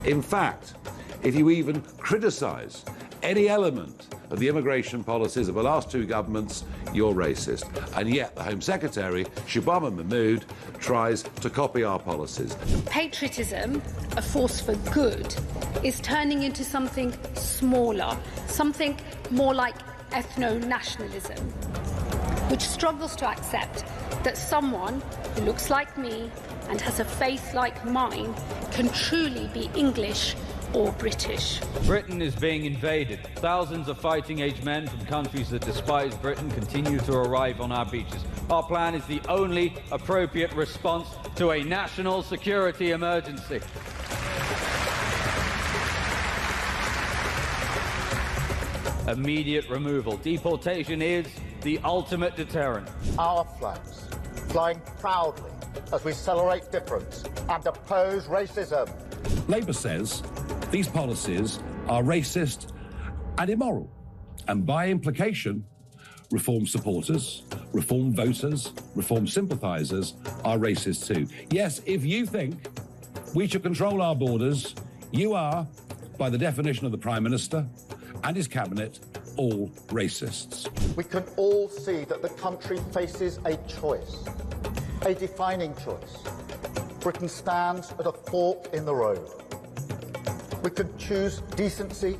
In fact, if you even criticise any element of the immigration policies of the last two governments, you're racist. And yet the Home Secretary, Shubham Mahmood, tries to copy our policies. Patriotism, a force for good, is turning into something smaller, something more like ethno-nationalism, which struggles to accept that someone who looks like me and has a faith like mine can truly be English or British. Britain is being invaded. Thousands of fighting-age men from countries that despise Britain continue to arrive on our beaches. Our plan is the only appropriate response to a national security emergency. Immediate removal. Deportation is the ultimate deterrent. Our flags flying proudly as we celebrate difference and oppose racism. Labour says these policies are racist and immoral, and by implication, Reform supporters, Reform voters, Reform sympathisers are racist too. Yes, if you think we should control our borders, you are, by the definition of the Prime Minister and his cabinet, all racists. We can all see that the country faces a choice, a defining choice. Britain stands at a fork in the road. We can choose decency,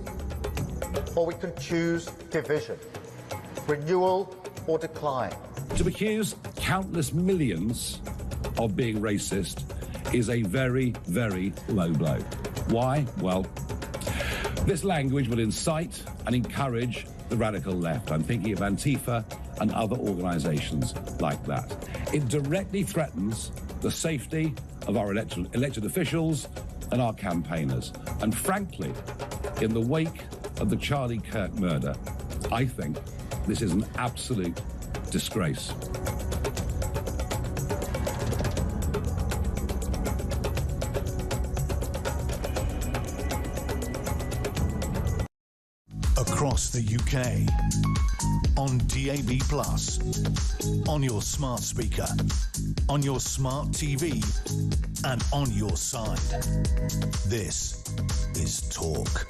or we can choose division, renewal or decline. To accuse countless millions of being racist is a very, very low blow. Why? Well, this language will incite and encourage the radical left. I'm thinking of Antifa and other organisations like that. It directly threatens the safety of our elected officials and our campaigners. And frankly, in the wake of the Charlie Kirk murder, I think this is an absolute disgrace. Across the UK, on DAB+, on your smart speaker, on your smart TV, and on your side. This is Talk.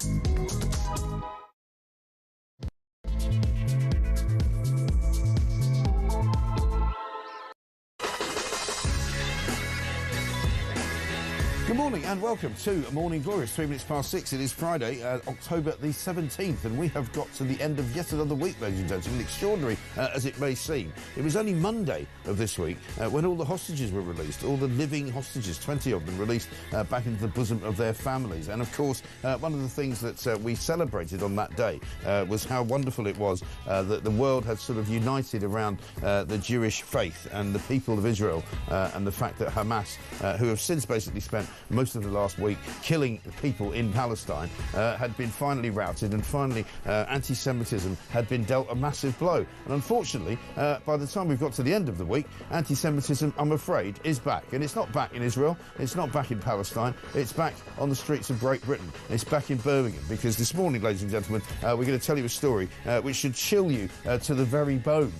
Good morning and welcome to Morning Glory. It's 3 minutes past 6. It is Friday, October the 17th, and we have got to the end of yet another week, ladies and gentlemen, extraordinary as it may seem. It was only Monday of this week when all the hostages were released, all the living hostages, 20 of them released back into the bosom of their families. And of course, one of the things that we celebrated on that day was how wonderful it was that the world had sort of united around the Jewish faith and the people of Israel, and the fact that Hamas, who have since basically spent most of the last week killing people in Palestine, had been finally routed, and finally anti-Semitism had been dealt a massive blow. And unfortunately, by the time we've got to the end of the week, anti-Semitism, I'm afraid, is back. And it's not back in Israel, it's not back in Palestine, it's back on the streets of Great Britain. It's back in Birmingham, because this morning, ladies and gentlemen, we're going to tell you a story which should chill you to the very bone,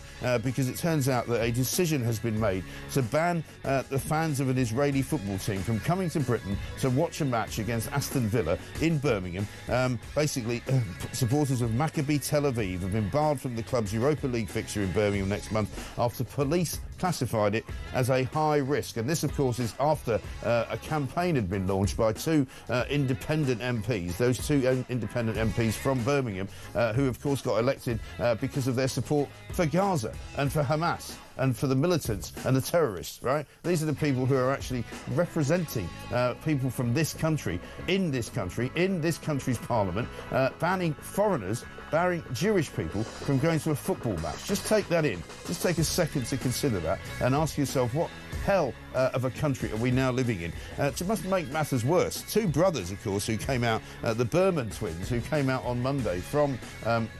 because it turns out that a decision has been made to ban the fans of an Israeli football team from coming to Britain to watch a match against Aston Villa in Birmingham. Basically, supporters of Maccabi Tel Aviv have been barred from the club's Europa League fixture in Birmingham next month after police classified it as a high risk. And this, of course, is after a campaign had been launched by two independent MPs, those two independent MPs from Birmingham, who, of course, got elected because of their support for Gaza and for Hamas and for the militants and the terrorists, right? These are the people who are actually representing people from this country, in this country's parliament, banning foreigners, barring Jewish people from going to a football match. Just take that in. Just take a second to consider that and ask yourself, what hell of a country are we now living in? To must make matters worse, two brothers, of course, who came out, the Berman twins, who came out on Monday from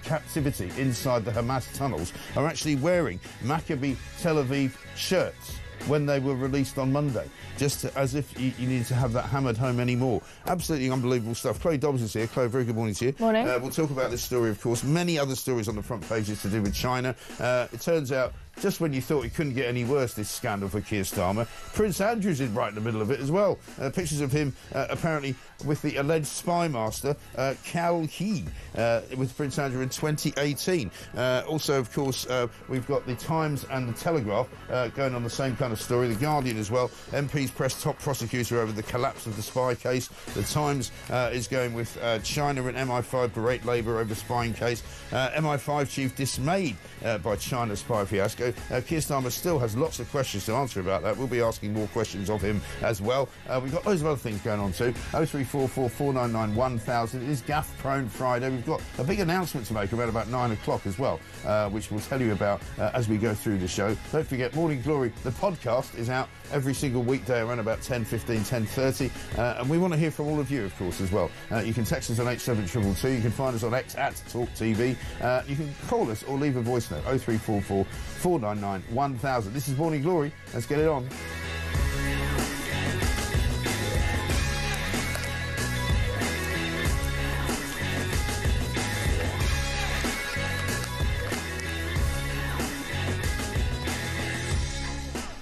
captivity inside the Hamas tunnels, are actually wearing Maccabi Tel Aviv shirts when they were released on Monday, just as if you needed to have that hammered home anymore. Absolutely unbelievable stuff. Chloe Dobbs is here. Chloe, very good morning to you. Morning. We'll talk about this story, of course. Many other stories on the front pages to do with China. It turns out just when you thought it couldn't get any worse, this scandal for Keir Starmer, Prince Andrew's in right in the middle of it as well. Pictures of him apparently with the alleged spy master, Cal He, with Prince Andrew in 2018. Also, of course, we've got the Times and the Telegraph going on the same kind of story. The Guardian as well. MPs press top prosecutor over the collapse of the spy case. The Times is going with China and MI5 berate Labour over spying case. MI5 chief dismayed by China's spy fiasco. Keir Starmer still has lots of questions to answer about that. We'll be asking more questions of him as well. We've got loads of other things going on too. 0344 499 1000. It is Gaff Prone Friday. We've got a big announcement to make around about 9 o'clock as well, which we'll tell you about as we go through the show. Don't forget, Morning Glory, the podcast, is out every single weekday around about 10:15, 10:30. And we want to hear from all of you, of course, as well. You can text us on 87222. You can find us on X at talkTV. You can call us or leave a voice note, 0344 499 1000. This is Morning Glory. Let's get it on.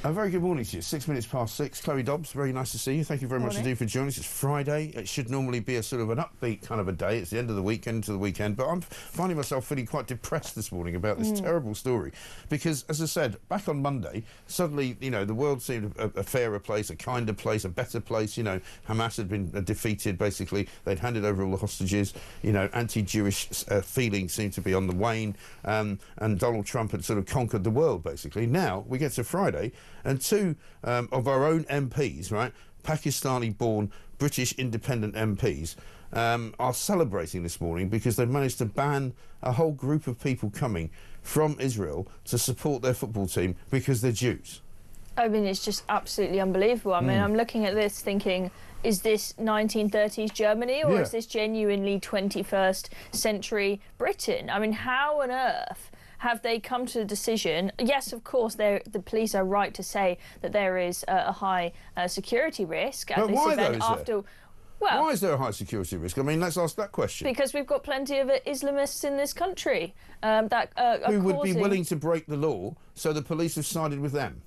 A very good morning to you. 6 minutes past 6. Chloe Dobbs, very nice to see you. Thank you very much indeed for joining us. It's Friday. It should normally be a sort of an upbeat kind of a day. It's the end of the week, into the weekend. But I'm finding myself feeling quite depressed this morning about this terrible story. Because, as I said, back on Monday, suddenly, you know, the world seemed a fairer place, a kinder place, a better place. You know, Hamas had been defeated, basically. They'd handed over all the hostages. You know, anti-Jewish feelings seemed to be on the wane. And Donald Trump had sort of conquered the world, basically. Now, we get to Friday, and two of our own MPs, right, Pakistani-born British independent MPs, are celebrating this morning because they've managed to ban a whole group of people coming from Israel to support their football team because they're Jews. I mean, it's just absolutely unbelievable. I mean, I'm looking at this thinking, is this 1930s Germany or is this genuinely 21st century Britain? I mean, how on earth have they come to the decision? Yes, of course, the police are right to say that there is a high security risk at this event after. Well, why is there a high security risk? I mean, let's ask that question. Because we've got plenty of Islamists in this country who would be willing to break the law, so the police have sided with them.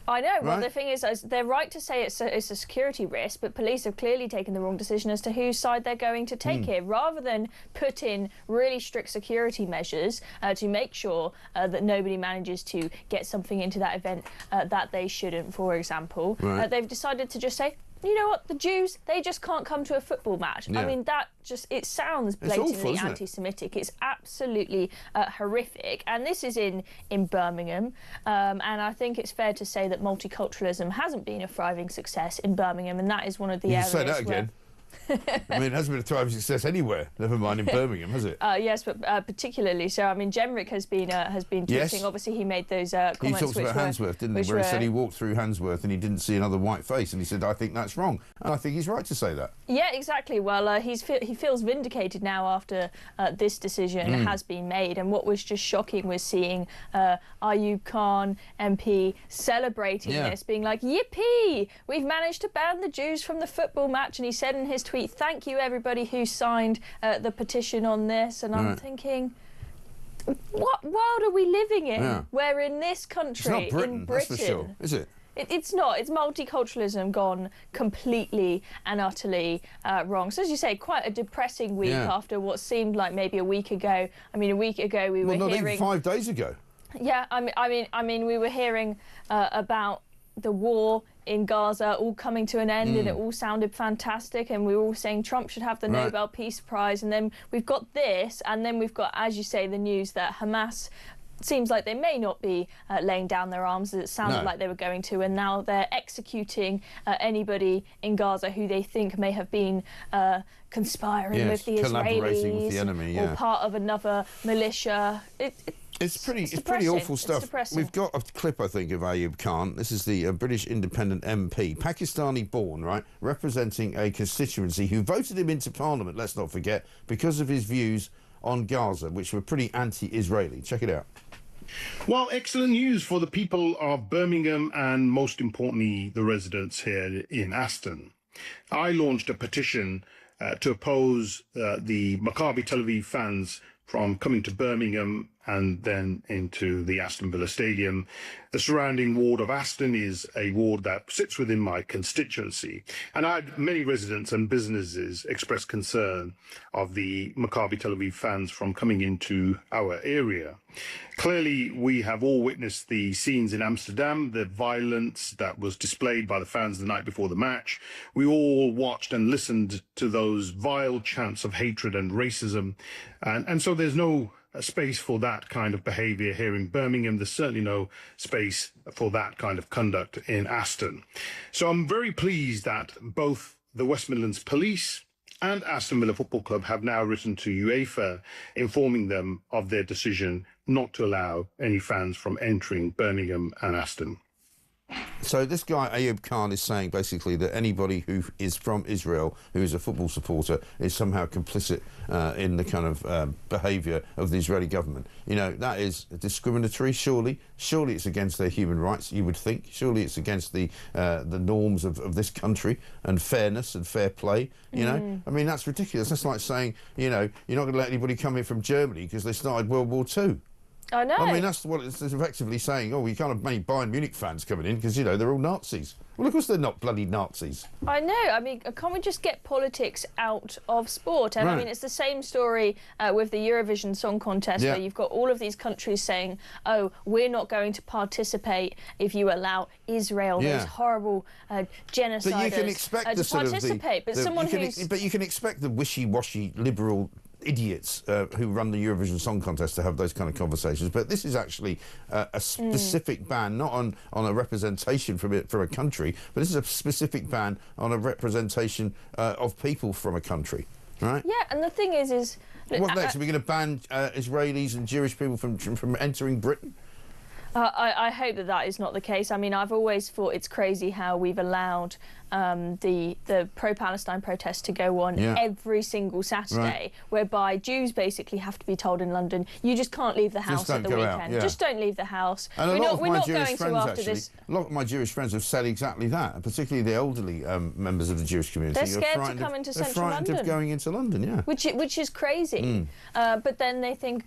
I know. Right? Well, the thing is, they're right to say it's a security risk, but police have clearly taken the wrong decision as to whose side they're going to take here. Rather than put in really strict security measures to make sure that nobody manages to get something into that event that they shouldn't, for example, they've decided to just say, you know what, the Jews, they just can't come to a football match. Yeah. I mean, that just, it sounds blatantly anti-Semitic. It's absolutely horrific. And this is in Birmingham. And I think it's fair to say that multiculturalism hasn't been a thriving success in Birmingham. And that is one of the areas say that again. I mean, it hasn't been a thriving success anywhere, never mind in Birmingham, has it? Yes, but particularly so. I mean, Jenrick has been tweeting. Yes. Obviously, he made those comments. He talks about Handsworth, didn't he? Where he said he walked through Handsworth and he didn't see another white face, and he said, "I think that's wrong," and I think he's right to say that. Yeah, exactly. Well, he feels vindicated now after this decision has been made. And what was just shocking was seeing Ayub Khan MP celebrating this, being like, "Yippee! We've managed to ban the Jews from the football match," and he said in his tweet, "Thank you everybody who signed the petition on this." And I'm thinking, what world are we living in where in this country, it's not Britain, in Britain, that's for sure, is it? It's not. It's multiculturalism gone completely and utterly wrong. So as you say, quite a depressing week after what seemed like maybe a week ago. I mean, a week ago we were hearing... Well, not even 5 days ago. Yeah, I mean, we were hearing about the war in Gaza all coming to an end, and it all sounded fantastic, and we were all saying Trump should have the Nobel Peace Prize, and then we've got this, and then we've got, as you say, the news that Hamas seems like they may not be laying down their arms, as it sounded like they were going to, and now they're executing anybody in Gaza who they think may have been conspiring with the Israelis, with the enemy, or part of another militia. It's pretty awful stuff. We've got a clip, I think, of Ayub Khan. This is the British independent MP, Pakistani-born, right, representing a constituency who voted him into Parliament, let's not forget, because of his views on Gaza, which were pretty anti-Israeli. Check it out. Well, excellent news for the people of Birmingham and, most importantly, the residents here in Aston. I launched a petition to oppose the Maccabi Tel Aviv fans from coming to Birmingham and then into the Aston Villa Stadium. The surrounding ward of Aston is a ward that sits within my constituency, and I had many residents and businesses express concern of the Maccabi Tel Aviv fans from coming into our area. Clearly, we have all witnessed the scenes in Amsterdam, the violence that was displayed by the fans the night before the match. We all watched and listened to those vile chants of hatred and racism, and so there's no space for that kind of behaviour here in Birmingham. There's certainly no space for that kind of conduct in Aston. So I'm very pleased that both the West Midlands Police and Aston Villa Football Club have now written to UEFA informing them of their decision not to allow any fans from entering Birmingham and Aston. So this guy Ayub Khan is saying basically that anybody who is from Israel who is a football supporter is somehow complicit in the kind of behaviour of the Israeli government. You know, that is discriminatory, surely it's against their human rights, you would think. Surely it's against the norms of this country and fairness and fair play, you know. I mean, that's ridiculous. That's like saying, you know, you're not going to let anybody come here from Germany because they started World War II. I know. I mean, that's what it's effectively saying. Oh, you can't have many Bayern Munich fans coming in because, you know, they're all Nazis. Well, of course they're not bloody Nazis. I know. I mean, can't we just get politics out of sport? And right. I mean, it's the same story with the Eurovision Song Contest, where you've got all of these countries saying, oh, we're not going to participate if you allow Israel, those horrible genociders, but you can expect to participate. But you can expect the wishy-washy liberal idiots who run the Eurovision Song Contest to have those kind of conversations. But this is actually a specific ban, not on a representation from a country, but this is a specific ban on a representation of people from a country, right? Yeah, and the thing is... What next? Are we going to ban Israelis and Jewish people from entering Britain? I hope that is not the case. I mean, I've always thought it's crazy how we've allowed the pro-Palestine protests to go on every single Saturday, whereby Jews basically have to be told in London, you just can't leave the house at the weekend. Just don't leave the house. And we're not going to after this. A lot of my Jewish friends have said exactly that, particularly the elderly members of the Jewish community. They're scared to come into central London. They're frightened of going into London, Which is crazy. But then they think,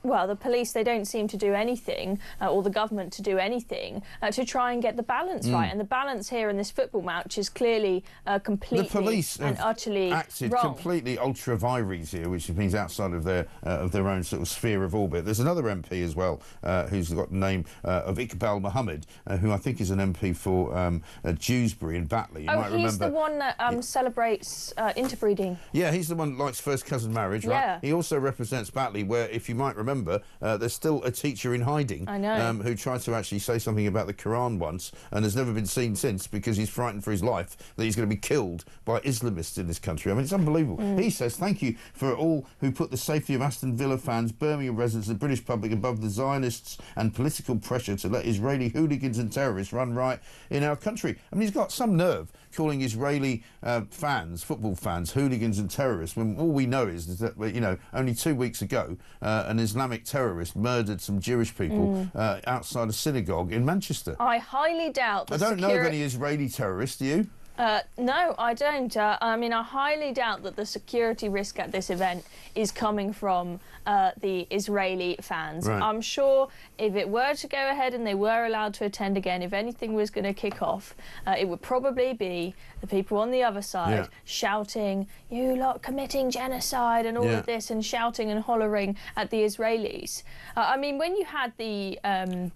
well, the police, they don't seem to do anything, or the government to do anything to try and get the balance right. And the balance here in this football match is clearly completely the police and utterly acted wrong. Completely ultra vires here, which means outside of their own sort of sphere of orbit. There's another MP as well who's got the name of Iqbal Mohammed, who I think is an MP for Dewsbury in Batley. He's the one that celebrates interbreeding. Yeah, he's the one that likes first cousin marriage, right? Yeah. He also represents Batley, where, if you might remember, there's still a teacher in hiding who tried to actually say something about the Quran once and has never been seen since because he's frightened for his life that he's going to be killed by Islamists in this country. I mean, it's unbelievable. He says, thank you for all who put the safety of Aston Villa fans, Birmingham residents and the British public above the Zionists and political pressure to let Israeli hooligans and terrorists run riot in our country. I mean, he's got some nerve calling Israeli fans, football fans, hooligans and terrorists, when all we know is that, you know, only 2 weeks ago, an Islamic terrorist murdered some Jewish people outside a synagogue in Manchester. I highly doubt I don't know of any Israeli terrorists, do you? No, I don't. I mean, I highly doubt that the security risk at this event is coming from the Israeli fans. Right. I'm sure if it were to go ahead and they were allowed to attend again, if anything was going to kick off, it would probably be the people on the other side shouting, you lot committing genocide and all of this, and shouting and hollering at the Israelis. I mean, when you had the...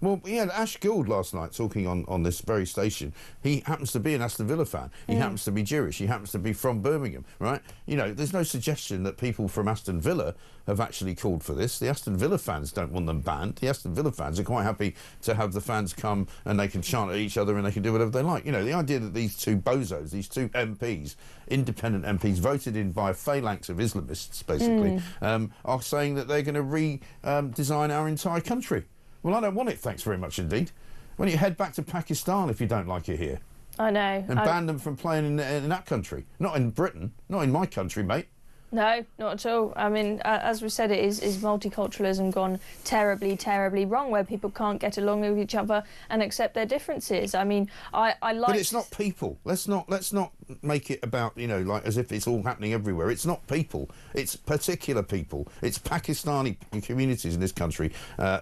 Well, we had Ash Gould last night talking on this very station. He happens to be an Aston Villa fan. He happens to be Jewish. He happens to be from Birmingham, right? You know, there's no suggestion that people from Aston Villa have actually called for this. The Aston Villa fans don't want them banned. The Aston Villa fans are quite happy to have the fans come and they can chant at each other and they can do whatever they like. You know, the idea that these two bozos, these two MPs, independent MPs, voted in by a phalanx of Islamists, basically, are saying that they're going to redesign our entire country. Well, I don't want it, thanks very much indeed. Why don't you head back to Pakistan if you don't like it here? I know. And ban them from playing in that country. Not in Britain. Not in my country, mate. No, not at all. I mean, as we said, is multiculturalism gone terribly, terribly wrong, where people can't get along with each other and accept their differences. I mean, I like. But it's not people. Let's not make it about, you know, like as if it's all happening everywhere. It's not people. It's particular people. It's Pakistani communities in this country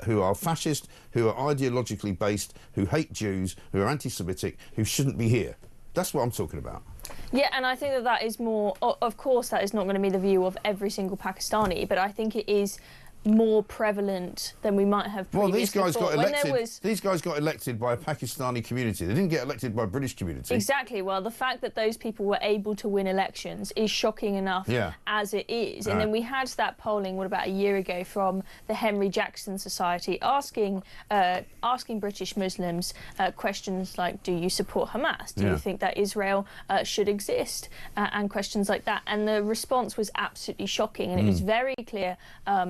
who are fascist, who are ideologically based, who hate Jews, who are anti-Semitic, who shouldn't be here. That's what I'm talking about. Yeah, and I think that is more. Of course, that is not going to be the view of every single Pakistani, but I think it is more prevalent than we might have previously. Well, these guys thought. got elected. These guys got elected by a Pakistani community. They didn't get elected by a British community. Exactly. Well, the fact that those people were able to win elections is shocking enough as it is. And then we had that polling, what, about a year ago, from the Henry Jackson Society asking British Muslims questions like, do you support Hamas? Do you think that Israel should exist? And questions like that. And the response was absolutely shocking. And it was very clear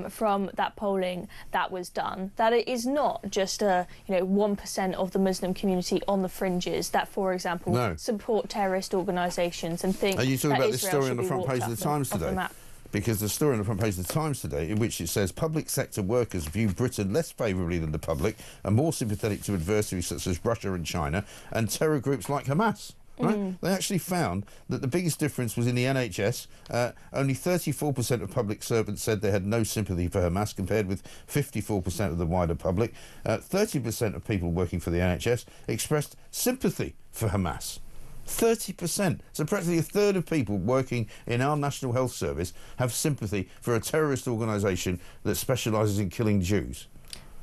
from that polling that was done that it is not just 1% of the Muslim community on the fringes that, for example, support terrorist organisations and think. Are you talking about this Israel story on the front page of the Times today? Because the story on the front page of the Times today, in which it says public sector workers view Britain less favourably than the public, are more sympathetic to adversaries such as Russia and China, and terror groups like Hamas. Right? They actually found that the biggest difference was in the NHS. Only 34% of public servants said they had no sympathy for Hamas, compared with 54% of the wider public. 30% of people working for the NHS expressed sympathy for Hamas. 30%. So practically a third of people working in our National Health Service have sympathy for a terrorist organisation that specialises in killing Jews.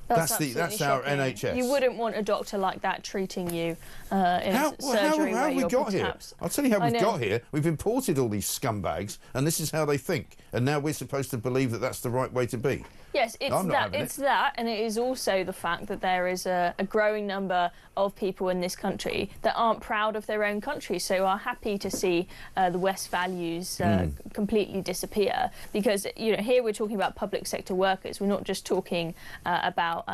That's our NHS. You wouldn't want a doctor like that treating you in surgery how where have we you're got here? I'll tell you how we've got here. We've imported all these scumbags, and this is how they think. And now we're supposed to believe that that's the right way to be. Yes, it's that, and it is also the fact that there is a growing number of people in this country that aren't proud of their own country, so are happy to see the West values completely disappear. Because here we're talking about public sector workers. We're not just talking about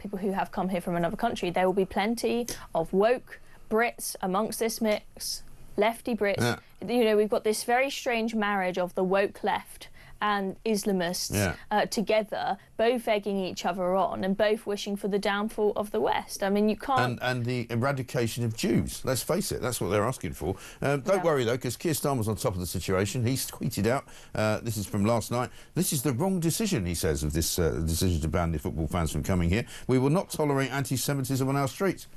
people who have come here from another country. There will be plenty of woke Brits amongst this mix, lefty Brits. We've got this very strange marriage of the woke left and Islamists together, both egging each other on and both wishing for the downfall of the West. I mean, you can't... And the eradication of Jews, let's face it, that's what they're asking for. Don't worry, though, because Keir Starmer's on top of the situation. He's tweeted out, this is from last night, this is the wrong decision, he says, of this decision to ban the football fans from coming here. We will not tolerate anti-Semitism on our streets.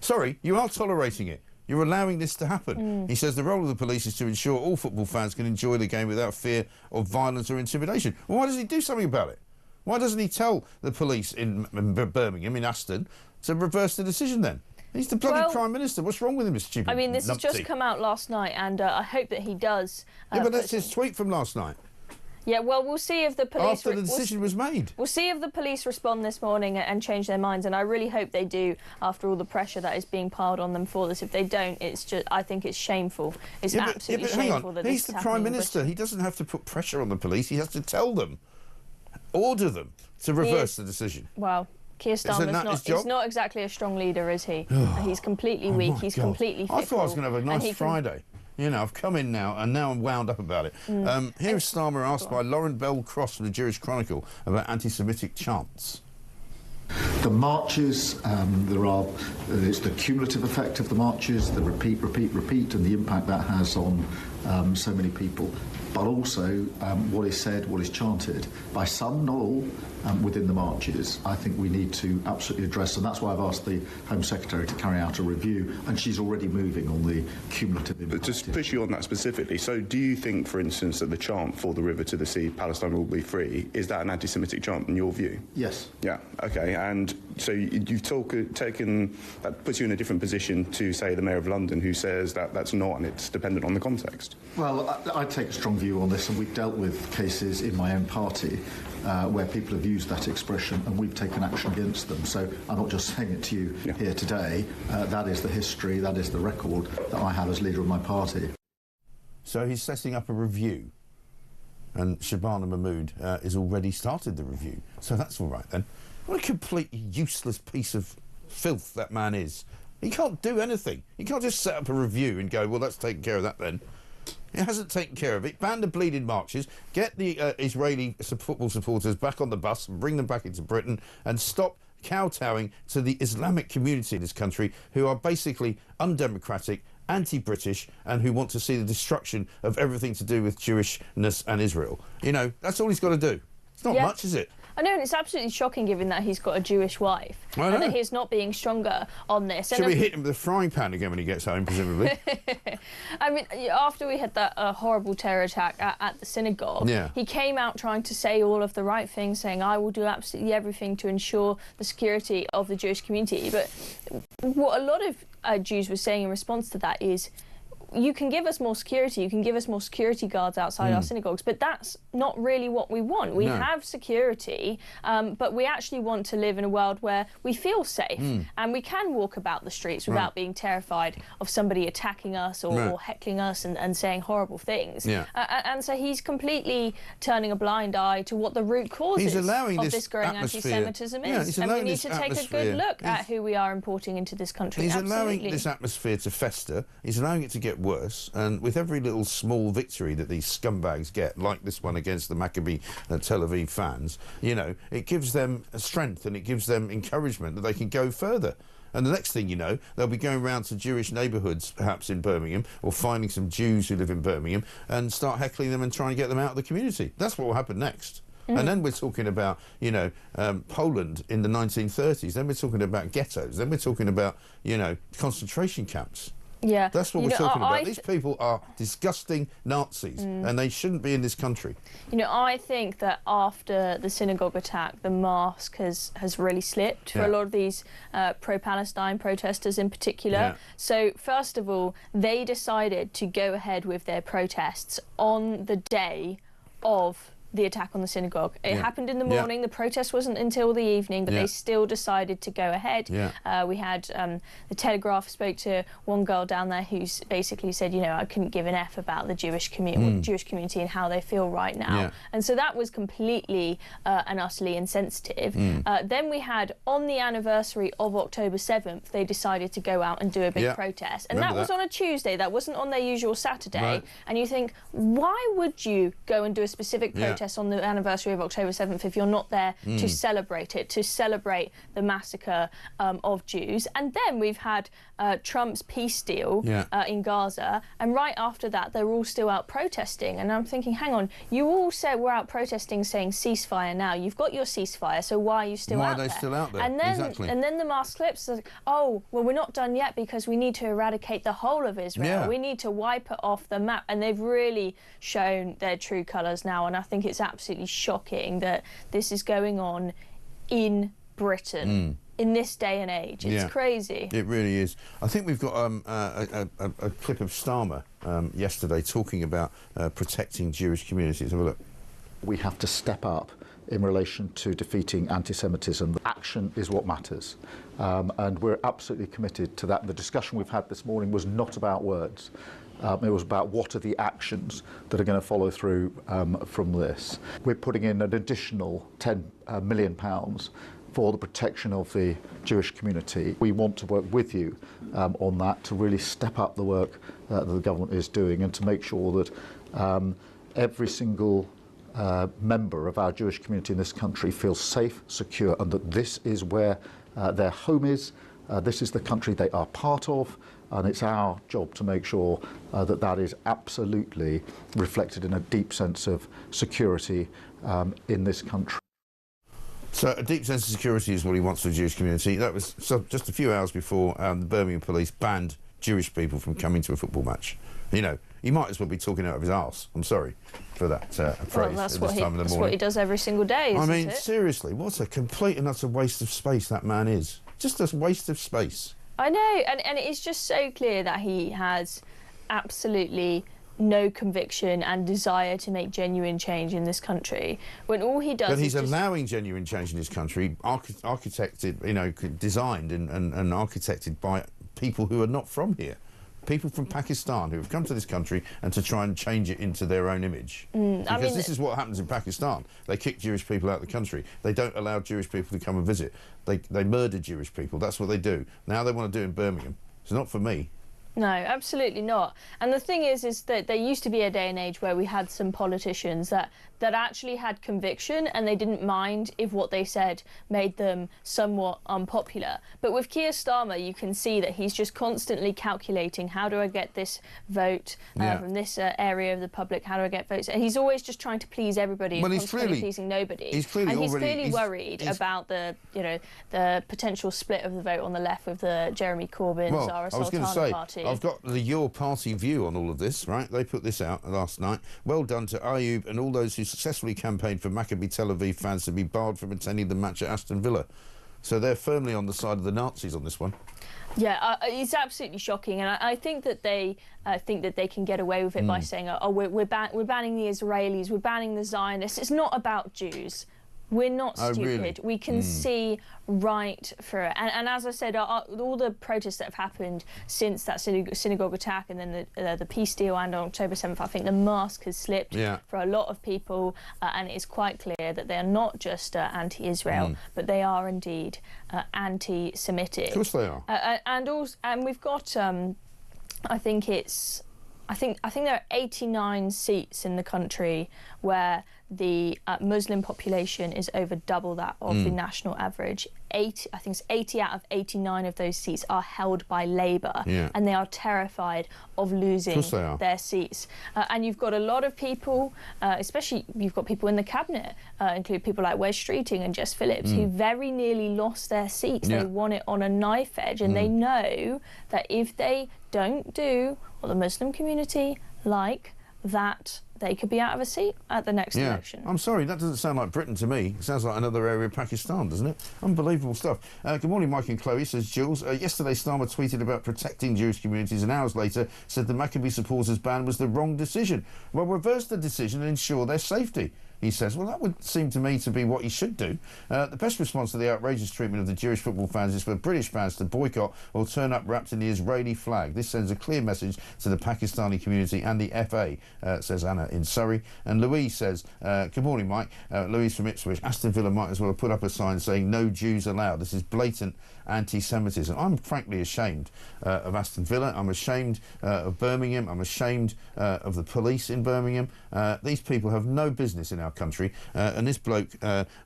Sorry, you are tolerating it. You're allowing this to happen. He says the role of the police is to ensure all football fans can enjoy the game without fear of violence or intimidation. Well, why doesn't he do something about it? Why doesn't he tell the police in Birmingham, in Aston, to reverse the decision then? He's the bloody Prime Minister. What's wrong with him, Mr. Stupid? I mean, this has just come out last night, and I hope that he does... yeah, but that's his tweet from last night. Yeah, well, we'll see if the police... After the decision was made. We'll see if the police respond this morning and change their minds, and I really hope they do, after all the pressure that is being piled on them for this. If they don't, I think it's shameful. It's absolutely shameful that this is happening. He's the Prime Minister. He doesn't have to put pressure on the police. He has to tell them, order them to reverse the decision. Well, Keir Starmer's not exactly a strong leader, is he? He's completely weak. He's completely fickle. I thought I was going to have a nice Friday. I've come in now, and now I'm wound up about it. Here is Starmer asked by Lauren Bell Cross from the Jewish Chronicle about anti-Semitic chants. The marches, it's the cumulative effect of the marches, the repeat, and the impact that has on so many people. But also what is said, what is chanted by some, not all, within the marches, I think we need to absolutely address, and that's why I've asked the Home Secretary to carry out a review, and she's already moving on the cumulative impact. But just to push you on that specifically, so do you think, for instance, that the chant "For the river to the sea, Palestine will be free," is that an anti-Semitic chant in your view? Yes. Yeah, OK, and so you've taken, that puts you in a different position to, say, the Mayor of London, who says that that's not, and it's dependent on the context. Well, I take a strong view on this, and we've dealt with cases in my own party where people have used that expression, and we've taken action against them. So I'm not just saying it to you here today. That is the history, that is the record that I have as leader of my party. So he's setting up a review, and Shabana Mahmood has already started the review. So that's all right then. What a completely useless piece of filth that man is. He can't do anything. He can't just set up a review and go, well, let's take care of that then. It hasn't taken care of it. Ban the bleeding marches, get the Israeli football supporters back on the bus and bring them back into Britain, and stop kowtowing to the Islamic community in this country, who are basically undemocratic, anti-British, and who want to see the destruction of everything to do with Jewishness and Israel. You know, that's all he's got to do. It's not much, is it? I know, and it's absolutely shocking given that he's got a Jewish wife and that he's not being stronger on this. Should we hit him with a frying pan again when he gets home, presumably? I mean, after we had that horrible terror attack at the synagogue, he came out trying to say all of the right things, saying, I will do absolutely everything to ensure the security of the Jewish community. But what a lot of Jews were saying in response to that is, you can give us more security, you can give us more security guards outside our synagogues, but that's not really what we want. We have security, but we actually want to live in a world where we feel safe and we can walk about the streets without being terrified of somebody attacking us or heckling us and saying horrible things. And so he's completely turning a blind eye to what the root causes of this growing anti-Semitism is. And we need to take a good look at who we are importing into this country. He's allowing this atmosphere to fester. He's allowing it to get worse, and with every little small victory that these scumbags get, like this one against the Maccabi Tel Aviv fans, you know, it gives them strength and it gives them encouragement that they can go further. And the next thing you know, they'll be going around to Jewish neighbourhoods, perhaps in Birmingham, or finding some Jews who live in Birmingham and start heckling them and trying to get them out of the community. That's what will happen next. And then we're talking about, you know, Poland in the 1930s. Then we're talking about ghettos. Then we're talking about, you know, concentration camps. Yeah, that's what we're talking about. These people are disgusting Nazis, and they shouldn't be in this country. You know, I think that after the synagogue attack, the mask has really slipped for a lot of these pro-Palestine protesters in particular. So, first of all, they decided to go ahead with their protests on the day of the attack on the synagogue. It happened in the morning. The protest wasn't until the evening, but they still decided to go ahead. We had the Telegraph spoke to one girl down there who basically said, you know, I couldn't give an F about the Jewish community and how they feel right now. And so that was completely and utterly insensitive. Then we had, on the anniversary of October 7th, they decided to go out and do a big protest. And that was on a Tuesday. That wasn't on their usual Saturday. And you think, why would you go and do a specific protest on the anniversary of October 7th if you're not there to celebrate it, to celebrate the massacre of Jews? And then we've had Trump's peace deal in Gaza, and right after that they're all still out protesting. And I'm thinking, hang on, you all said we're out protesting saying ceasefire now. You've got your ceasefire, so why are you still out there? Why are they still out there? And then, and then the mask slips, like, oh, well, we're not done yet because we need to eradicate the whole of Israel. We need to wipe it off the map. And they've really shown their true colours now, and I think it's absolutely shocking that this is going on in Britain in this day and age. It's crazy. It really is. I think we've got a clip of Starmer yesterday talking about protecting Jewish communities. Have a look. We have to step up in relation to defeating anti-Semitism. Action is what matters, and we're absolutely committed to that. The discussion we've had this morning was not about words. It was about what are the actions that are going to follow through from this. We're putting in an additional £10 million for the protection of the Jewish community. We want to work with you on that to really step up the work that the government is doing and to make sure that every single member of our Jewish community in this country feels safe, secure, and that this is where their home is. This is the country they are part of, and it's our job to make sure that that is absolutely reflected in a deep sense of security in this country. So a deep sense of security is what he wants for the Jewish community. That was just a few hours before the Birmingham police banned Jewish people from coming to a football match. You know, he might as well be talking out of his arse. I'm sorry for that phrase well, that's at this time of the morning. That's what he does every single day, isn't I mean, it? seriously, what a complete and utter waste of space that man is. Just a waste of space. I know, and it's just so clear that he has absolutely no conviction and desire to make genuine change in this country, when all he does but he's allowing genuine change in this country, architected, you know, designed and architected by people who are not from here. People from Pakistan who have come to this country and to try and change it into their own image. Because this is what happens in Pakistan. They kick Jewish people out of the country. They don't allow Jewish people to come and visit. They murder Jewish people. That's what they do. Now they want to do it in Birmingham. It's not for me. No, absolutely not. And the thing is that there used to be a day and age where we had some politicians that actually had conviction and they didn't mind if what they said made them somewhat unpopular. But with Keir Starmer, you can see that he's just constantly calculating, how do I get this vote from this area of the public? How do I get votes? And he's always just trying to please everybody and constantly pleasing nobody. He's clearly worried about the potential split of the vote on the left with the Jeremy Corbyn, Zara Sultana party. I've got the Your Party view on all of this, right? They put this out last night. Well done to Ayub and all those who successfully campaigned for Maccabi Tel Aviv fans to be barred from attending the match at Aston Villa. So they're firmly on the side of the Nazis on this one. Yeah, it's absolutely shocking, and I think that they think that they can get away with it by saying, "Oh, we're banning the Israelis, we're banning the Zionists." It's not about Jews. We're not stupid. Really? We can see right through it. And as I said, all the protests that have happened since that synagogue attack and then the peace deal and on October 7th, I think the mask has slipped for a lot of people, and it is quite clear that they are not just anti-Israel, but they are indeed anti-Semitic. Of course they are. And we've got, I think there are 89 seats in the country where the Muslim population is over double that of the national average. I think it's 80 out of 89 of those seats are held by Labour, and they are terrified of losing their seats. And you've got a lot of people, especially you've got people in the cabinet, include people like Wes Streeting and Jess Phillips, who very nearly lost their seats. They won it on a knife edge, and they know that if they don't do what the Muslim community like, that they could be out of a seat at the next election. I'm sorry, that doesn't sound like Britain to me. It sounds like another area of Pakistan, doesn't it? Unbelievable stuff. Good morning, Mike and Chloe, says Jules. Yesterday, Starmer tweeted about protecting Jewish communities and hours later said the Maccabi supporters ban was the wrong decision. Well, reverse the decision and ensure their safety, he says. Well, that would seem to me to be what he should do. The best response to the outrageous treatment of the Jewish football fans is for British fans to boycott or turn up wrapped in the Israeli flag. This sends a clear message to the Pakistani community and the FA, says Anna in Surrey. And Louise says, good morning, Mike. Louise from Ipswich. Aston Villa might as well have put up a sign saying no Jews allowed. This is blatant anti-Semitism. I'm frankly ashamed of Aston Villa. I'm ashamed of Birmingham. I'm ashamed of the police in Birmingham. These people have no business in our country, and this bloke,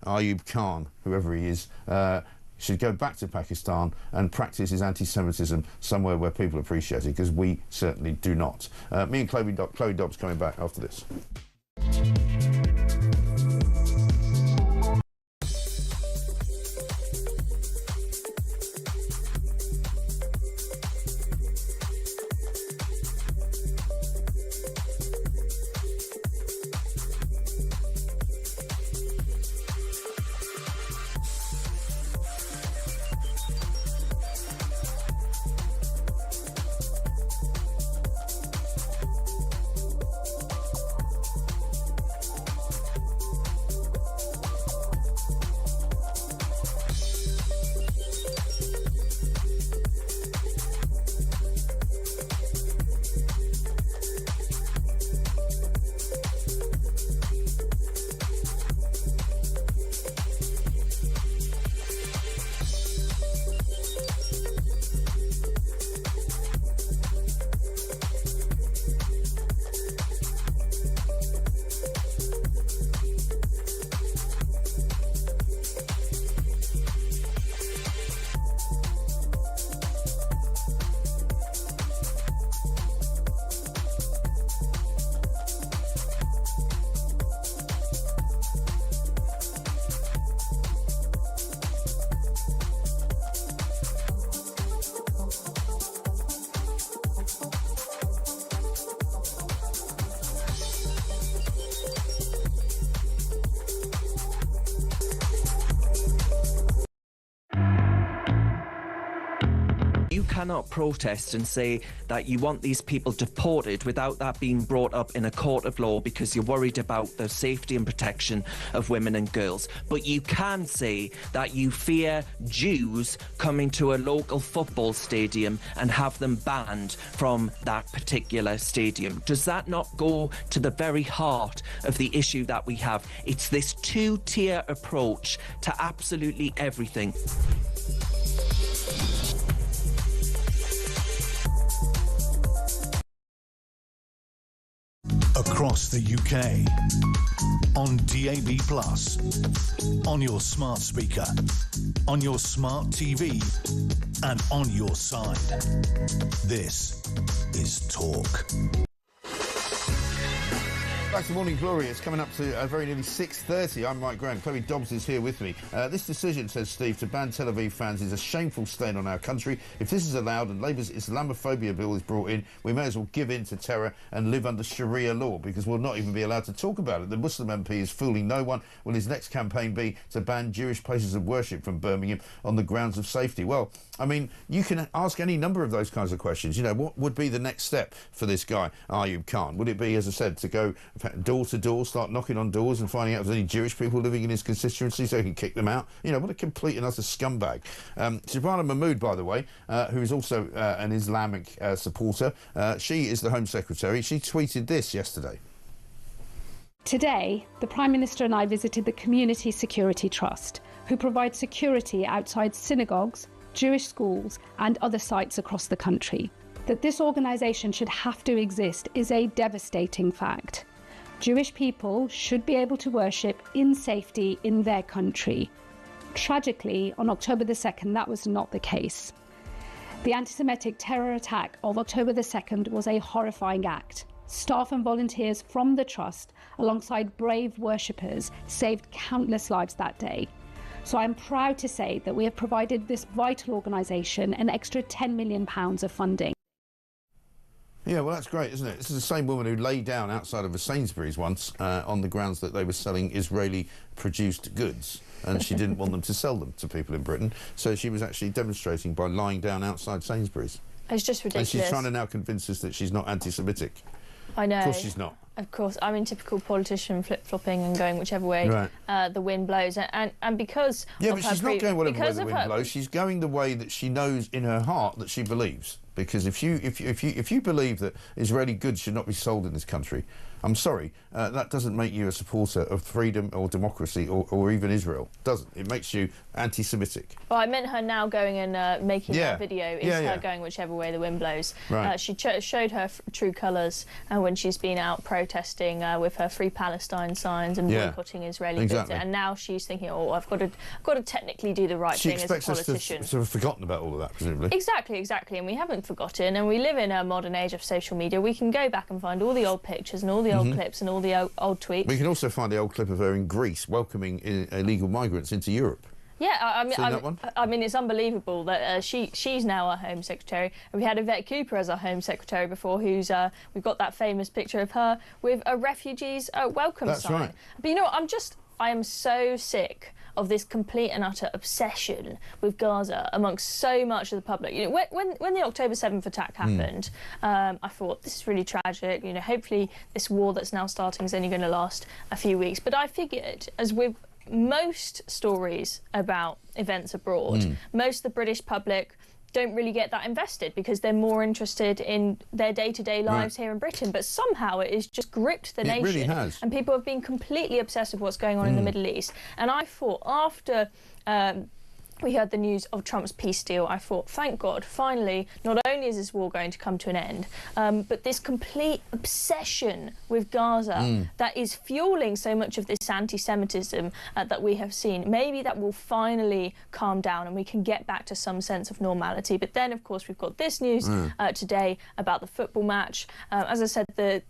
Ayub Khan, whoever he is, should go back to Pakistan and practice his anti-Semitism somewhere where people appreciate it, because we certainly do not. Me and Chloe Dobbs coming back after this. You cannot protest and say that you want these people deported without that being brought up in a court of law because you're worried about the safety and protection of women and girls. But you can say that you fear Jews coming to a local football stadium and have them banned from that particular stadium. Does that not go to the very heart of the issue that we have? It's this two-tier approach to absolutely everything. across the UK. On DAB+, on your smart speaker, on your smart TV, and on your side. This is Talk. Back to Morning Glory. It's coming up to very nearly 6:30. I'm Mike Graham. Chloe Dobbs is here with me. This decision, says Steve, to ban Tel Aviv fans is a shameful stain on our country. If this is allowed and Labour's Islamophobia bill is brought in, we may as well give in to terror and live under Sharia law, because we'll not even be allowed to talk about it. The Muslim MP is fooling no one. Will his next campaign be to ban Jewish places of worship from Birmingham on the grounds of safety? Well, I mean, you can ask any number of those kinds of questions. You know, what would be the next step for this guy, Ayub Khan? Would it be, as I said, to go door to door, start knocking on doors and finding out if there's any Jewish people living in his constituency so he can kick them out? You know, what a complete and utter scumbag. Shabana Mahmood, by the way, who is also an Islamic supporter, she is the Home Secretary. She tweeted this yesterday. Today, the Prime Minister and I visited the Community Security Trust, who provide security outside synagogues, Jewish schools and other sites across the country. That this organisation should have to exist is a devastating fact. Jewish people should be able to worship in safety in their country. Tragically, on October the 2nd, that was not the case. The anti-Semitic terror attack of October the 2nd was a horrifying act. Staff and volunteers from the Trust, alongside brave worshippers, saved countless lives that day. So I'm proud to say that we have provided this vital organisation an extra £10 million of funding. Yeah, well, that's great, isn't it? This is the same woman who lay down outside of a Sainsbury's once on the grounds that they were selling Israeli-produced goods, and she didn't want them to sell them to people in Britain, so she was actually demonstrating by lying down outside Sainsbury's. It's just ridiculous. And she's trying to now convince us that she's not anti-Semitic. I know. Of course she's not. Of course. I mean, typical politician flip-flopping and going whichever way the wind blows. And because yeah, of but her she's not going whatever way the wind her... blows. She's going the way that she knows in her heart that she believes. Because if you believe that Israeli goods should not be sold in this country, I'm sorry, that doesn't make you a supporter of freedom or democracy or even Israel. Doesn't. It makes you anti-Semitic. Well, I meant her now going and making that video is her going whichever way the wind blows. Right. She showed her true colours when she's been out protesting with her Free Palestine signs and boycotting Israeli goods. And now she's thinking, oh, I've got to technically do the right thing as a politician. She expects us to have forgotten about all of that, presumably. Exactly. And we haven't forgotten. And we live in a modern age of social media. We can go back and find all the old pictures and all the old clips and all the old tweets. We can also find the old clip of her in Greece welcoming illegal migrants into Europe. Yeah, I mean, it's unbelievable that she's now our Home Secretary. And we had Yvette Cooper as our Home Secretary before, who's we've got that famous picture of her with a refugees welcome sign. That's right. But you know what? I am so sick of this complete and utter obsession with Gaza amongst so much of the public. You know, when the October 7th attack happened, I thought, this is really tragic. You know, hopefully this war that's now starting is only going to last a few weeks. But I figured, as with most stories about events abroad, most of the British public don't really get that invested because they're more interested in their day-to-day lives here in Britain. But somehow it has just gripped the nation. It really has. And people have been completely obsessed with what's going on in the Middle East. And I thought after we heard the news of Trump's peace deal, I thought, thank God, finally, not only is this war going to come to an end, but this complete obsession with Gaza that is fueling so much of this anti-Semitism that we have seen, maybe that will finally calm down and we can get back to some sense of normality. But then, of course, we've got this news today about the football match. As I said,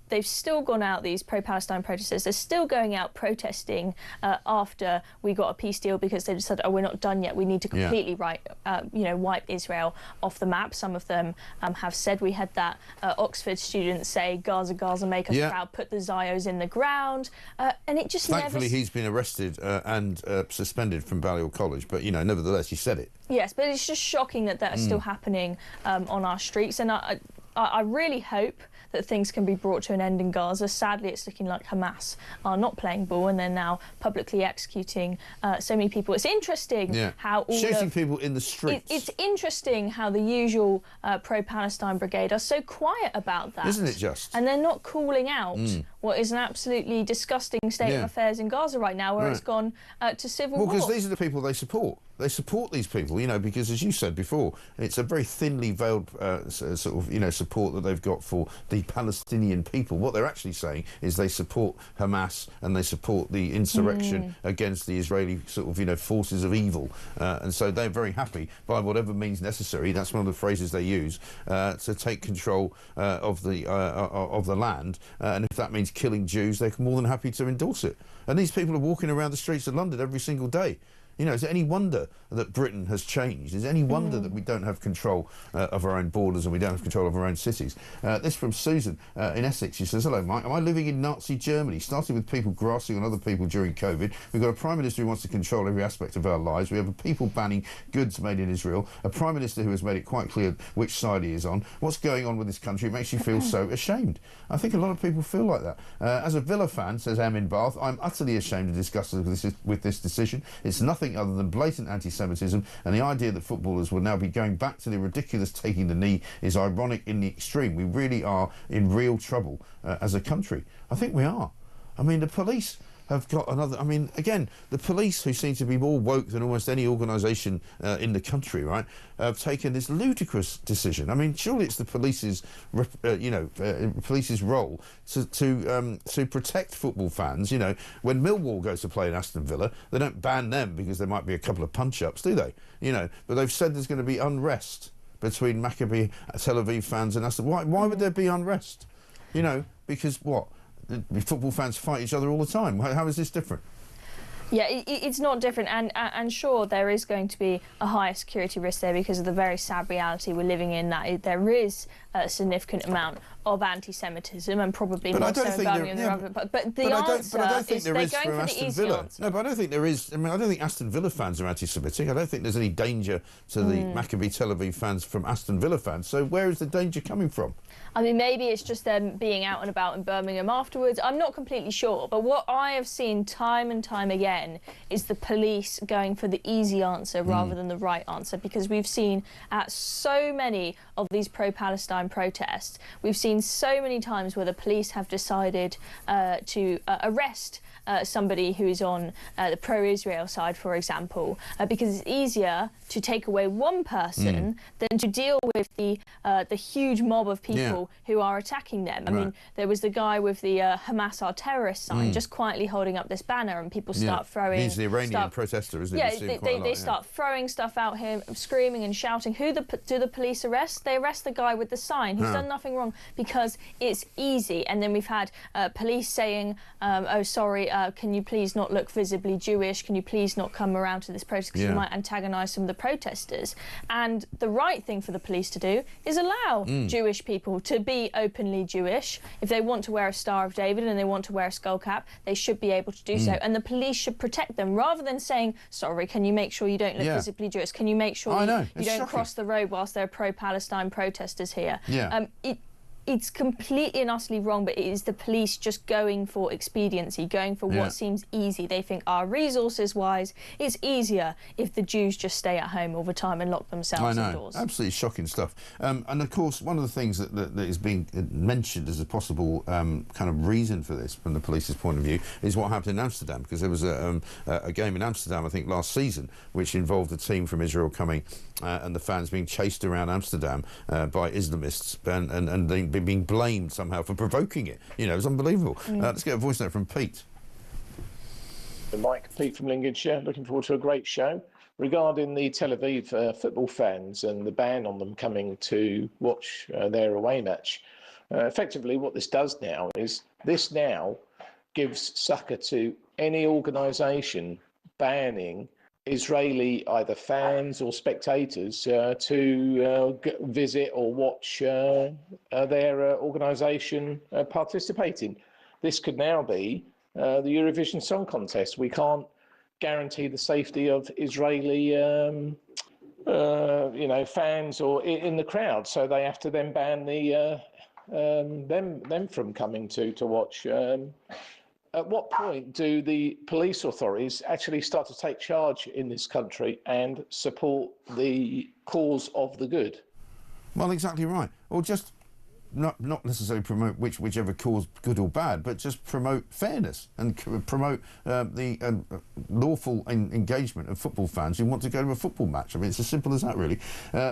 they've still gone out, these pro-Palestine protesters, they're still going out protesting after we got a peace deal because they just said, oh, we're not done yet, we need to completely wipe Israel off the map. Some of them have said, we had that Oxford student say, Gaza, Gaza, make us proud, put the Zios in the ground, and it just Thankfully, he's been arrested and suspended from Balliol College, but, you know, nevertheless, he said it. Yes, but it's just shocking that that's still happening on our streets, and I really hope that things can be brought to an end in Gaza. Sadly, it's looking like Hamas are not playing ball and they're now publicly executing so many people. It's interesting how shooting people in the streets. It's interesting how the usual pro-Palestine brigade are so quiet about that. Isn't it just? And they're not calling out what is an absolutely disgusting state of affairs in Gaza right now, where it's gone to civil war. Well, because these are the people they support. They support these people, you know, because as you said before, it's a very thinly veiled sort of, you know, support that they've got for the Palestinian people. What they're actually saying is they support Hamas and they support the insurrection against the Israeli sort of, you know, forces of evil. And so they're very happy by whatever means necessary. That's one of the phrases they use to take control of the land. And if that means killing Jews, they're more than happy to endorse it. And these people are walking around the streets of London every single day. You know, is it any wonder that Britain has changed? Is it any wonder that we don't have control of our own borders and we don't have control of our own cities? This from Susan in Essex. She says, hello, Mike. Am I living in Nazi Germany? Starting with people grassing on other people during COVID. We've got a Prime Minister who wants to control every aspect of our lives. We have a people banning goods made in Israel. A Prime Minister who has made it quite clear which side he is on. What's going on with this country? It makes you feel so ashamed. I think a lot of people feel like that. As a Villa fan, says Em in Bath, I'm utterly ashamed to discuss with this decision. It's nothing other than blatant anti-Semitism, and the idea that footballers will now be going back to the ridiculous taking the knee is ironic in the extreme. We really are in real trouble as a country. I think we are. I mean, the police have got another... I mean, again, the police, who seem to be more woke than almost any organisation in the country, right, have taken this ludicrous decision. I mean, surely it's the police's, police's role to protect football fans. You know, when Millwall goes to play in Aston Villa, they don't ban them because there might be a couple of punch-ups, do they? You know, but they've said there's going to be unrest between Maccabi Tel Aviv fans and Aston. Why would there be unrest? You know, because what? The football fans fight each other all the time. How is this different? Yeah, it's not different, and sure, there is going to be a higher security risk there because of the very sad reality we're living in, that there is a significant amount of anti-Semitism, and probably more so in Birmingham than other. But the answer is they're going for the easy answer. No, but I don't think there is. I mean, I don't think Aston Villa fans are anti-Semitic. I don't think there's any danger to the Maccabi Tel Aviv fans from Aston Villa fans. So where is the danger coming from? I mean, maybe it's just them being out and about in Birmingham afterwards. I'm not completely sure. But what I have seen time and time again is the police going for the easy answer rather than the right answer, because we've seen at so many of these pro-Palestine protests, we've seen so many times where the police have decided to arrest somebody who is on the pro-Israel side, for example, because it's easier to take away one person than to deal with the huge mob of people who are attacking them. I mean, there was the guy with the Hamas are terrorists sign just quietly holding up this banner, and people start throwing... He's the Iranian protester, isn't he? Yeah, they start throwing stuff at him, screaming and shouting. Who do the police arrest? They arrest the guy with the sign who's done nothing wrong, because it's easy. And then we've had police saying, oh, sorry, can you please not look visibly Jewish? Can you please not come around to this protest because you might antagonise some of the protesters? And the right thing for the police to do is allow Jewish people to be openly Jewish. If they want to wear a Star of David and they want to wear a skull cap, they should be able to do so. And the police should protect them, rather than saying, sorry, can you make sure you don't look visibly Jewish? Can you make sure you don't cross the road whilst there are pro-Palestine protesters here? It's completely and utterly wrong, but it is the police just going for expediency, going for what seems easy. They think, resources-wise, it's easier if the Jews just stay at home all the time and lock themselves indoors. Absolutely shocking stuff. And, of course, one of the things that is being mentioned as a possible kind of reason for this, from the police's point of view, is what happened in Amsterdam, because there was a game in Amsterdam, I think, last season, which involved a team from Israel coming and the fans being chased around Amsterdam by Islamists and being blamed somehow for provoking it. You know, it was unbelievable. Let's get a voice note from Pete. Mike, Pete from Lincolnshire. Looking forward to a great show. Regarding the Tel Aviv football fans and the ban on them coming to watch their away match, effectively what this does now is this now gives succor to any organisation banning Israeli either fans or spectators to visit or watch their organisation participating. This could now be the Eurovision Song Contest. We can't guarantee the safety of Israeli fans or in the crowd, so they have to then ban them from coming to watch. At what point do the police authorities actually start to take charge in this country and support the cause of the good? Well, exactly right. Or just not necessarily promote whichever cause, good or bad, but just promote fairness and promote the lawful engagement of football fans who want to go to a football match. I mean, it's as simple as that, really.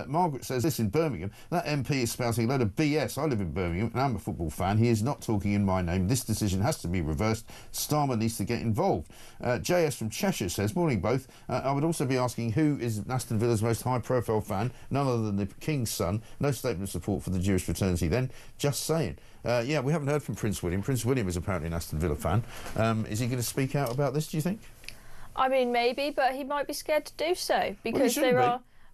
Margaret says this in Birmingham. That MP is spouting a load of BS. I live in Birmingham and I'm a football fan. He is not talking in my name. This decision has to be reversed. Starmer needs to get involved. JS from Cheshire says, morning both. I would also be asking who is Aston Villa's most high-profile fan, none other than the King's son. No statement of support for the Jewish fraternity then. Just saying. Yeah, we haven't heard from Prince William. Prince William is apparently an Aston Villa fan. Is he going to speak out about this, do you think? I mean, maybe, but he might be scared to do so because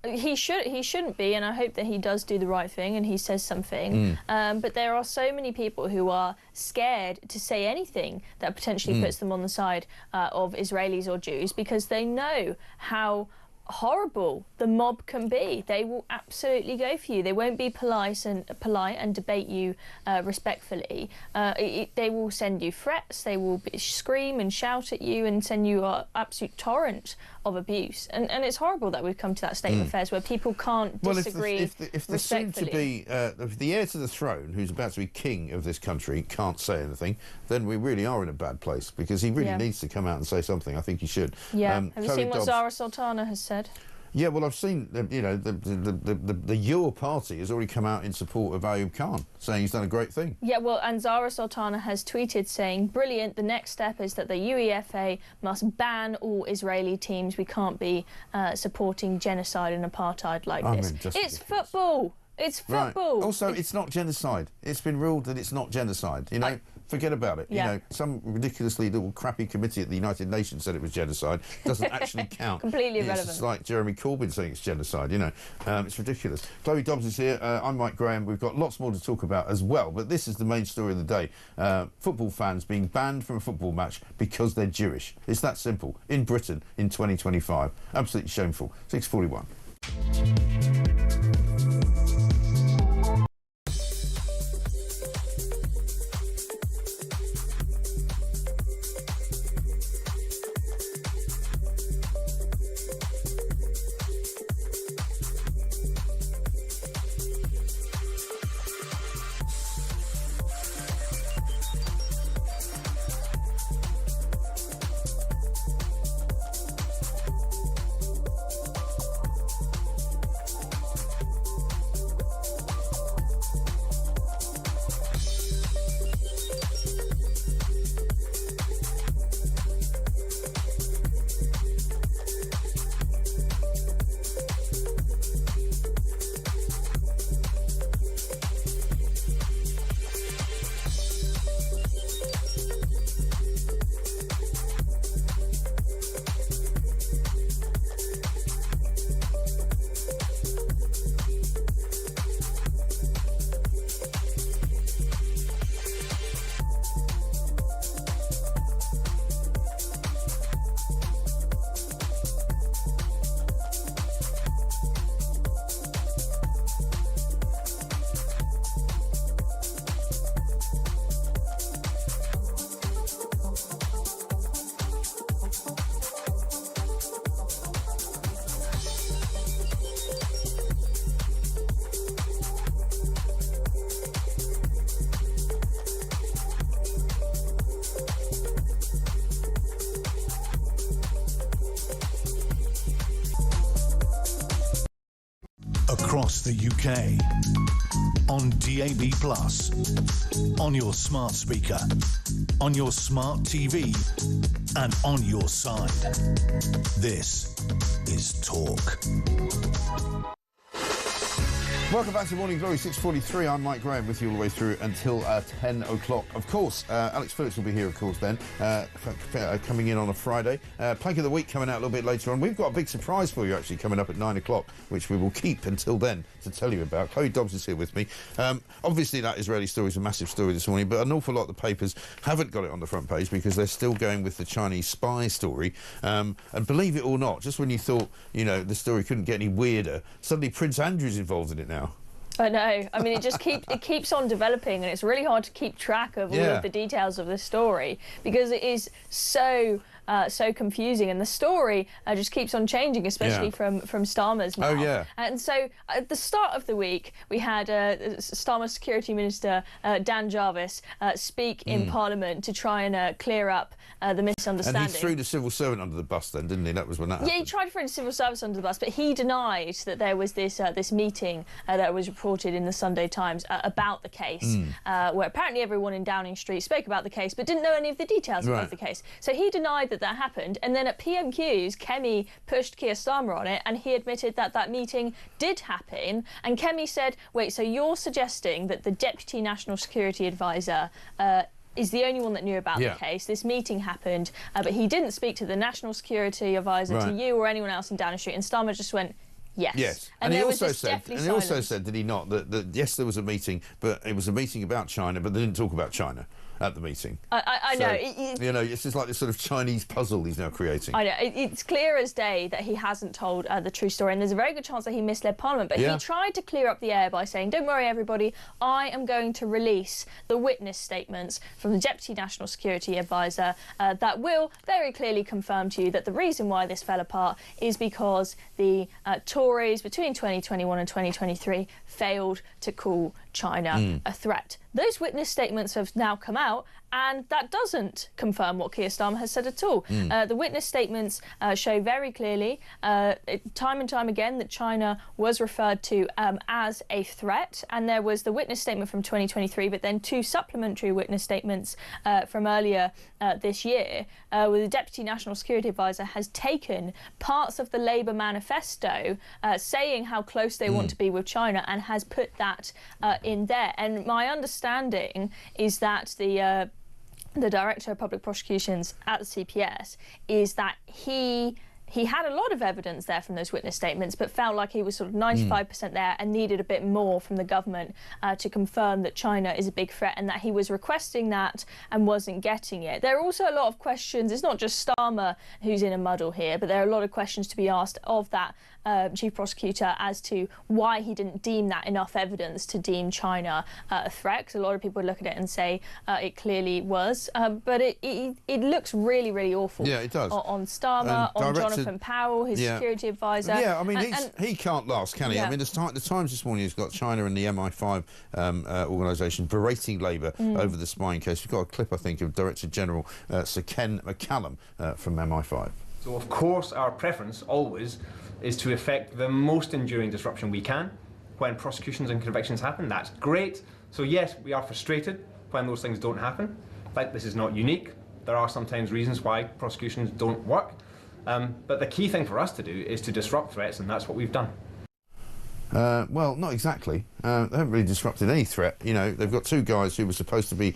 he shouldn't be, and I hope that he does do the right thing and he says something. But there are so many people who are scared to say anything that potentially puts them on the side of Israelis or Jews because they know how horrible the mob can be. They will absolutely go for you. They won't be polite and debate you respectfully. They will send you threats. They will scream and shout at you and send you an absolute torrent of abuse. And it's horrible that we've come to that state of affairs where people can't disagree if the soon to be if the heir to the throne, who's about to be king of this country, can't say anything, then we really are in a bad place because he really needs to come out and say something. I think he should. Yeah. Have you seen what Zara Sultana has said? Yeah, well, I've seen, you know, the Your party has already come out in support of Ayub Khan, saying he's done a great thing. Yeah, well, and Zara Sultana has tweeted saying, brilliant, the next step is that the UEFA must ban all Israeli teams. We can't be supporting genocide and apartheid like this. It's football. It's football. Right. Also, it's not genocide. It's been ruled that it's not genocide, you know. Forget about it. Yeah. You know, some ridiculously little crappy committee at the United Nations said it was genocide. Doesn't actually count. Completely irrelevant. It's like Jeremy Corbyn saying it's genocide, you know. It's ridiculous. Chloe Dobbs is here. I'm Mike Graham. We've got lots more to talk about as well, but this is the main story of the day. Football fans being banned from a football match because they're Jewish. It's that simple. In Britain in 2025. Absolutely shameful. 6:41. Across the UK, on DAB+, on your smart speaker, on your smart TV, and on your side. This is Talk. Welcome back to Morning Glory, 6:43. I'm Mike Graham with you all the way through until 10 o'clock. Of course, Alex Phillips will be here, of course, then, coming in on a Friday. Plank of the Week coming out a little bit later on. We've got a big surprise for you, actually, coming up at 9 o'clock, which we will keep until then to tell you about. Chloe Dobbs is here with me. Obviously, that Israeli story is a massive story this morning, but an awful lot of the papers haven't got it on the front page because they're still going with the Chinese spy story. And believe it or not, just when you thought, you know, the story couldn't get any weirder, suddenly Prince Andrew's involved in it now. I know. I mean, it keeps on developing, and it's really hard to keep track of all of the details of this story because it is so so confusing, and the story just keeps on changing, especially from Starmer's mouth. Oh, yeah. And so at the start of the week, we had Starmer Security Minister Dan Jarvis speak in Parliament to try and clear up the misunderstanding. And he threw the civil servant under the bus then, didn't he? That was when that happened. Yeah, he tried to throw the civil service under the bus, but he denied that there was this this meeting that was reported in the Sunday Times about the case, where apparently everyone in Downing Street spoke about the case but didn't know any of the details of the case. So he denied that that happened, and then at PMQs, Kemi pushed Keir Starmer on it, and he admitted that that meeting did happen. And Kemi said, wait, so you're suggesting that the Deputy National Security Advisor is the only one that knew about the case. This meeting happened, but he didn't speak to the National Security Advisor, to you or anyone else in Downing Street. And Starmer just went, yes. Yes. And he there also was said, did he not, that yes, there was a meeting, but it was a meeting about China, but they didn't talk about China at the meeting. I know. You know, it's just like this sort of Chinese puzzle he's now creating. I know. It's clear as day that he hasn't told the true story, and there's a very good chance that he misled Parliament. But he tried to clear up the air by saying, don't worry, everybody, I am going to release the witness statements from the Deputy National Security Advisor that will very clearly confirm to you that the reason why this fell apart is because the Tories between 2021 and 2023 failed to call China a threat. Those witness statements have now come out, and that doesn't confirm what Keir Starmer has said at all. The witness statements show very clearly, time and time again, that China was referred to as a threat, and there was the witness statement from 2023, but then two supplementary witness statements from earlier this year, where the Deputy National Security Advisor has taken parts of the Labour manifesto saying how close they want to be with China, and has put that in there. And my understanding is that the Director of Public Prosecutions at the CPS is that he had a lot of evidence there from those witness statements, but felt like he was sort of 95% there and needed a bit more from the government to confirm that China is a big threat, and that he was requesting that and wasn't getting it. There are also a lot of questions. It's not just Starmer who's in a muddle here, but there are a lot of questions to be asked of that Chief Prosecutor as to why he didn't deem that enough evidence to deem China a threat. 'Cause a lot of people look at it and say it clearly was, but it looks really, really awful. Yeah, it does. On Starmer, on Jonathan Powell, his security advisor. Yeah, I mean, he can't last, can he? I mean, the Times this morning has got China and the MI5 organisation berating Labour over the spying case. We've got a clip, I think, of Director General Sir Ken McCallum from MI5. So, of course, our preference always is to effect the most enduring disruption we can when prosecutions and convictions happen. That's great. So yes, we are frustrated when those things don't happen. Like, this is not unique. There are sometimes reasons why prosecutions don't work. But the key thing for us to do is to disrupt threats, and that's what we've done. Well, not exactly. They haven't really disrupted any threat. You know, they've got two guys who were supposed to be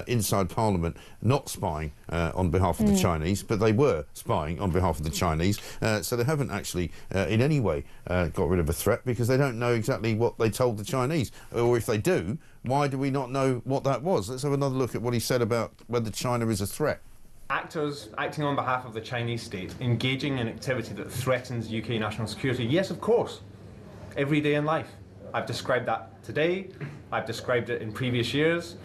inside Parliament, not spying on behalf of the Chinese, but they were spying on behalf of the Chinese. So they haven't actually in any way got rid of a threat, because they don't know exactly what they told the Chinese. Or if they do, why do we not know what that was? Let's have another look at what he said about whether China is a threat. Actors acting on behalf of the Chinese state, engaging in activity that threatens UK national security. Yes, of course. Every day in life. I've described that today, I've described it in previous years.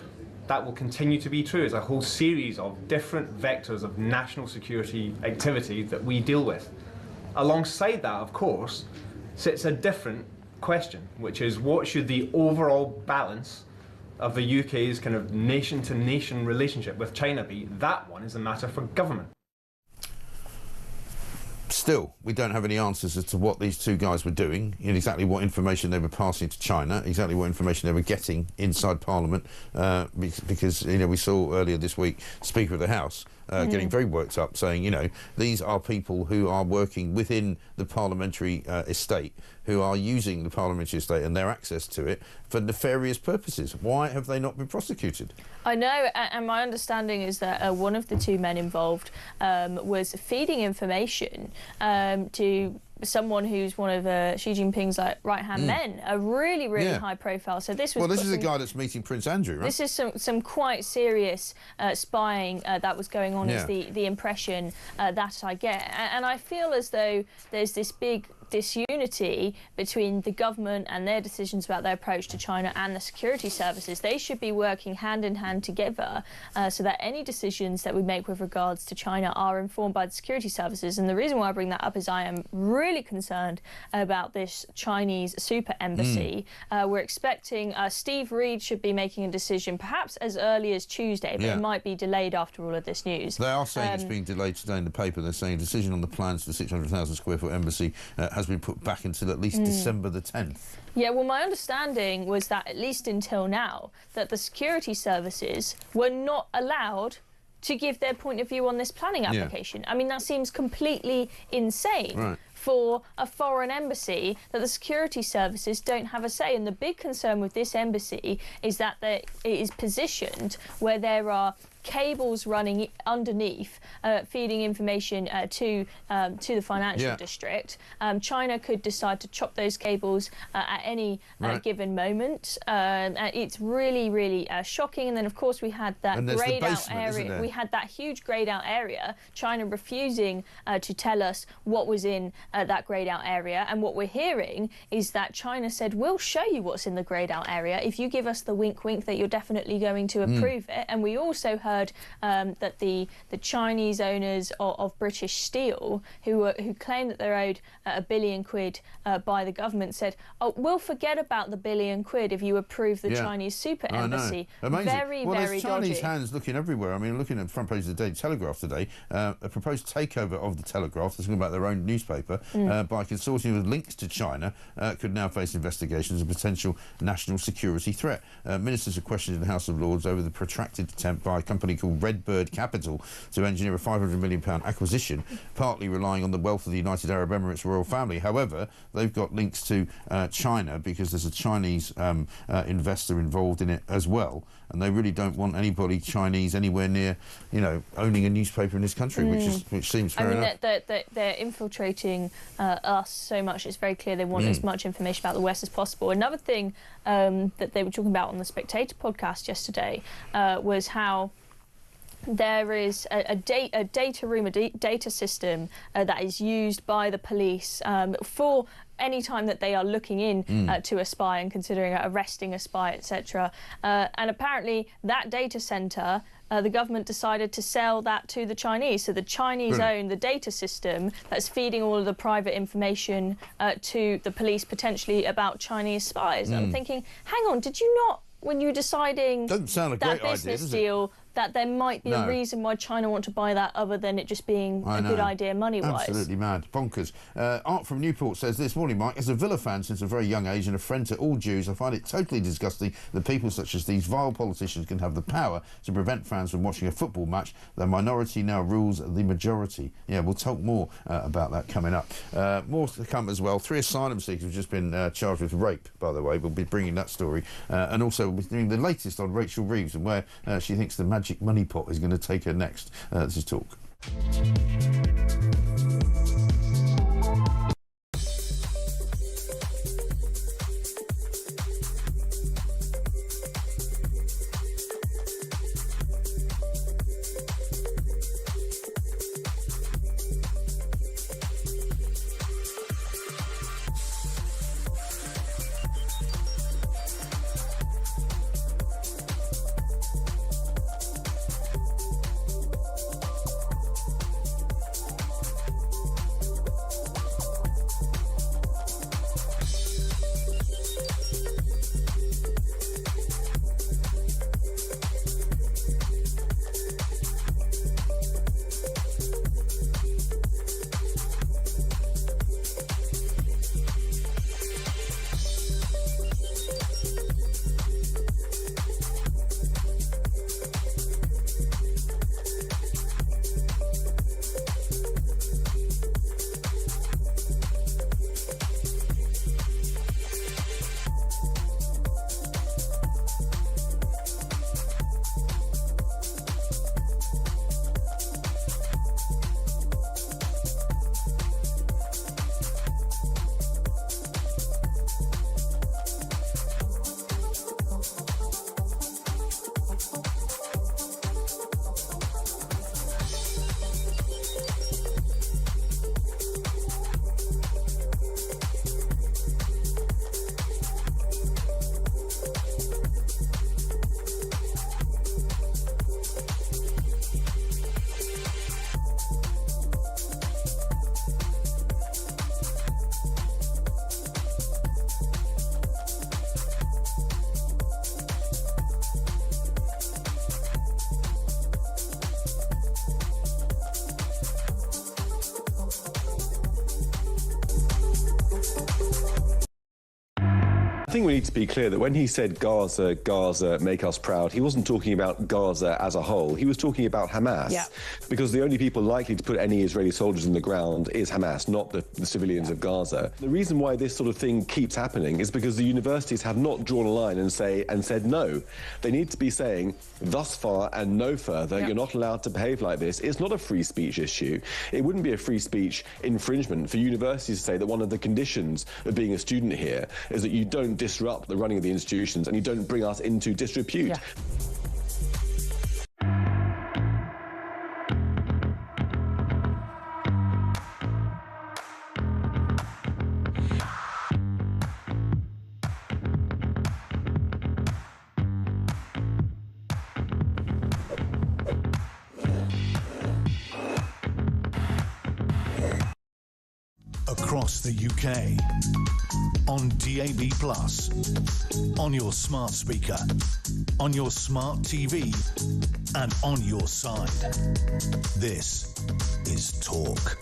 That will continue to be true. It's a whole series of different vectors of national security activity that we deal with. Alongside that, of course, sits a different question, which is what should the overall balance of the UK's kind of nation-to-nation relationship with China be? That one is a matter for government. Still, we don't have any answers as to what these two guys were doing, and exactly what information they were passing to China, exactly what information they were getting inside Parliament, because, you know, we saw earlier this week Speaker of the House getting very worked up, saying, you know, these are people who are working within the parliamentary estate, who are using the parliamentary estate and their access to it for nefarious purposes. Why have they not been prosecuted? I know, and my understanding is that one of the two men involved was feeding information to someone who's one of Xi Jinping's right-hand men, a really, really high profile. So this was... Well, this is the guy that's meeting Prince Andrew, right? This is some quite serious spying that was going on, is the impression that I get. And I feel as though there's this big disunity between the government and their decisions about their approach to China and the security services. They should be working hand in hand together so that any decisions that we make with regards to China are informed by the security services. And the reason why I bring that up is I am really concerned about this Chinese super embassy. We're expecting Steve Reed should be making a decision perhaps as early as Tuesday, but it might be delayed after all of this news. They are saying it's being delayed today in the paper. They're saying a decision on the plans for the 600,000 square foot embassy has been put back until at least December the 10th. Yeah, well, my understanding was that at least until now, that the security services were not allowed to give their point of view on this planning application. I mean, that seems completely insane. For a foreign embassy, that the security services don't have a say. And the big concern with this embassy is that it is positioned where there are cables running underneath, feeding information to the financial district. China could decide to chop those cables at any given moment. It's really, really shocking. And then, of course, we had that greyed out area. We had that huge greyed out area. China refusing to tell us what was in that greyed out area. And what we're hearing is that China said, we'll show you what's in the greyed out area if you give us the wink wink that you're definitely going to approve it. And we also heard that the Chinese owners of British Steel, who claim that they're owed £1 billion by the government, said, "Oh, we'll forget about the £1 billion if you approve the Chinese super embassy." Amazing. Very, well, very there's Chinese dodgy. hands looking everywhere. I mean, looking at the front page of the Daily Telegraph today, a proposed takeover of the Telegraph, they're talking about their own newspaper, by a consortium with links to China, could now face investigations as a potential national security threat. Ministers are questioned in the House of Lords over the protracted attempt by a company called Redbird Capital to engineer a £500 million acquisition, partly relying on the wealth of the United Arab Emirates royal family. However, they've got links to China because there's a Chinese investor involved in it as well, and they really don't want anybody Chinese anywhere near, you know, owning a newspaper in this country, which seems fair enough. They're infiltrating us so much. It's very clear they want as much information about the West as possible. Another thing that they were talking about on the Spectator podcast yesterday was how there is a data room, a data system that is used by the police for any time that they are looking in to a spy and considering arresting a spy, etc. And apparently that data centre, the government decided to sell that to the Chinese. So the Chinese own the data system that's feeding all of the private information to the police, potentially about Chinese spies. I'm thinking, hang on, did you not, when you were deciding that business deal, that there might be a reason why China want to buy that other than it just being a good idea money-wise? Absolutely mad. Bonkers. Art from Newport says this morning, Mike, as a Villa fan since a very young age and a friend to all Jews, I find it totally disgusting that people such as these vile politicians can have the power to prevent fans from watching a football match. The minority now rules the majority. Yeah, we'll talk more about that coming up. More to come as well. 3 asylum seekers have just been charged with rape, by the way. We'll be bringing that story. And also we're doing the latest on Rachel Reeves and where she thinks the magic money pot is going to take her next. This is Talk. I think we need to be clear that when he said Gaza, Gaza, make us proud, he wasn't talking about Gaza as a whole. He was talking about Hamas. Yeah. Because the only people likely to put any Israeli soldiers in the ground is Hamas, not the civilians of Gaza. The reason why this sort of thing keeps happening is because the universities have not drawn a line and said no. They need to be saying thus far and no further. You're not allowed to behave like this. It's not a free speech issue. It wouldn't be a free speech infringement for universities to say that one of the conditions of being a student here is that you don't disrupt the running of the institutions and you don't bring us into disrepute. Yeah. Across the UK, on DAB+, on your smart speaker, on your smart TV, and on your side. This is Talk.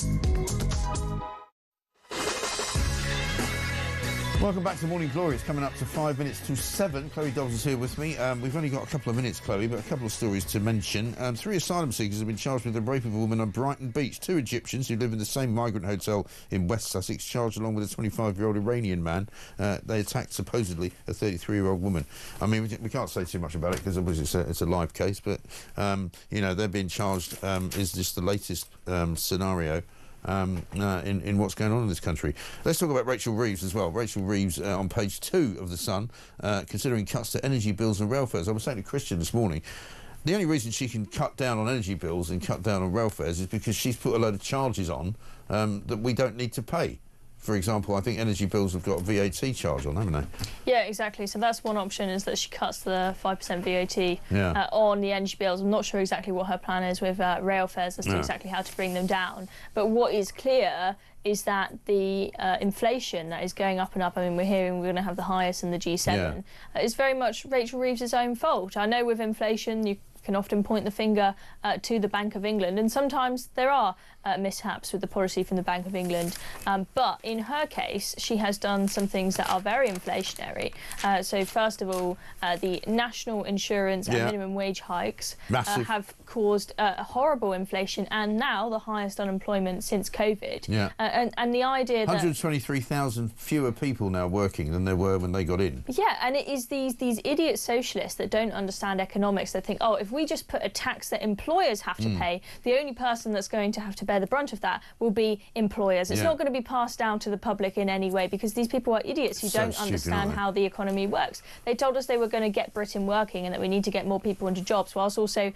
Welcome back to Morning Glory. It's coming up to 5 minutes to 7. Chloe Dobbs is here with me. We've only got a couple of minutes, Chloe, but a couple of stories to mention. 3 asylum seekers have been charged with the rape of a woman on Brighton Beach. 2 Egyptians who live in the same migrant hotel in West Sussex charged along with a 25-year-old Iranian man. They attacked, supposedly, a 33-year-old woman. I mean, we can't say too much about it because obviously it's a live case, but, you know, they're being charged is just the latest scenario in what's going on in this country. Let's talk about Rachel Reeves as well. Rachel Reeves on page 2 of The Sun, considering cuts to energy bills and rail fares. I was saying to Christian this morning, the only reason she can cut down on energy bills and cut down on rail fares is because she's put a load of charges on that we don't need to pay. For example, I think energy bills have got a VAT charge on, haven't they? Yeah, exactly. So that's one option, is that she cuts the 5% VAT on the energy bills. I'm not sure exactly what her plan is with rail fares as to exactly how to bring them down. But what is clear is that the inflation that is going up and up, I mean, we're hearing we're going to have the highest in the G7, is very much Rachel Reeves' own fault. I know with inflation you can often point the finger to the Bank of England, and sometimes there are mishaps with the policy from the Bank of England. But in her case, she has done some things that are very inflationary. So first of all, the national insurance and minimum wage hikes have caused horrible inflation, and now the highest unemployment since COVID. And the idea that 123,000 fewer people now working than there were when they got in. Yeah, and it is these idiot socialists that don't understand economics that think, oh, if we just put a tax that employers have to pay, the only person that's going to have to bear the brunt of that will be employers. It's not going to be passed down to the public in any way, because these people are idiots who don't understand how the economy works. They told us they were going to get Britain working and that we need to get more people into jobs, whilst also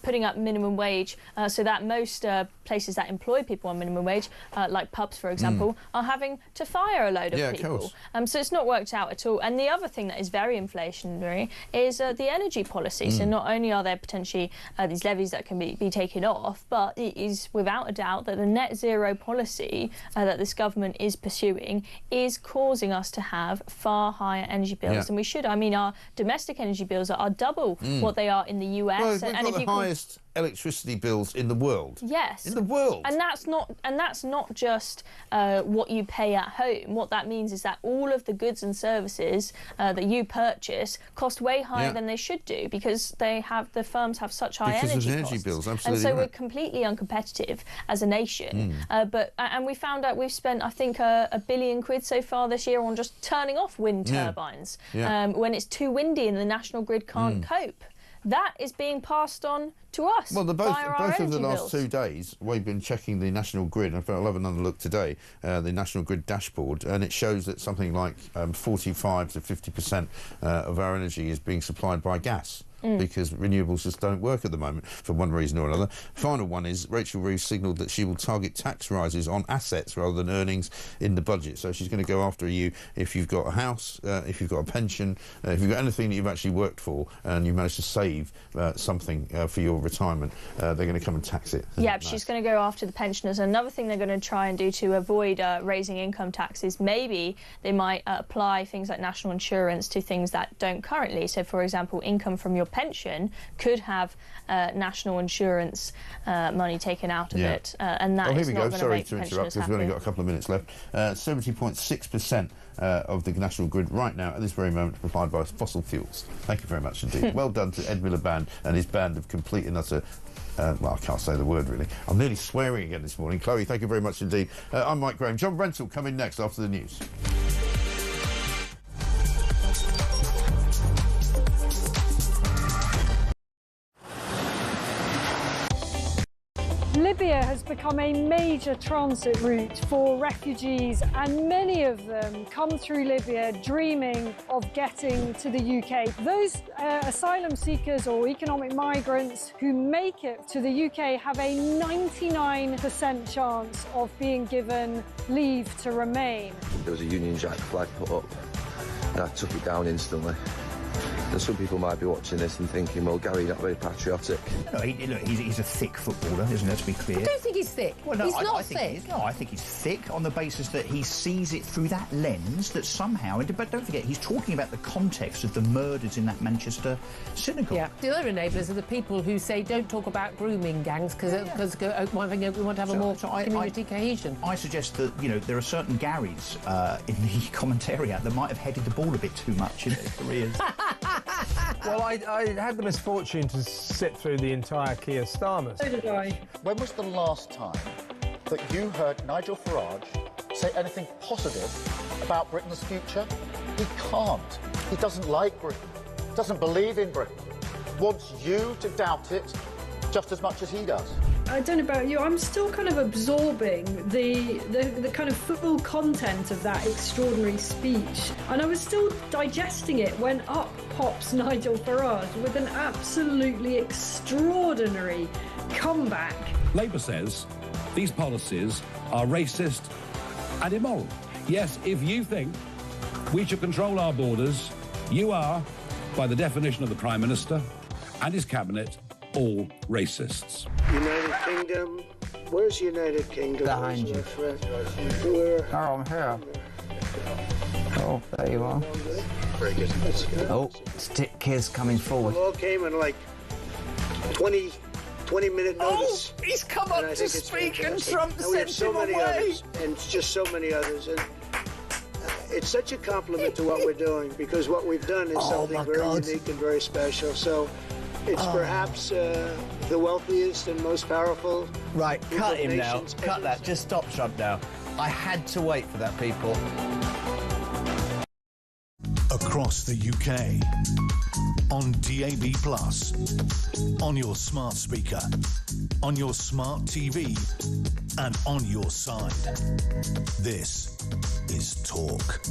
putting up minimum wage so that most places that employ people on minimum wage, like pubs, for example, are having to fire a load of people. So it's not worked out at all. And the other thing that is very inflationary is the energy policy. So not only are there potentially these levies that can be taken off, but it is without a doubt that the net zero policy that this government is pursuing is causing us to have far higher energy bills than we should. I mean, our domestic energy bills are double what they are in the US. Well, we've got the highest electricity bills in the world. Yes. In the world. And that's not just what you pay at home. What that means is that all of the goods and services that you purchase cost way higher than they should do, because the firms have such high energy bills. Absolutely. And so we're completely uncompetitive as a nation. And we found out we've spent, I think, £1 billion so far this year on just turning off wind turbines when it's too windy and the national grid can't cope. That is being passed on to us. Well, both of the last 2 days, we've been checking the national grid. In fact, I'll have another look today, the national grid dashboard, and it shows that something like 45 to 50% of our energy is being supplied by gas. Because renewables just don't work at the moment for one reason or another. Final one is Rachel Reeves signalled that she will target tax rises on assets rather than earnings in the budget. So she's going to go after you if you've got a house, if you've got a pension, if you've got anything that you've actually worked for and you managed to save something for your retirement, they're going to come and tax it. Yeah, she's going to go after the pensioners. Another thing they're going to try and do to avoid raising income taxes, maybe they might apply things like national insurance to things that don't currently. So, for example, income from your pension could have national insurance money taken out of it, and that is not going to make pensioners happy. Sorry to interrupt, because we've only got a couple of minutes left. 70.6% of the national grid right now, at this very moment, provided by fossil fuels. Thank you very much indeed. Well done to Ed Miliband and his band of complete and utter... well, I can't say the word, really. I'm nearly swearing again this morning. Chloe, thank you very much indeed. I'm Mike Graham. John Brentle coming next after the news. Libya has become a major transit route for refugees, and many of them come through Libya dreaming of getting to the UK. Those asylum seekers or economic migrants who make it to the UK have a 99% chance of being given leave to remain. There was a Union Jack flag put up and I took it down instantly. And some people might be watching this and thinking, well, Gary, not very patriotic. No, look, he's a thick footballer, isn't it, to be clear? I don't think he's thick. Well, no, he's I think thick. I think he's thick on the basis that he sees it through that lens that somehow... But don't forget, he's talking about the context of the murders in that Manchester synagogue. Yeah. The other enablers are the people who say don't talk about grooming gangs because we want to have a more community cohesion. I suggest that, you know, there are certain Garys in the commentariat that might have headed the ball a bit too much in their careers. Well, I had the misfortune to sit through the entire Keir Starmer. So did I. When was the last time that you heard Nigel Farage say anything positive about Britain's future? He can't. He doesn't like Britain, doesn't believe in Britain, wants you to doubt it just as much as he does. I don't know about you, I'm still kind of absorbing the kind of full content of that extraordinary speech. And I was still digesting it when up pops Nigel Farage with an absolutely extraordinary comeback. Labour says these policies are racist and immoral. Yes, if you think we should control our borders, you are, by the definition of the Prime Minister and his cabinet, all racists. United Kingdom. Where's United Kingdom? Behind you. Where? Oh, I'm here. Oh, there you are. Very good. Oh, Keir's coming forward. It all came in like 20-minute notice. Oh, he's come up to speak and Trump sent him away. Others, and just so many others. And it's such a compliment to what we're doing, because what we've done is something very unique and very special. So it's perhaps the wealthiest and most powerful. Right, cut him now. Cut that. Just stop Trump now. I had to wait for that, people. Across the UK, on DAB+, on your smart speaker, on your smart TV, and on your side. This is Talk.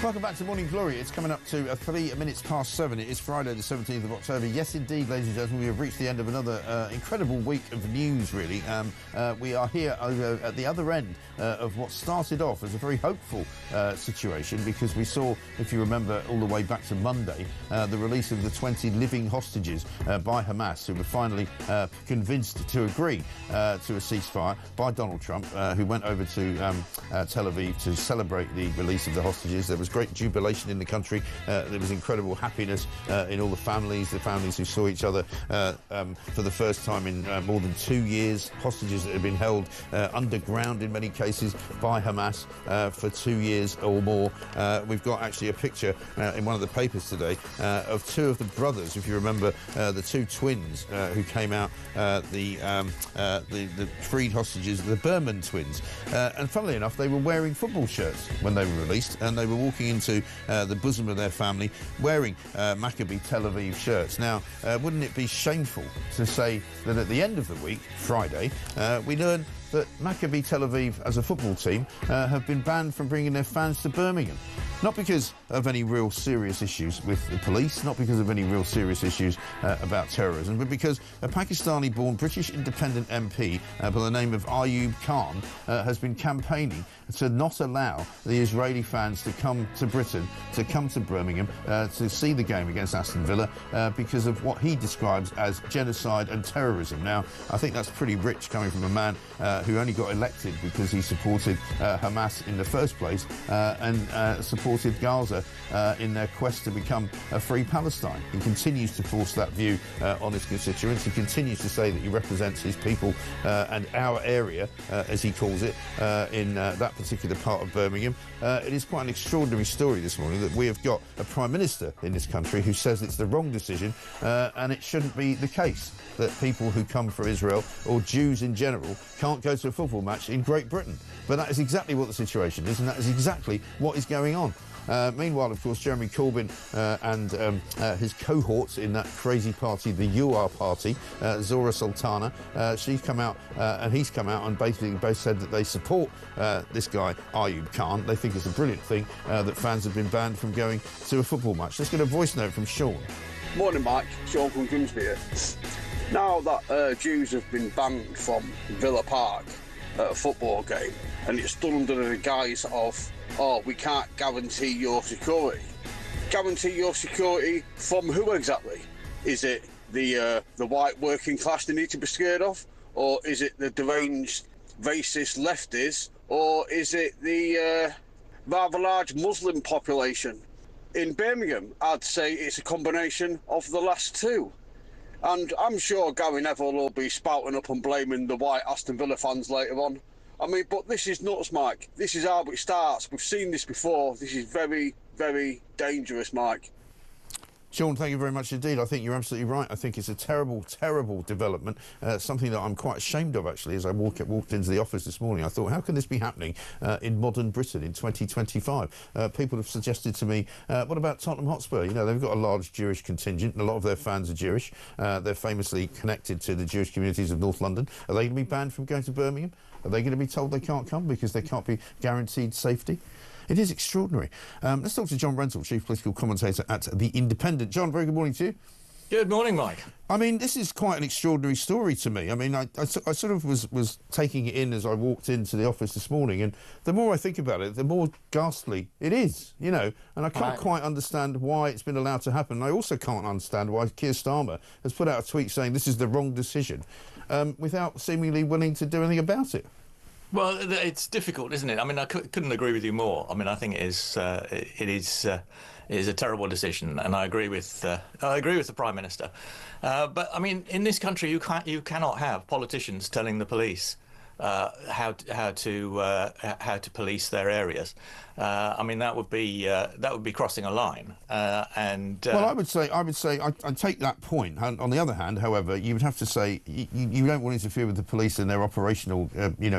Welcome back to Morning Glory. It's coming up to 3 minutes past 7. It is Friday the 17th of October. Yes, indeed, ladies and gentlemen, we have reached the end of another incredible week of news, really. We are here over at the other end of what started off as a very hopeful situation, because we saw, if you remember, all the way back to Monday, the release of the 20 living hostages by Hamas, who were finally convinced to agree to a ceasefire by Donald Trump, who went over to Tel Aviv to celebrate the release of the hostages. There was great jubilation in the country. There was incredible happiness in all the families who saw each other for the first time in more than 2 years. Hostages that had been held underground in many cases by Hamas for 2 years or more. We've got actually a picture in one of the papers today of two of the brothers, if you remember, the two twins who came out, the freed hostages, the Berman twins. And funnily enough, they were wearing football shirts when they were released, and they were walking into the bosom of their family wearing Maccabi Tel Aviv shirts. Now, wouldn't it be shameful to say that at the end of the week, Friday, we learned that Maccabi Tel Aviv as a football team have been banned from bringing their fans to Birmingham. Not because of any real serious issues with the police, not because of any real serious issues about terrorism, but because a Pakistani-born British independent MP by the name of Ayub Khan has been campaigning to not allow the Israeli fans to come to Britain, to come to Birmingham, to see the game against Aston Villa because of what he describes as genocide and terrorism. Now, I think that's pretty rich coming from a man who only got elected because he supported Hamas in the first place and supported Gaza in their quest to become a free Palestine. He continues to force that view on his constituents. He continues to say that he represents his people and our area, as he calls it, in that particular part of Birmingham. It is quite an extraordinary story this morning that we have got a Prime Minister in this country who says it's the wrong decision and it shouldn't be the case that people who come from Israel or Jews in general can't go to a football match in Great Britain. But that is exactly what the situation is, and that is exactly what is going on. Meanwhile, of course, Jeremy Corbyn and his cohorts in that crazy party, the UR party, Zora Sultana, she's come out and he's come out and basically both said that they support this guy, Ayub Khan. They think it's a brilliant thing that fans have been banned from going to a football match. Let's get a voice note from Sean. Morning, Mike. Sean from Grimsby here. Now that Jews have been banned from Villa Park at a football game, and it's done under the guise of, oh, we can't guarantee your security. Guarantee your security from who exactly? Is it the white working class they need to be scared of? Or is it the deranged racist lefties? Or is it the rather large Muslim population? In Birmingham, I'd say it's a combination of the last two. And I'm sure Gary Neville will be spouting up and blaming the white Aston Villa fans later on. I mean, but this is nuts, Mike. This is how it starts. We've seen this before. This is very, very dangerous, Mike. Sean, thank you very much indeed. I think you're absolutely right. I think it's a terrible, terrible development, something that I'm quite ashamed of, actually, as I walked into the office this morning. I thought, how can this be happening in modern Britain in 2025? People have suggested to me, what about Tottenham Hotspur? You know, they've got a large Jewish contingent, and a lot of their fans are Jewish. They're famously connected to the Jewish communities of North London. Are they going to be banned from going to Birmingham? Are they going to be told they can't come because they can't be guaranteed safety? It is extraordinary. Let's talk to John Rentoul, Chief Political Commentator at The Independent. John, very good morning to you. Good morning, Mike. I mean, this is quite an extraordinary story to me. I mean, I sort of was taking it in as I walked into the office this morning, and the more I think about it, the more ghastly it is, you know, and I can't quite understand why it's been allowed to happen. I also can't understand why Keir Starmer has put out a tweet saying this is the wrong decision without seemingly willing to do anything about it. Well, it's difficult, isn't it? I mean, I couldn't agree with you more. I mean, I think it is a terrible decision, and I agree with the Prime Minister. But I mean, in this country, you cannot have politicians telling the police how to police their areas. I mean, that would be crossing a line. Well, I would say I take that point. On the other hand, however, you would have to say you don't want to interfere with the police and their operational,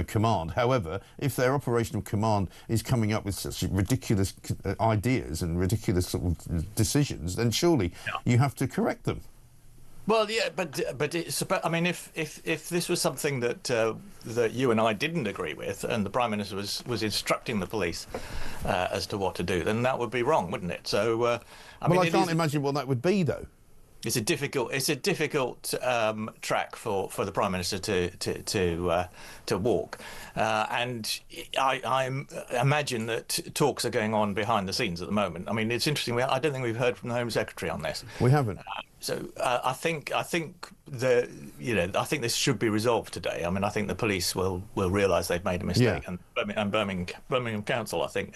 command. However, if their operational command is coming up with such ridiculous ideas and ridiculous sort of decisions, then surely you have to correct them. Well, yeah, but I mean, if this was something that you and I didn't agree with, and the Prime Minister was instructing the police as to what to do, then that would be wrong, wouldn't it? So, I can't imagine what that would be, though. It's a difficult track for the Prime Minister to walk, and I imagine that talks are going on behind the scenes at the moment. I mean, it's interesting. I don't think we've heard from the Home Secretary on this. We haven't. So I think this should be resolved today. I mean, I think the police will realise they've made a mistake, and Birmingham Council, I think.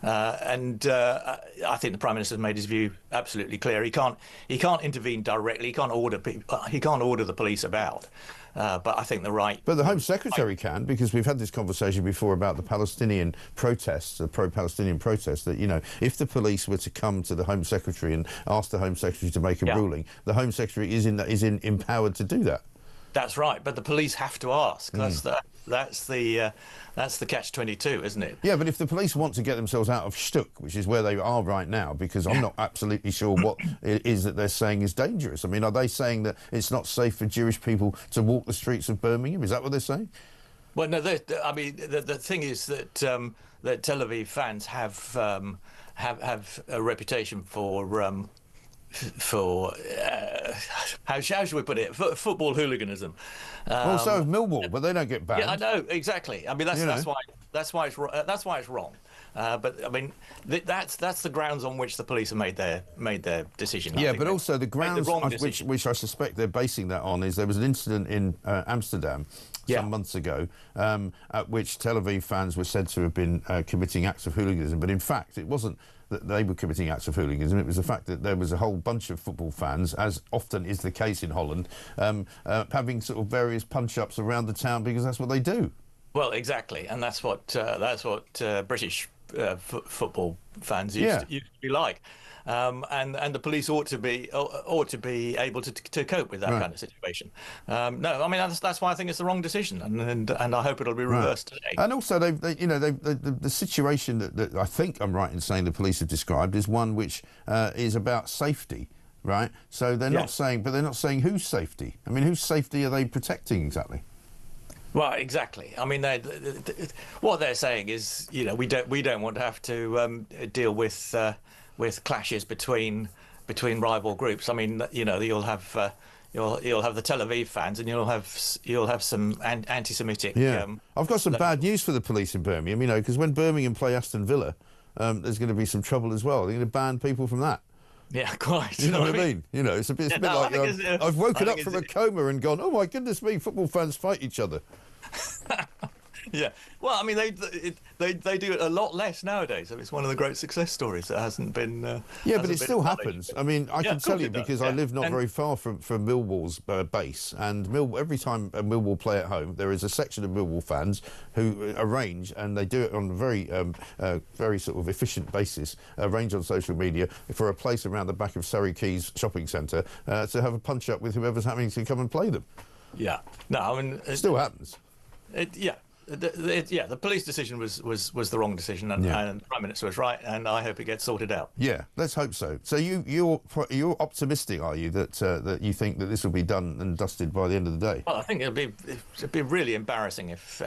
I think the Prime Minister has made his view absolutely clear. He can't intervene directly. He can't order the police about. But I think But the Home Secretary can, because we've had this conversation before about the Palestinian protests, the pro-Palestinian protests, that, you know, if the police were to come to the Home Secretary and ask the Home Secretary to make a ruling, the Home Secretary is empowered to do that. That's right, but the police have to ask. That's the catch-22, isn't it? Yeah, but if the police want to get themselves out of shtuck, which is where they are right now, because I'm not absolutely sure what it is that they're saying is dangerous. I mean, are they saying that it's not safe for Jewish people to walk the streets of Birmingham? Is that what they're saying? Well, no. I mean, the thing is that that Tel Aviv fans have a reputation for how should we put it? Football hooliganism. Also of Millwall, but they don't get banned. Yeah, I know exactly. I mean, that's why it's wrong. But I mean, that's the grounds on which the police have made their decision. Yeah, but also the grounds which I suspect they're basing that on is there was an incident in Amsterdam some months ago at which Tel Aviv fans were said to have been committing acts of hooliganism, but in fact it wasn't that they were committing acts of hooliganism. It was the fact that there was a whole bunch of football fans, as often is the case in Holland, having sort of various punch-ups around the town because that's what they do. Well, exactly, and that's what British football fans used to be like. And the police ought to be able to cope with that kind of situation. No, I mean that's why I think it's the wrong decision, and I hope it'll be reversed today. And also, the situation that I think I'm right in saying the police have described is one which is about safety, right? So they're not saying, but they're not saying whose safety. I mean, whose safety are they protecting exactly? Well, exactly. I mean, what they're saying is, we don't want to have to deal with clashes between rival groups. I mean, you'll have the Tel Aviv fans, and you'll have some anti-Semitic. Yeah, I've got some bad news for the police in Birmingham. Because when Birmingham play Aston Villa, there's going to be some trouble as well. They're going to ban people from that. Yeah, quite. You know what I mean? It's a bit like I've woken up from a coma and gone, oh my goodness me, football fans fight each other. Yeah, well, I mean, they do it a lot less nowadays. I mean, it's one of the great success stories that hasn't been. But it still happens. I mean, I can tell you because I live not very far from Millwall's base, and every time Millwall play at home, there is a section of Millwall fans who arrange, and they do it on a very sort of efficient basis, arrange on social media for a place around the back of Surrey Quays shopping centre to have a punch up with whoever's happening to come and play them. Yeah, no, I mean, it still happens. The police decision was the wrong decision, and the Prime Minister was right, and I hope it gets sorted out. Yeah, let's hope so. So you're optimistic, are you, that you think that this will be done and dusted by the end of the day? Well, I think it'd be really embarrassing if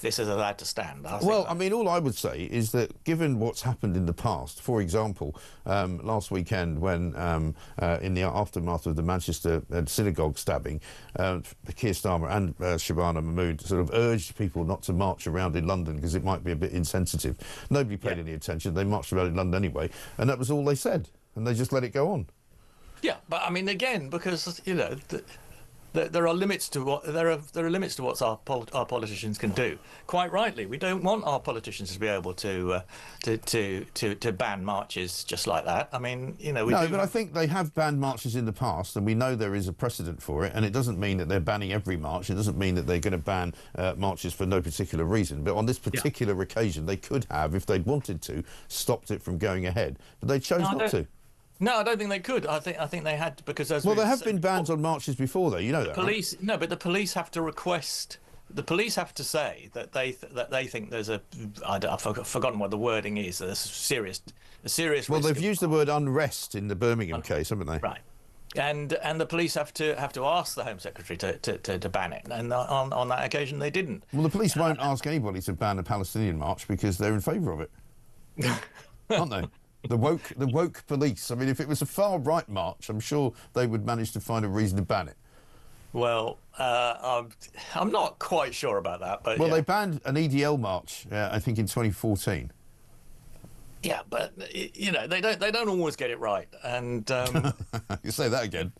this is allowed to stand. I mean, all I would say is that given what's happened in the past, for example, last weekend when in the aftermath of the Manchester synagogue stabbing, Keir Starmer and Shabana Mahmood sort of urged people not to march around in London because it might be a bit insensitive. Nobody paid any attention. They marched around in London anyway, and that was all they said, and they just let it go on. Yeah, but I mean, again, because there are limits to what there are limits to what our politicians can do. Quite rightly, we don't want our politicians to be able to ban marches just like that. I mean, but I think they have banned marches in the past, and we know there is a precedent for it. And it doesn't mean that they're banning every march. It doesn't mean that they're going to ban marches for no particular reason. But on this particular occasion, they could have, if they'd wanted to, stopped it from going ahead. But they chose not to. No, I don't think they could. I think they had because there have been bans on marches before, though. You know that. Police, right? No, but the police have to request. The police have to say that they think there's I've forgotten what the wording is. There's a serious. Well, they've used the word unrest in the Birmingham case, haven't they? Right. And the police have to ask the Home Secretary to ban it, and on that occasion they didn't. Well, the police won't ask anybody to ban a Palestinian march because they're in favour of it, aren't they? The woke police. I mean, if it was a far-right march, I'm sure they would manage to find a reason to ban it. Well, I'm not quite sure about that, but they banned an EDL march, I think, in 2014. Yeah, but they don't always get it right, and you say that again.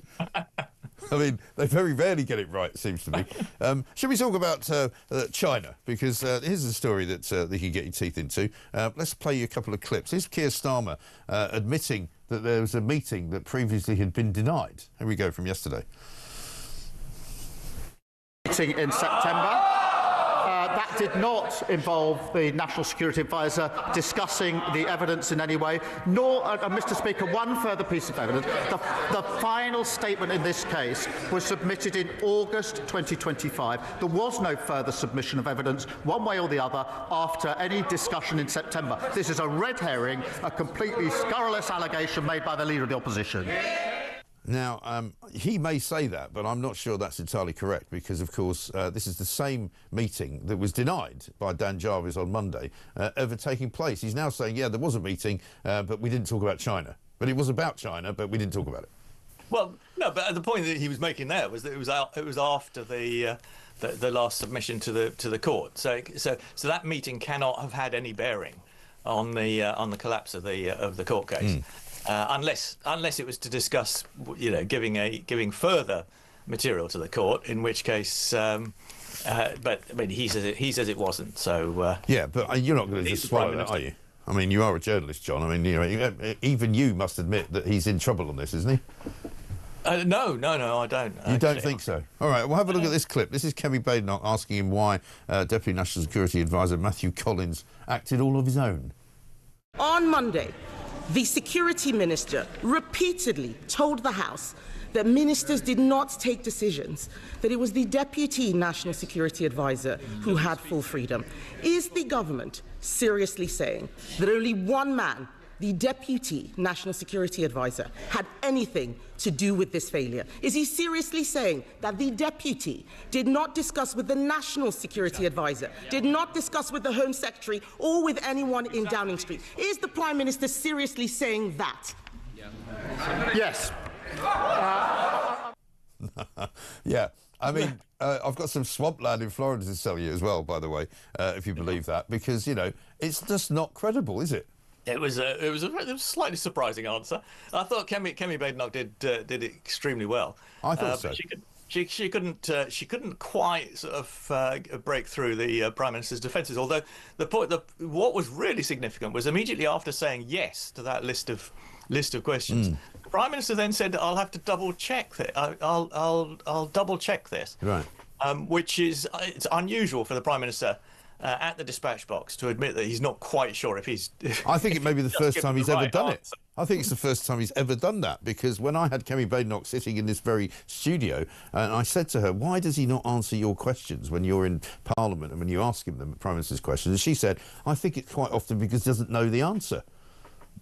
I mean, they very rarely get it right, it seems to me. Should we talk about China? Because here's a story that they can get your teeth into. Let's play you a couple of clips. Here's Keir Starmer admitting that there was a meeting that previously had been denied. Here we go from yesterday. Meeting in September. That did not involve the National Security Advisor discussing the evidence in any way, nor, Mr. Speaker, one further piece of evidence. The final statement in this case was submitted in August 2025. There was no further submission of evidence, one way or the other, after any discussion in September. This is a red herring, a completely scurrilous allegation made by the Leader of the Opposition. Now, he may say that, but I'm not sure that's entirely correct because, of course, this is the same meeting that was denied by Dan Jarvis on Monday ever taking place. He's now saying, yeah, there was a meeting, but we didn't talk about China. But it was about China, but we didn't talk about it. Well, no, but the point that he was making there was that it was after the last submission to the court. So that meeting cannot have had any bearing on the collapse of the court case, unless it was to discuss, giving further material to the court, in which case. But I mean, he says it wasn't. So yeah, but you're not going to just swallow that, are you? I mean, you are a journalist, John. I mean, even you must admit that he's in trouble on this, isn't he? No, I don't. You don't think so? All right, well, have a look at this clip. This is Kemi Badenoch asking him why Deputy National Security Advisor Matthew Collins acted all of his own. On Monday, the Security Minister repeatedly told the House that ministers did not take decisions, that it was the Deputy National Security Advisor who had full freedom. Is the government seriously saying that only one man, the Deputy National Security Advisor, had anything to do with this failure? Is he seriously saying that the Deputy did not discuss with the National Security Advisor, did not discuss with the Home Secretary or with anyone in Downing Street? Is the Prime Minister seriously saying that? Yes. Yeah, I mean, I've got some swampland in Florida to sell you as well, by the way, if you believe that, because, it's just not credible, is it? It was a slightly surprising answer. I thought Kemi Badenoch did extremely well. I thought so. She couldn't quite sort of break through the Prime Minister's defences. Although what was really significant was immediately after saying yes to that list of questions, the Prime Minister then said, "I'll have to double check that. I'll double check this." Right. Which is it's unusual for the Prime Minister at the dispatch box to admit that he's not quite sure if he's. I think it may be the first time he's ever done it. I think it's the first time he's ever done that, because when I had Kemi Badenoch sitting in this very studio, and I said to her, "Why does he not answer your questions when you're in Parliament and when you ask him the Prime Minister's questions?" And she said, "I think it's quite often because he doesn't know the answer."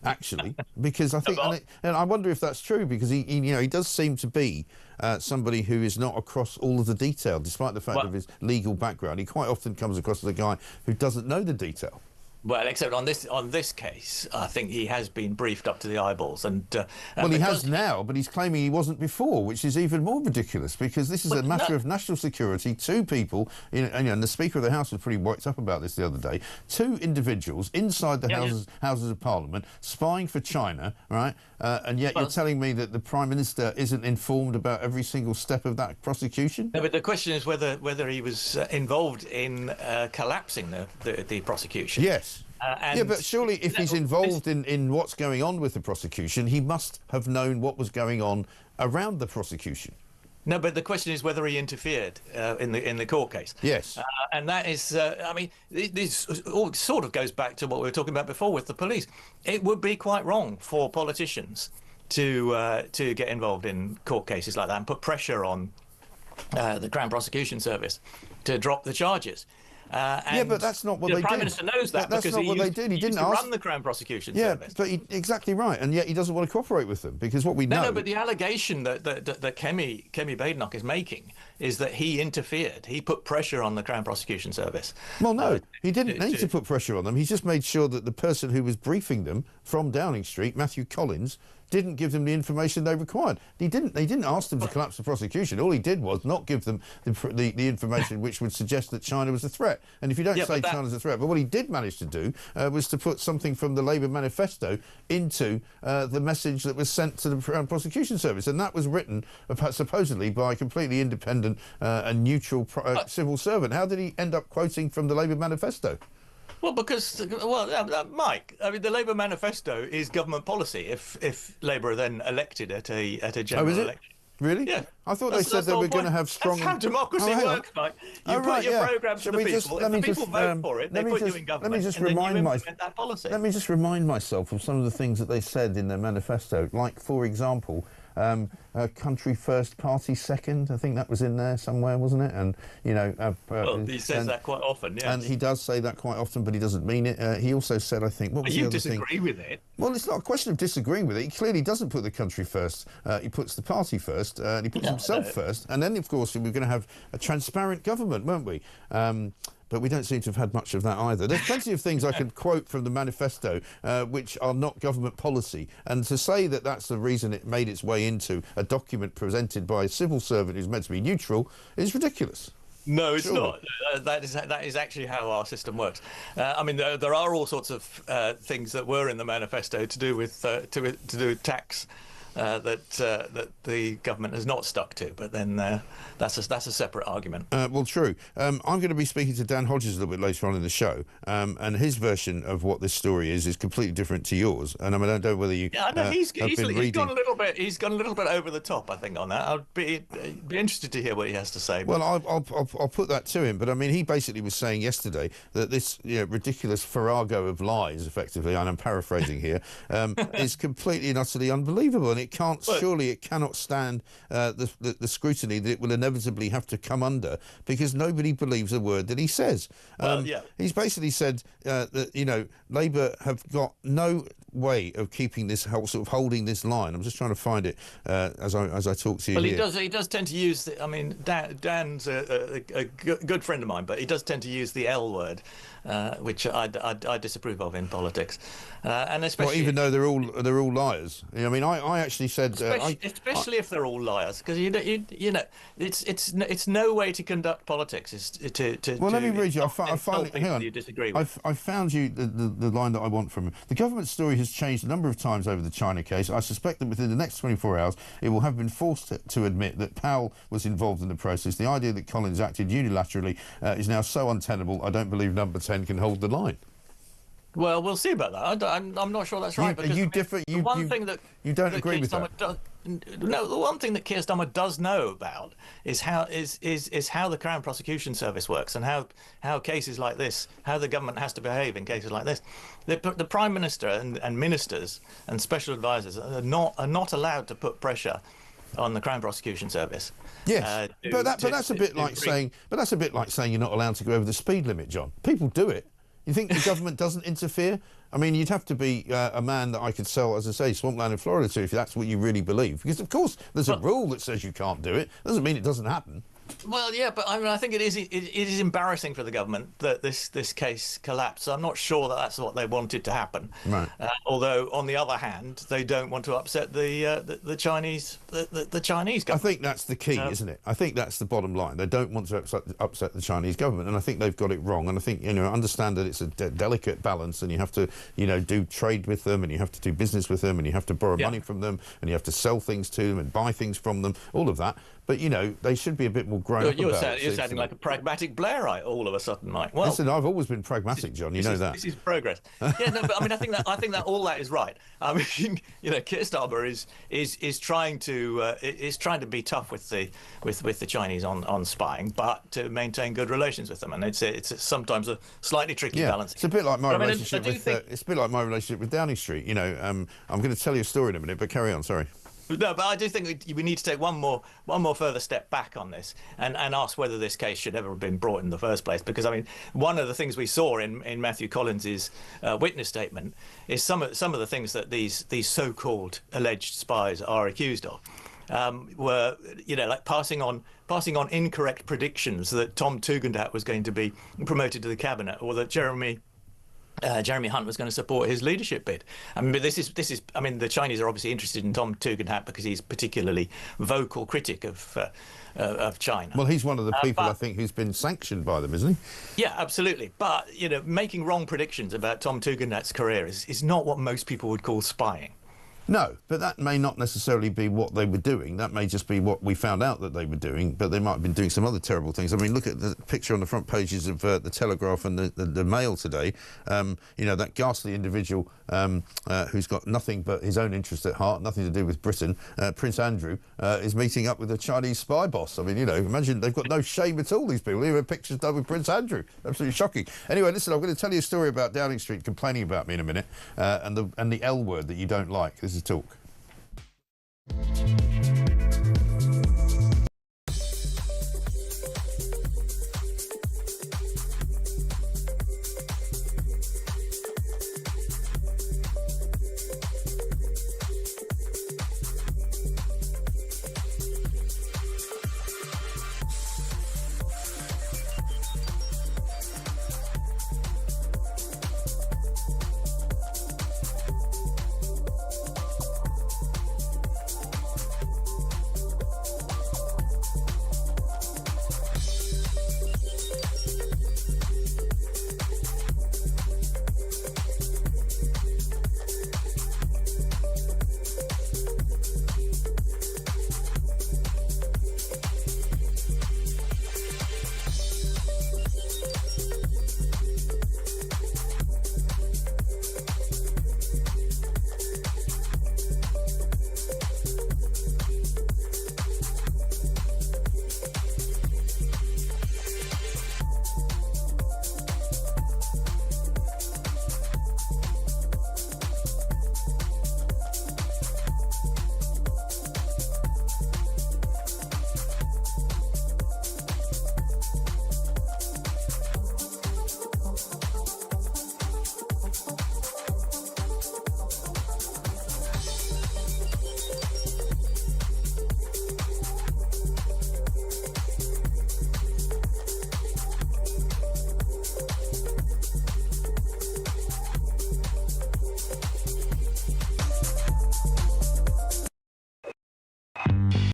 Actually, because I think, and I wonder if that's true, because he does seem to be somebody who is not across all of the detail, despite the fact of his legal background. He quite often comes across as a guy who doesn't know the detail. Well, except on this case, I think he has been briefed up to the eyeballs, and well, he has now, but he's claiming he wasn't before, which is even more ridiculous, because this is a matter of national security. Two people, and the Speaker of the House was pretty worked up about this the other day. Two individuals inside the Houses of Parliament spying for China, right? And yet you're telling me that the Prime Minister isn't informed about every single step of that prosecution? No, but the question is whether he was involved in collapsing the prosecution. Yes. Yeah, but surely if he's involved in what's going on with the prosecution, he must have known what was going on around the prosecution. No, but the question is whether he interfered in the court case. Yes. And that is, I mean, this all sort of goes back to what we were talking about before with the police. It would be quite wrong for politicians to get involved in court cases like that and put pressure on the Crown Prosecution Service to drop the charges. Yeah, but that's not what they did. The Prime Minister knows that that's because not what they did. He didn't run the Crown Prosecution Service. Yeah, but exactly right, and yet he doesn't want to cooperate with them, because what we know. No, but the allegation that Kemi Badenoch is making is that he interfered. He put pressure on the Crown Prosecution Service. Well, no, he didn't need to put pressure on them. He's just made sure that the person who was briefing them from Downing Street, Matthew Collins, didn't give them the information they required. They didn't ask them to collapse the prosecution. All he did was not give them the information which would suggest that China was a threat. And if you don't say China's a threat, but what he did manage to do was to put something from the Labour manifesto into the message that was sent to the Crown Prosecution Service, and that was written supposedly by a completely independent and neutral civil servant. How did he end up quoting from the Labour manifesto? Well, because, Mike, I mean, the Labour manifesto is government policy if Labour are then elected at a general election. Really? Yeah. I thought they said they were going to have strong... That's how democracy works, Mike. You put your programme to the people. If the people vote for it, they put you in government, and then you implement that policy. Let me just remind myself of some of the things that they said in their manifesto. Like, for example, country first, party second. I think that was in there somewhere, wasn't it? And, well, he says that quite often, yes. And he does say that quite often, but he doesn't mean it. He also said, I think... What was the other thing? You disagree with it? Well, it's not a question of disagreeing with it. He clearly doesn't put the country first. He puts the party first, and he puts himself first. And then, of course, we're going to have a transparent government, won't we? But we don't seem to have had much of that either. There's plenty of things I can quote from the manifesto which are not government policy. And to say that that's the reason it made its way into a document presented by a civil servant who's meant to be neutral is ridiculous. No, it's Surely. not. That is actually how our system works. I mean, there are all sorts of things that were in the manifesto to do with tax that the government has not stuck to. But then that's a separate argument. Well, true. I'm going to be speaking to Dan Hodges a little bit later on in the show, and his version of what this story is completely different to yours. And I mean, I don't know whether you. Yeah, no, he's been reading. gone a little bit. He's gone a little bit over the top, I think, on that. I'd be interested to hear what he has to say. Well, I'll put that to him. But I mean, he basically was saying yesterday that this ridiculous farrago of lies, effectively, and I'm paraphrasing here, is completely and utterly unbelievable, and it can't. Surely it cannot stand the scrutiny that it will inevitably have to come under, because nobody believes a word that he says. He's basically said that Labour have got no way of keeping this sort of holding this line. I'm just trying to find it as I talk to you. Well, here. he does tend to use. I mean, Dan's a good friend of mine, but he does tend to use the L word, which I disapprove of in politics, and especially even though they're all liars. I mean, I actually said, especially if they're all liars, because it's no way to conduct politics. Is to well, let me read you. I found hang on. You disagree with. I found you the line that I want from him. The government story has changed a number of times over the China case. I suspect that within the next 24 hours, it will have been forced to admit that Powell was involved in the process. The idea that Collins acted unilaterally is now so untenable. I don't believe Number 10 can hold the line. Well, we'll see about that. I'm not sure that's right. You don't agree with that. No, the one thing that Keir Starmer does know about is how the Crown Prosecution Service works, and how cases like this, how the government has to behave in cases like this. The Prime Minister and ministers and special advisors are not allowed to put pressure on the Crown Prosecution Service. Yes, but that's a bit like saying you're not allowed to go over the speed limit, John. People do it. You think the government doesn't interfere? I mean, you'd have to be a man that I could sell, as I say, swampland in Florida to, if that's what you really believe. Because, of course, there's a rule that says you can't do it. Doesn't mean it doesn't happen. Well, yeah, but I mean, I think it is embarrassing for the government that this case collapsed. I'm not sure that that's what they wanted to happen. Right. Although, on the other hand, they don't want to upset the Chinese government. I think that's the key, isn't it? I think that's the bottom line. They don't want to upset the Chinese government, and I think they've got it wrong. And I think understand that it's a delicate balance, and you have to do trade with them, and you have to do business with them, and you have to borrow money from them, and you have to sell things to them and buy things from them. All of that. But, they should be a bit more grown up about it. You're sounding like a pragmatic Blairite all of a sudden, Mike. Well, listen, I've always been pragmatic, John. You know that. This is progress. Yeah, no, but I mean, I think that all that is right. I mean, Keir Starmer is trying to be tough with the Chinese on spying, but to maintain good relations with them, and it's sometimes a slightly tricky balance. It's a bit like my relationship it's a bit like my relationship with Downing Street. I'm going to tell you a story in a minute, but carry on. Sorry. No, but I do think we need to take one more further step back on this and ask whether this case should ever have been brought in the first place. Because I mean, one of the things we saw in Matthew Collins's witness statement is some of the things that these so-called alleged spies are accused of were like passing on incorrect predictions that Tom Tugendhat was going to be promoted to the cabinet, or that Jeremy Hunt was going to support his leadership bid. I mean, but this is. I mean, the Chinese are obviously interested in Tom Tugendhat because he's a particularly vocal critic of China. Well, he's one of the people I think who's been sanctioned by them, isn't he? Yeah, absolutely. But making wrong predictions about Tom Tugendhat's career is not what most people would call spying. No, but that may not necessarily be what they were doing. That may just be what we found out that they were doing, but they might have been doing some other terrible things. I mean, look at the picture on the front pages of the Telegraph and the Mail today. That ghastly individual who's got nothing but his own interest at heart, nothing to do with Britain, Prince Andrew, is meeting up with a Chinese spy boss. I mean, imagine they've got no shame at all, these people. Here are pictures done with Prince Andrew. Absolutely shocking. Anyway, listen, I'm going to tell you a story about Downing Street complaining about me in a minute, and the L word that you don't like. This is talk.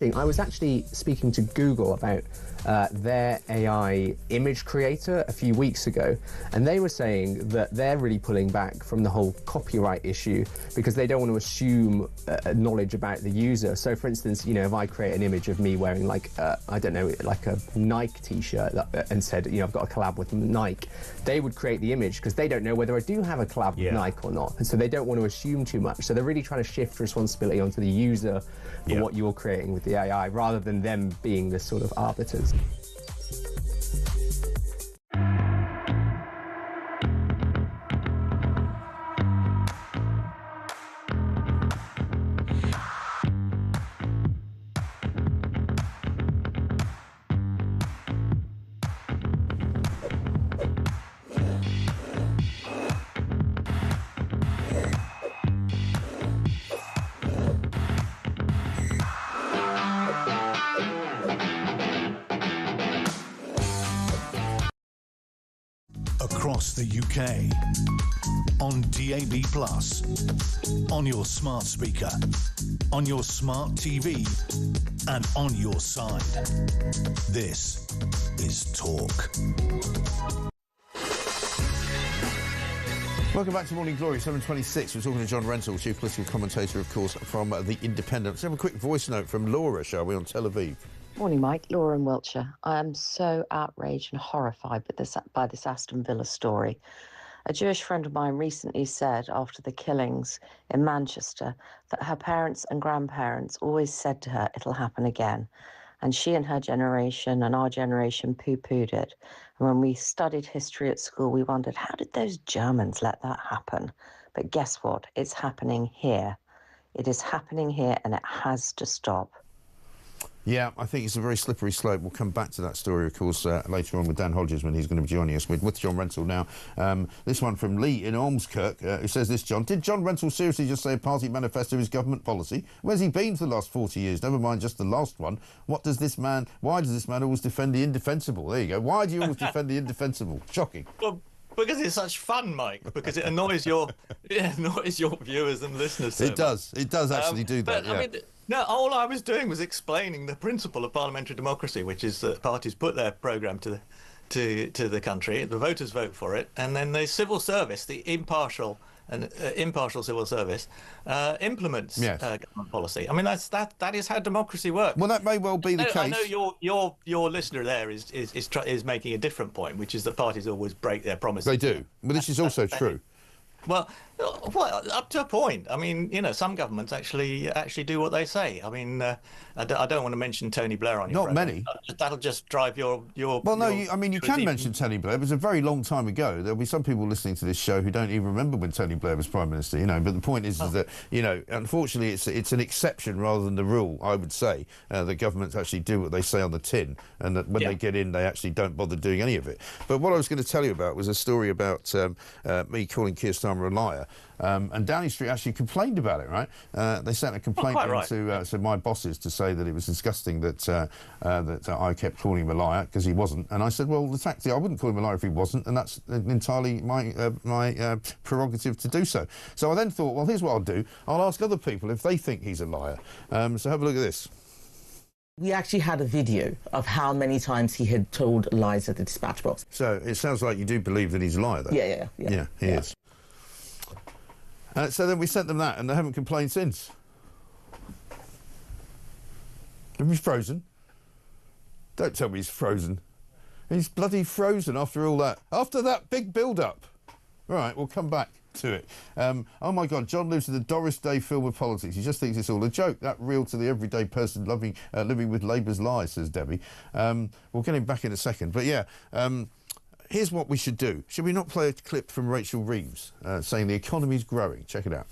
thing. I was actually speaking to Google about their AI image creator a few weeks ago, and they were saying that they're really pulling back from the whole copyright issue because they don't want to assume knowledge about the user. So, for instance, you know, if I create an image of me wearing like I don't know, like a Nike t-shirt and said, you know, I've got a collab with Nike, they would create the image because they don't know whether I do have a collab with Nike or not, and so they don't want to assume too much. So they're really trying to shift responsibility onto the user for what you're creating with the AI, rather than them being the sort of arbiters. Across the UK, on DAB+, on your smart speaker, on your smart TV, and on your side. This is Talk. Welcome back to Morning Glory, 7:26. We're talking to John Rentoul, chief political commentator, of course, from The Independent. Let's have a quick voice note from Laura, shall we, on Tel Aviv. Morning, Mike. Laura in Wiltshire. I am so outraged and horrified by this Aston Villa story. A Jewish friend of mine recently said, after the killings in Manchester, that her parents and grandparents always said to her, it'll happen again. And she and her generation and our generation poo-pooed it. And when we studied history at school, we wondered, how did those Germans let that happen? But guess what? It's happening here. It is happening here, and it has to stop. Yeah, I think it's a very slippery slope. We'll come back to that story, of course, later on with Dan Hodges when he's going to be joining us with John Rentoul now. This one from Lee in Ormskirk, who says this, John. Did John Rentoul seriously just say a party manifesto is government policy? Where's he been for the last 40 years? Never mind just the last one. Why does this man always defend the indefensible? There you go. Why do you always defend the indefensible? Shocking. Well, because it's such fun, Mike. Because it annoys your viewers and listeners. So it does. It does actually do that. But, I mean, no, all I was doing was explaining the principle of parliamentary democracy, which is that parties put their programme to the country, the voters vote for it, and then the civil service, the impartial civil service, implements government policy. I mean, that is how democracy works. Well, that may well be the case. I know your listener there is making a different point, which is that parties always break their promises. They do, but this is also true. Well, up to a point. I mean, you know, some governments actually do what they say. I mean, I don't want to mention Tony Blair on your program. Not many. That'll just drive your. Well, no, you can mention Tony Blair. It was a very long time ago. There'll be some people listening to this show who don't even remember when Tony Blair was Prime Minister. You know, but the point is that, you know, unfortunately, it's an exception rather than the rule. I would say that governments actually do what they say on the tin, and that when they get in, they actually don't bother doing any of it. But what I was going to tell you about was a story about me calling Keir Starmer a liar. And Downing Street actually complained about it, right? They sent a complaint to my bosses to say that it was disgusting that I kept calling him a liar because he wasn't. And I said, well, the fact is I wouldn't call him a liar if he wasn't, and that's entirely my prerogative to do so. So I then thought, well, here's what I'll do. I'll ask other people if they think he's a liar. So have a look at this. We actually had a video of how many times he had told lies at the dispatch box. So it sounds like you do believe that he's a liar, though. Yeah, he is. So then we sent them that, and they haven't complained since. He's frozen. Don't tell me he's frozen. He's bloody frozen after all that. After that big build-up. All right, we'll come back to it. Oh, my God, John lives in the Doris Day film of politics. He just thinks it's all a joke. That real to the everyday person living with Labour's lies, says Debbie. We'll get him back in a second. But, yeah... here's what we should do. Should we not play a clip from Rachel Reeves saying the economy's growing? Check it out.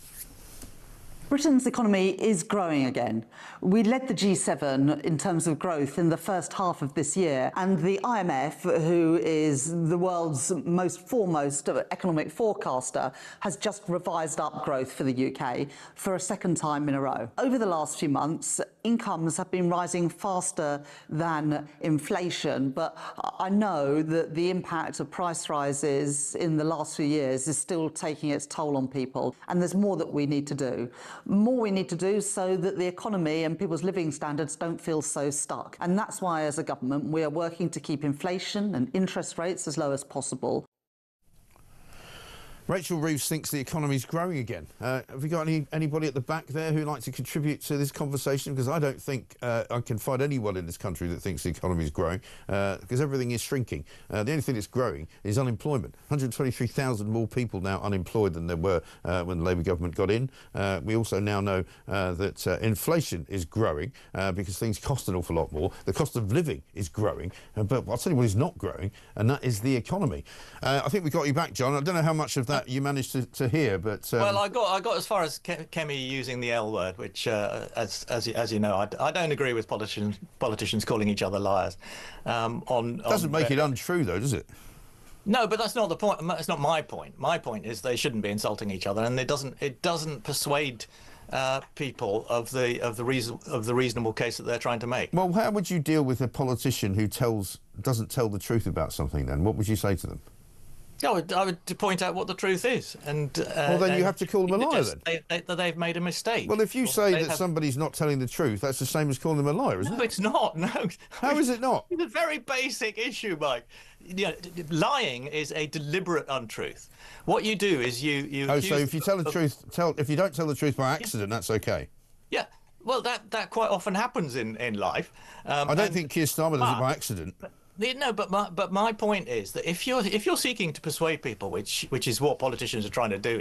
Britain's economy is growing again. We led the G7 in terms of growth in the first half of this year, and the IMF, who is the world's most foremost economic forecaster, has just revised up growth for the UK for a second time in a row. Over the last few months, incomes have been rising faster than inflation, but I know that the impact of price rises in the last few years is still taking its toll on people, and there's more that we need to do. More we need to do so that the economy and people's living standards don't feel so stuck. And that's why, as a government, we are working to keep inflation and interest rates as low as possible. Rachel Reeves thinks the economy's growing again. Have we got anybody at the back there who'd like to contribute to this conversation? Because I don't think I can find anyone in this country that thinks the economy's growing, because everything is shrinking. The only thing that's growing is unemployment. 123,000 more people now unemployed than there were when the Labour government got in. We also now know that inflation is growing because things cost an awful lot more. The cost of living is growing, but I'll tell you what is not growing, and that is the economy. I think we got you back, John. I don't know how much of that you managed to hear, but well, I got as far as Kemi using the L word, which, as you know, I don't agree with politicians calling each other liars. Doesn't make it untrue, though, does it? No, but that's not the point. That's not my point. My point is they shouldn't be insulting each other, and it doesn't persuade people of the reasonable case that they're trying to make. Well, how would you deal with a politician who doesn't tell the truth about something? Then what would you say to them? I would point out what the truth is, and well, then you have to call them a liar. That they've made a mistake. Well, if you say that somebody's not telling the truth, that's the same as calling them a liar, isn't it? No, it's not. No. How is it not? It's a very basic issue, Mike. You know, lying is a deliberate untruth. What you do is you. Oh, so if you tell the truth, if you don't tell the truth by accident, that's okay. Yeah. Well, that quite often happens in life. I don't think Keir Starmer does it by accident. No, but my point is that if you're seeking to persuade people, which is what politicians are trying to do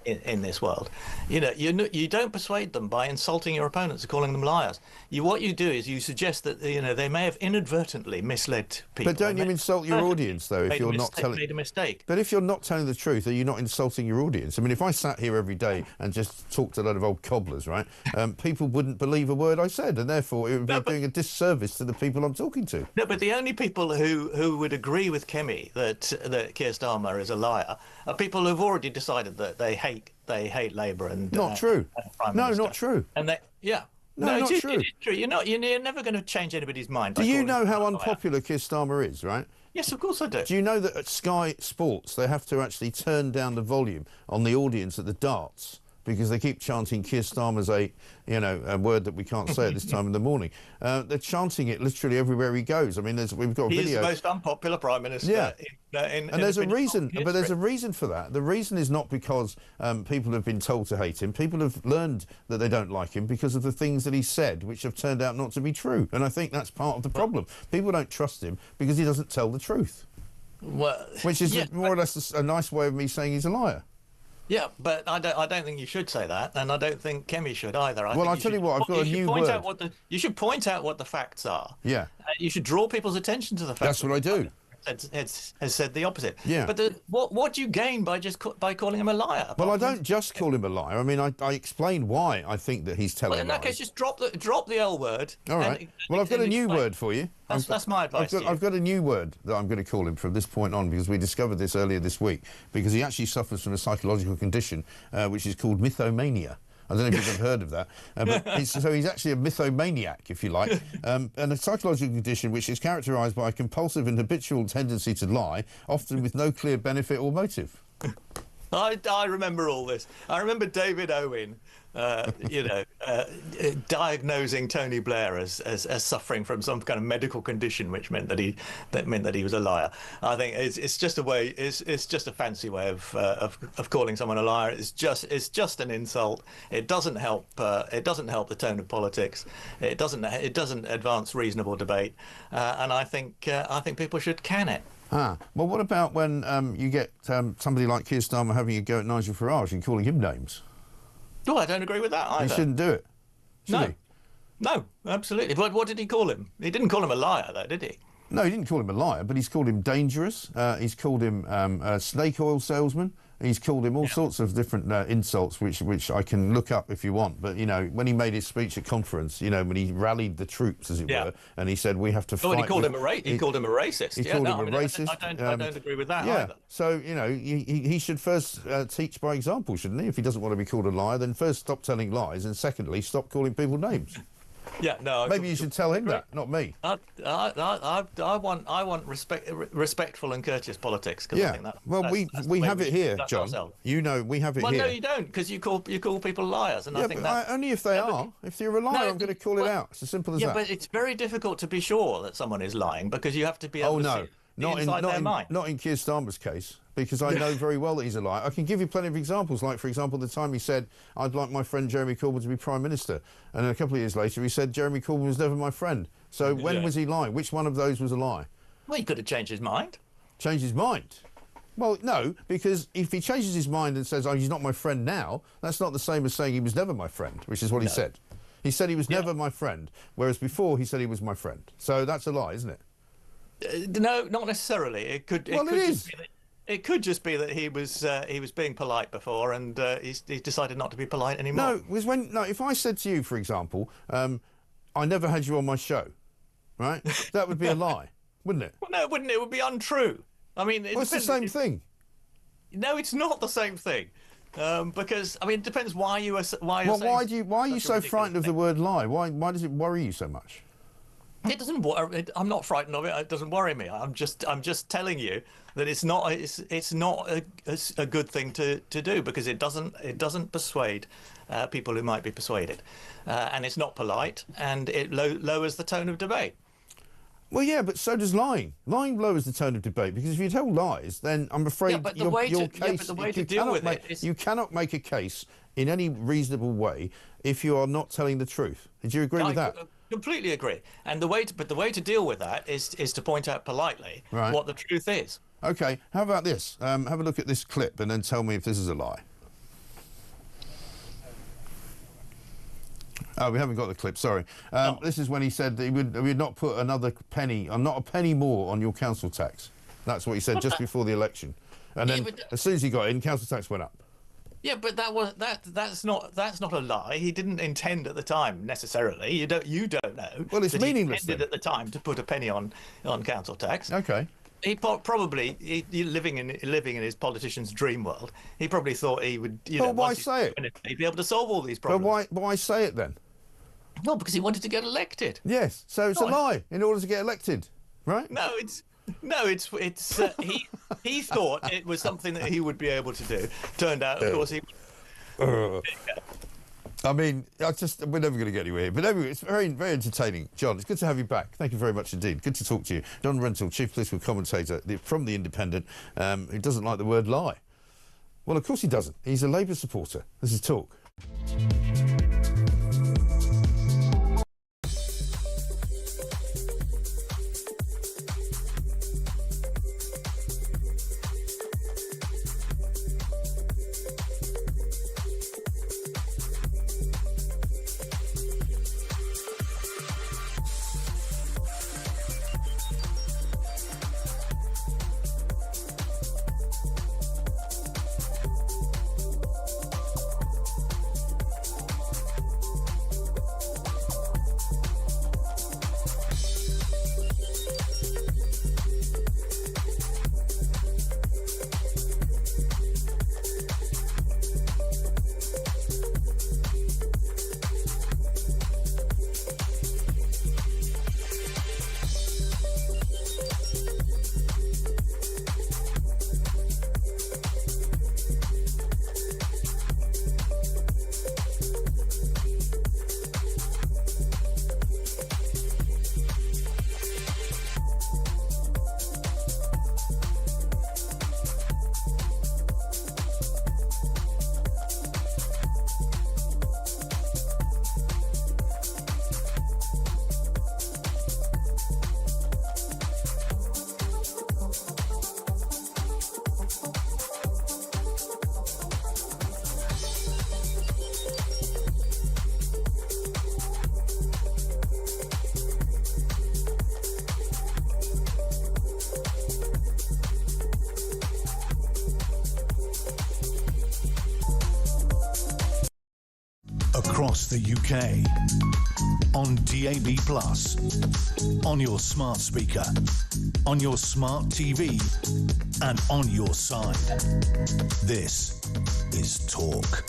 in this world, you don't persuade them by insulting your opponents and calling them liars. What you do is you suggest that they may have inadvertently misled people. But don't you insult your audience though if you're not telling? Made a mistake. But if you're not telling the truth, are you not insulting your audience? I mean, if I sat here every day and just talked to a load of old cobblers, right, people wouldn't believe a word I said, and therefore it would be doing a disservice to the people I'm talking to. No, but the only people who would agree with Kemi that Keir Starmer is a liar are people who've already decided that they hate Labour and not true. No, not true. And not true. It's true. You're never going to change anybody's mind. Do you know how unpopular Keir Starmer is, right? Yes, of course I do. Do you know that at Sky Sports they have to actually turn down the volume on the audience at the darts because they keep chanting Keir Starmer's a word that we can't say at this time in the morning. They're chanting it literally everywhere he goes. I mean, we've got a video. He's the most unpopular Prime Minister and there's a reason, but there's a reason for that. The reason is not because people have been told to hate him. People have learned that they don't like him because of the things that he said, which have turned out not to be true. And I think that's part of the problem. People don't trust him because he doesn't tell the truth. Well, which is more or less a nice way of me saying he's a liar. Yeah, but I don't think you should say that, and I don't think Kemi should either. I'll tell you what, I've got a new word. You should point out what the facts are. Yeah. You should draw people's attention to the facts. That's what I do. Has said the opposite. Yeah. But what do you gain by calling him a liar? Well, I don't just call him a liar. I mean, I explain why I think that he's telling lies. Well, in that case, just drop the L word. All right. Well, I've got a new word for you. That's my advice. I've got a new word that I'm going to call him from this point on because we discovered this earlier this week because he actually suffers from a psychological condition which is called mythomania. I don't know if you've ever heard of that. But he's actually a mythomaniac, if you like, and a psychological condition which is characterised by a compulsive and habitual tendency to lie, often with no clear benefit or motive. I remember all this. I remember David Owen, diagnosing Tony Blair as suffering from some kind of medical condition, which meant that he was a liar. I think it's just a way. It's just a fancy way of calling someone a liar. It's just an insult. It doesn't help. It doesn't help the tone of politics. It doesn't advance reasonable debate. And I think people should can it. Well, what about when you get somebody like Keir Starmer having a go at Nigel Farage and calling him names? Oh, I don't agree with that either. He shouldn't do it, should he? No, absolutely. But what did he call him? He didn't call him a liar, though, did he? No, he didn't call him a liar, but he's called him dangerous. He's called him a snake oil salesman. He's called him all sorts of different insults, which I can look up if you want. But, you know, when he made his speech at conference, you know, when he rallied the troops, as it were, and he said, we have to fight... He called him a racist. He called him a racist. I don't agree with that yeah. either. So, you know, he should first teach by example, shouldn't he? If he doesn't want to be called a liar, then first stop telling lies, and secondly, stop calling people names. Yeah, no. Maybe you should tell him that, not me. I want respectful and courteous politics. Cause I think we have it here, John. You know, we have it here. Well, no, you don't, because you call people liars, and I think that only if they are. If you're a liar, I'm going to call it out. It's as simple as that. Yeah, but it's very difficult to be sure that someone is lying because you have to be able to see inside their mind. Not in Keir Starmer's case, because I know very well that he's a liar. I can give you plenty of examples, like, for example, the time he said, I'd like my friend Jeremy Corbyn to be Prime Minister. And then a couple of years later, he said, Jeremy Corbyn was never my friend. So when was he lying? Which one of those was a lie? Well, he could have changed his mind. Changed his mind? Well, no, because if he changes his mind and says, oh, he's not my friend now, that's not the same as saying he was never my friend, which is what he said. He said he was never my friend, whereas before he said he was my friend. So that's a lie, isn't it? No, not necessarily. It could just be that he was being polite before, and he decided not to be polite anymore. No, it was if I said to you, for example, I never had you on my show, right? That would be a lie, wouldn't it? Well, no, it wouldn't. It would be untrue. I mean, it's the same thing. No, it's not the same thing. Because I mean, it depends why you are. Why are you so frightened of the word lie? Why does it worry you so much? It doesn't worry. I'm not frightened of it. It doesn't worry me. I'm just telling you that it's not a good thing to do, because it doesn't persuade people who might be persuaded, and it's not polite, and it lowers the tone of debate. Well, yeah, but so does lying. Lying lowers the tone of debate, because if you tell lies, then I'm afraid you cannot make a case in any reasonable way if you are not telling the truth. Did you agree with that? Completely agree. And the way to deal with that is to point out politely what the truth is. Okay. How about this? Have a look at this clip and then tell me if this is a lie. Oh, we haven't got the clip. Sorry. This is when he said that he would not put another penny, not a penny more on your council tax. That's what he said just before the election. And then as soon as he got in, council tax went up. Yeah, but that's not a lie. He didn't intend at the time necessarily. You don't know. Well, it's meaningless. He intended at the time to put a penny on council tax. Okay. He probably living in his politician's dream world. He probably thought he would. Well, why say it? He'd be able to solve all these problems. But why say it then? Well, because he wanted to get elected. Yes. So it's a lie in order to get elected, right? No, he thought it was something that he would be able to do. Turned out, of course, he. I mean, we're never going to get anywhere here. But anyway, it's very, very entertaining. John, it's good to have you back. Thank you very much indeed. Good to talk to you. John Rentoul, Chief Political Commentator from The Independent, who doesn't like the word lie. Well, of course he doesn't. He's a Labour supporter. This is Talk. across the UK. On DAB+, on your smart speaker, on your smart TV, and on your side. This is Talk.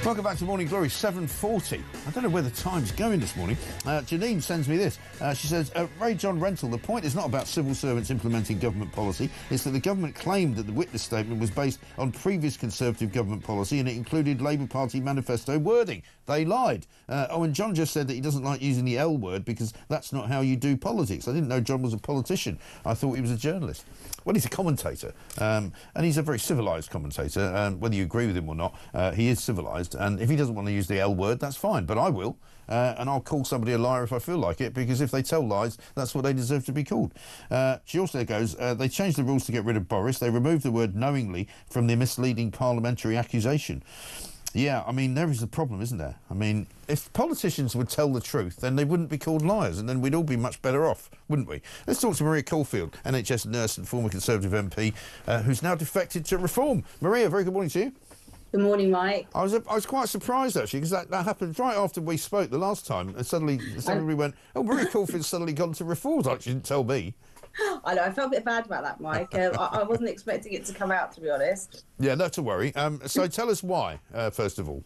Welcome back to Morning Glory, 7:40. I don't know where the time's going this morning. Janine sends me this. She says, Ray John Rental, the point is not about civil servants implementing government policy. It's that the government claimed that the witness statement was based on previous Conservative government policy and it included Labour Party manifesto wording. They lied. And John just said that he doesn't like using the L word because that's not how you do politics. I didn't know John was a politician. I thought he was a journalist. Well, he's a commentator, and he's a very civilised commentator. Whether you agree with him or not, he is civilised. And if he doesn't want to use the L word, that's fine, but I will. And I'll call somebody a liar if I feel like it, because if they tell lies, that's what they deserve to be called. She also goes, they changed the rules to get rid of Boris. They removed the word knowingly from the misleading parliamentary accusation. Yeah, I mean, there is a problem, isn't there? I mean, if politicians would tell the truth, then they wouldn't be called liars, and then we'd all be much better off, wouldn't we? Let's talk to Maria Caulfield, NHS nurse and former Conservative MP, who's now defected to Reform. Maria, very good morning to you. Good morning, Mike. I was quite surprised, actually, because that happened right after we spoke the last time, and suddenly we went, oh, Maria Caulfield's suddenly gone to Reform. Like, she didn't tell me. I know, I felt a bit bad about that, Mike. I wasn't expecting it to come out, to be honest. Yeah, not to worry. So tell us why, first of all.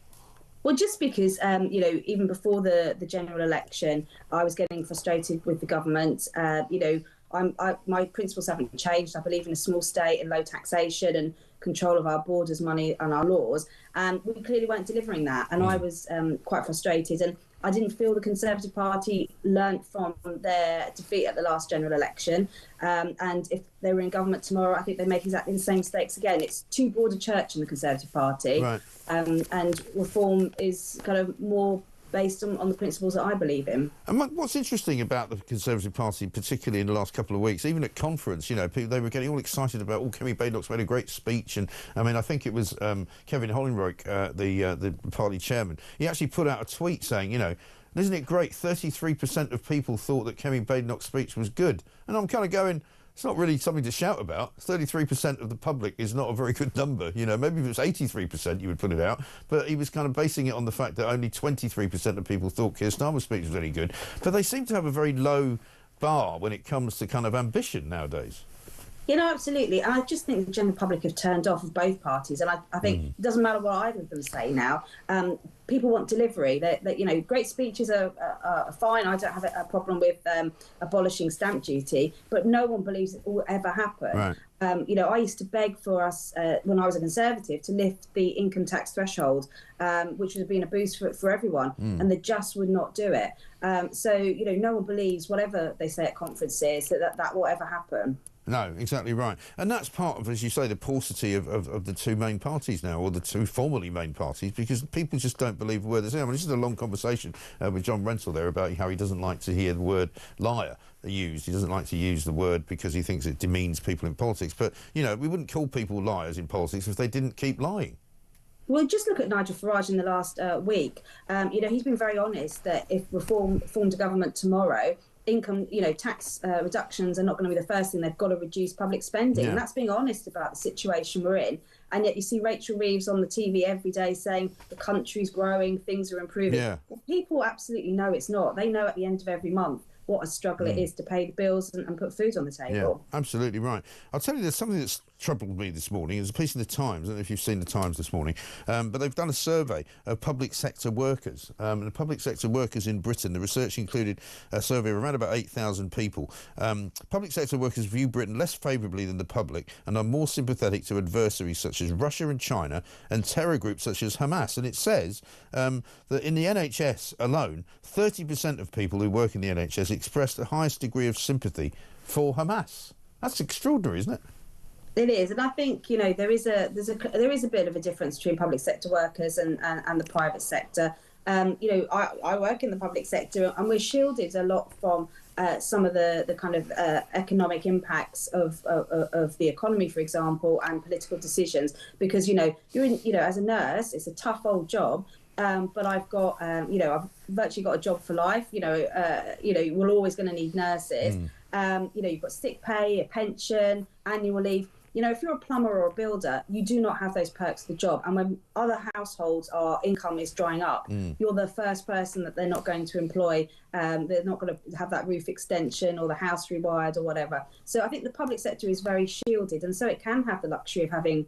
Well, just because, even before the general election, I was getting frustrated with the government. My principles haven't changed. I believe in a small state and low taxation and control of our borders, money and our laws. And we clearly weren't delivering that. And I was quite frustrated. And I didn't feel the Conservative Party learnt from their defeat at the last general election. And if they were in government tomorrow, I think they make exactly the same mistakes again. It's too broad a church in the Conservative Party. Right. And Reform is kind of more based on the principles that I believe in. And what's interesting about the Conservative Party, particularly in the last couple of weeks, even at conference, people, they were getting all excited about, Kemi Badenoch's made a great speech. And, I mean, I think it was Kevin Hollinroke, the party chairman, he actually put out a tweet saying, isn't it great, 33% of people thought that Kemi Badenoch's speech was good. And I'm kind of going, it's not really something to shout about. 33% of the public is not a very good number. Maybe if it was 83%, you would put it out. But he was kind of basing it on the fact that only 23% of people thought Keir Starmer's speech was any good. But they seem to have a very low bar when it comes to kind of ambition nowadays. Absolutely. And I just think the general public have turned off of both parties. And I think it doesn't matter what either of them say now. People want delivery. Great speeches are fine. I don't have a problem with abolishing stamp duty, but no one believes it will ever happen. Right. I used to beg for us, when I was a Conservative, to lift the income tax threshold, which would have been a boost for everyone, and they just would not do it. No one believes, whatever they say at conferences, that will ever happen. No, exactly right. And that's part of, as you say, the paucity of the two main parties now, or the two formerly main parties, because people just don't believe the word they say. I mean, this is a long conversation with John Rental there about how he doesn't like to hear the word liar used. He doesn't like to use the word because he thinks it demeans people in politics. But, we wouldn't call people liars in politics if they didn't keep lying. Well, just look at Nigel Farage in the last week. He's been very honest that if Reform formed a government tomorrow, income, tax reductions are not going to be the first thing. They've got to reduce public spending. And that's being honest about the situation we're in. And yet you see Rachel Reeves on the TV every day saying the country's growing, things are improving. Yeah. Well, people absolutely know it's not. They know at the end of every month what a struggle it is to pay the bills and put food on the table. Yeah, absolutely right. I'll tell you, there's something that's troubled me this morning. There's a piece in the Times, I don't know if you've seen the Times this morning, but they've done a survey of public sector workers. And the public sector workers in Britain, the research included a survey of around about 8,000 people. Public sector workers view Britain less favourably than the public and are more sympathetic to adversaries such as Russia and China and terror groups such as Hamas. And it says that in the NHS alone, 30% of people who work in the NHS expressed the highest degree of sympathy for Hamas. That's extraordinary, isn't it? It is, and I think there is a bit of a difference between public sector workers and the private sector. I work in the public sector, and we're shielded a lot from some of the kind of economic impacts of the economy, for example, and political decisions. Because you're in, as a nurse, it's a tough old job. But I've got, I've virtually got a job for life. We're always going to need nurses. You've got sick pay, a pension, annual leave. You know, if you're a plumber or a builder, you do not have those perks of the job. And when other households, income is drying up, you're the first person that they're not going to employ. They're not going to have that roof extension or the house rewired or whatever. So I think the public sector is very shielded, and so it can have the luxury of having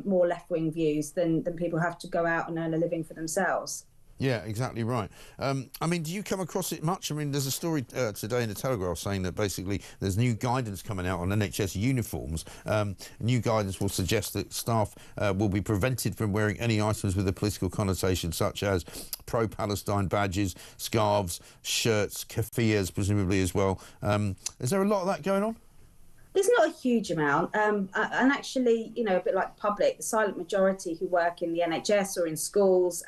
more left-wing views than people have to go out and earn a living for themselves. Yeah, exactly right. I mean, do you come across it much? I mean, there's a story today in the Telegraph saying that basically there's new guidance coming out on NHS uniforms. New guidance will suggest that staff will be prevented from wearing any items with a political connotation, such as pro-Palestine badges, scarves, shirts, keffiyehs, presumably as well. Is there a lot of that going on? There's not a huge amount, and actually, you know, a bit like the public, the silent majority who work in the NHS or in schools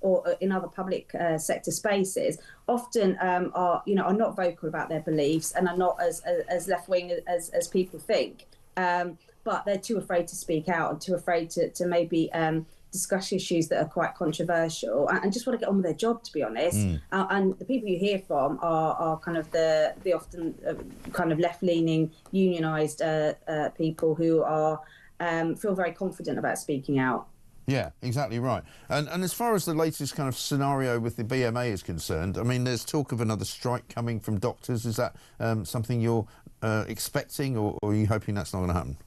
or in other public sector spaces often are not vocal about their beliefs and are not as left wing as people think, but they're too afraid to speak out and too afraid to maybe discuss issues that are quite controversial and just want to get on with their job, to be honest. And the people you hear from are kind of the often kind of left-leaning, unionised people who are feel very confident about speaking out. Yeah, exactly right. And as far as the latest kind of scenario with the BMA is concerned, I mean, there's talk of another strike coming from doctors. Is that something you're expecting, or are you hoping that's not going to happen?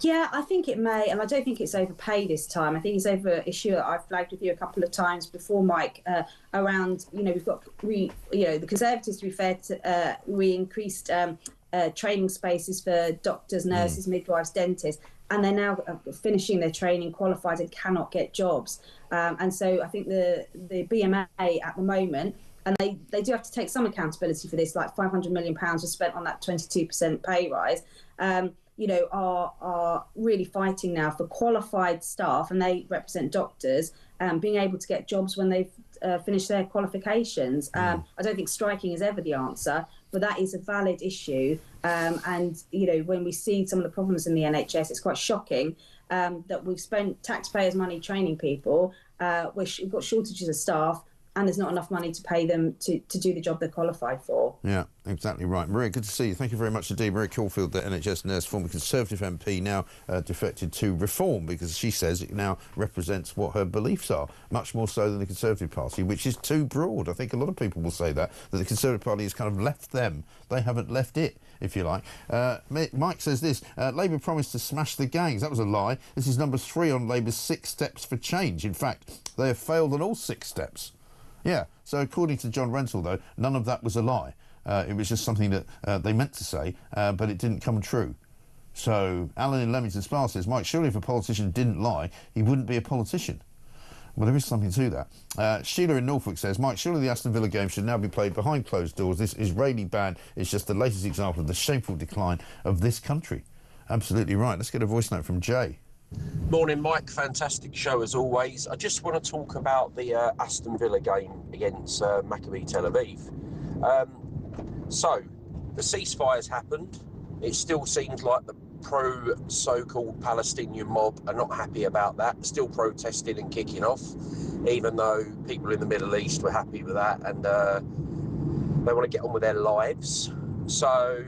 Yeah, I think it may, and I don't think it's over pay this time. I think it's over an issue that I've flagged with you a couple of times before, Mike, around, we've got, the Conservatives, to be fair, we increased training spaces for doctors, nurses, midwives, dentists, and they're now finishing their training, qualified and cannot get jobs. And so I think the BMA at the moment, and they do have to take some accountability for this, like £500 million was spent on that 22% pay rise, are really fighting now for qualified staff, and they represent doctors, being able to get jobs when they've finished their qualifications. I don't think striking is ever the answer, but that is a valid issue. And, when we see some of the problems in the NHS, it's quite shocking that we've spent taxpayers' money training people, we've got shortages of staff, and there's not enough money to pay them to do the job they're qualified for. Yeah, exactly right. Maria, good to see you. Thank you very much indeed. Maria Caulfield, the NHS nurse, former Conservative MP, now defected to Reform, because she says it now represents what her beliefs are, much more so than the Conservative Party, which is too broad. I think a lot of people will say that the Conservative Party has kind of left them. They haven't left it, if you like. Mike says this, Labour promised to smash the gangs. That was a lie. This is number 3 on Labour's 6 steps for change. In fact, they have failed on all 6 steps. Yeah, so according to John Rentoul, though, none of that was a lie. It was just something that they meant to say, but it didn't come true. So Alan in Leamington Spa says, Mike, surely if a politician didn't lie, he wouldn't be a politician. Well, there is something to that. Sheila in Norfolk says, Mike, surely the Aston Villa game should now be played behind closed doors. This Israeli ban is just the latest example of the shameful decline of this country. Absolutely right. Let's get a voice note from Jay. Morning, Mike. Fantastic show as always. I just want to talk about the Aston Villa game against Maccabi Tel Aviv. So, the ceasefire's happened. It still seems like the so-called Palestinian mob are not happy about that, still protesting and kicking off, even though people in the Middle East were happy with that, and they want to get on with their lives. So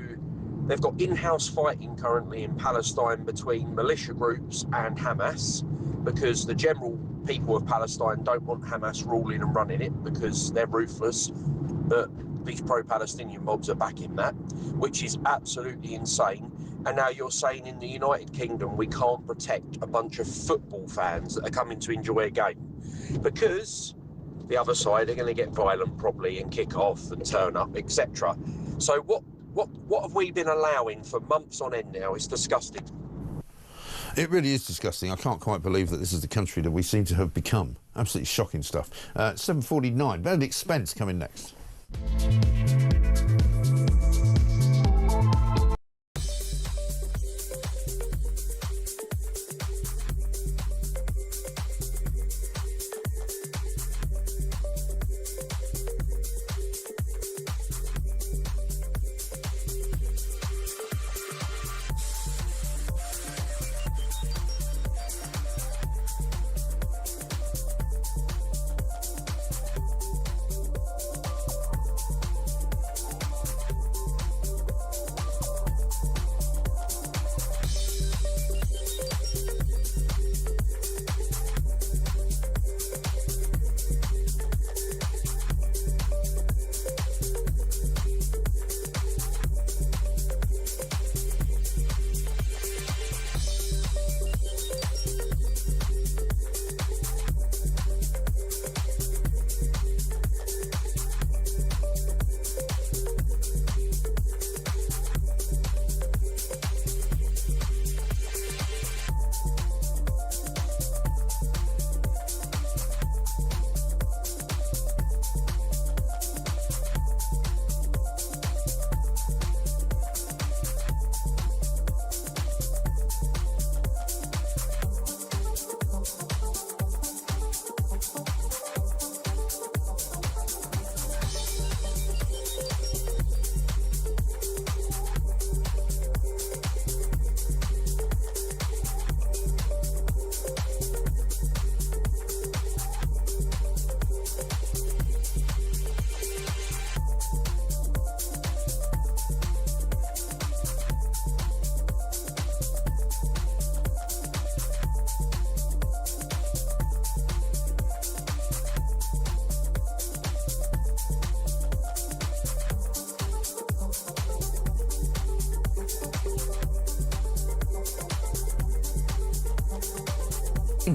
they've got in-house fighting currently in Palestine between militia groups and Hamas, because the general people of Palestine don't want Hamas ruling and running it because they're ruthless, but these pro-Palestinian mobs are backing that, which is absolutely insane. And now you're saying in the United Kingdom we can't protect a bunch of football fans that are coming to enjoy a game because the other side are going to get violent probably and kick off and turn up, etc. So what have we been allowing for months on end now? It's disgusting. It really is disgusting. I can't quite believe that this is the country that we seem to have become. Absolutely shocking stuff. 7:49. Benedict Spence coming next.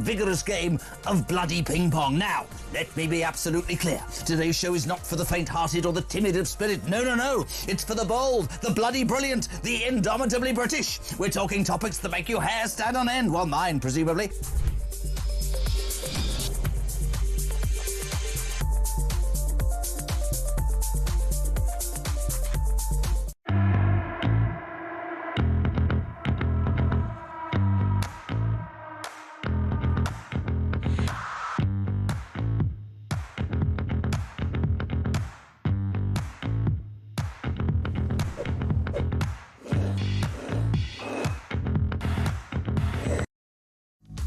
vigorous game of bloody ping pong. Now, let me be absolutely clear. Today's show is not for the faint-hearted or the timid of spirit. No, no, no. It's for the bold, the bloody brilliant, the indomitably British. We're talking topics that make your hair stand on end. Well, mine, presumably.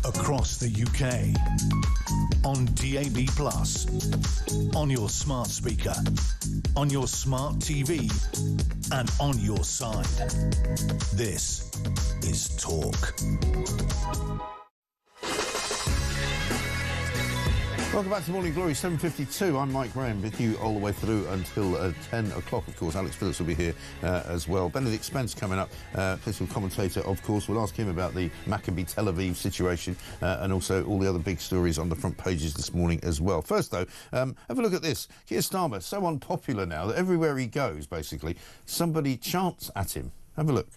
Across the UK, on DAB+, on your smart speaker, on your smart TV, and on your side. This is Talk. Welcome back to Morning Glory, 7:52. I'm Mike Graham with you all the way through until 10 o'clock, of course. Alex Phillips will be here as well. Benedict Spence coming up, political commentator, of course. We'll ask him about the Maccabi Tel Aviv situation and also all the other big stories on the front pages this morning as well. First, though, have a look at this. Keir Starmer, so unpopular now that everywhere he goes, basically, somebody chants at him. Have a look.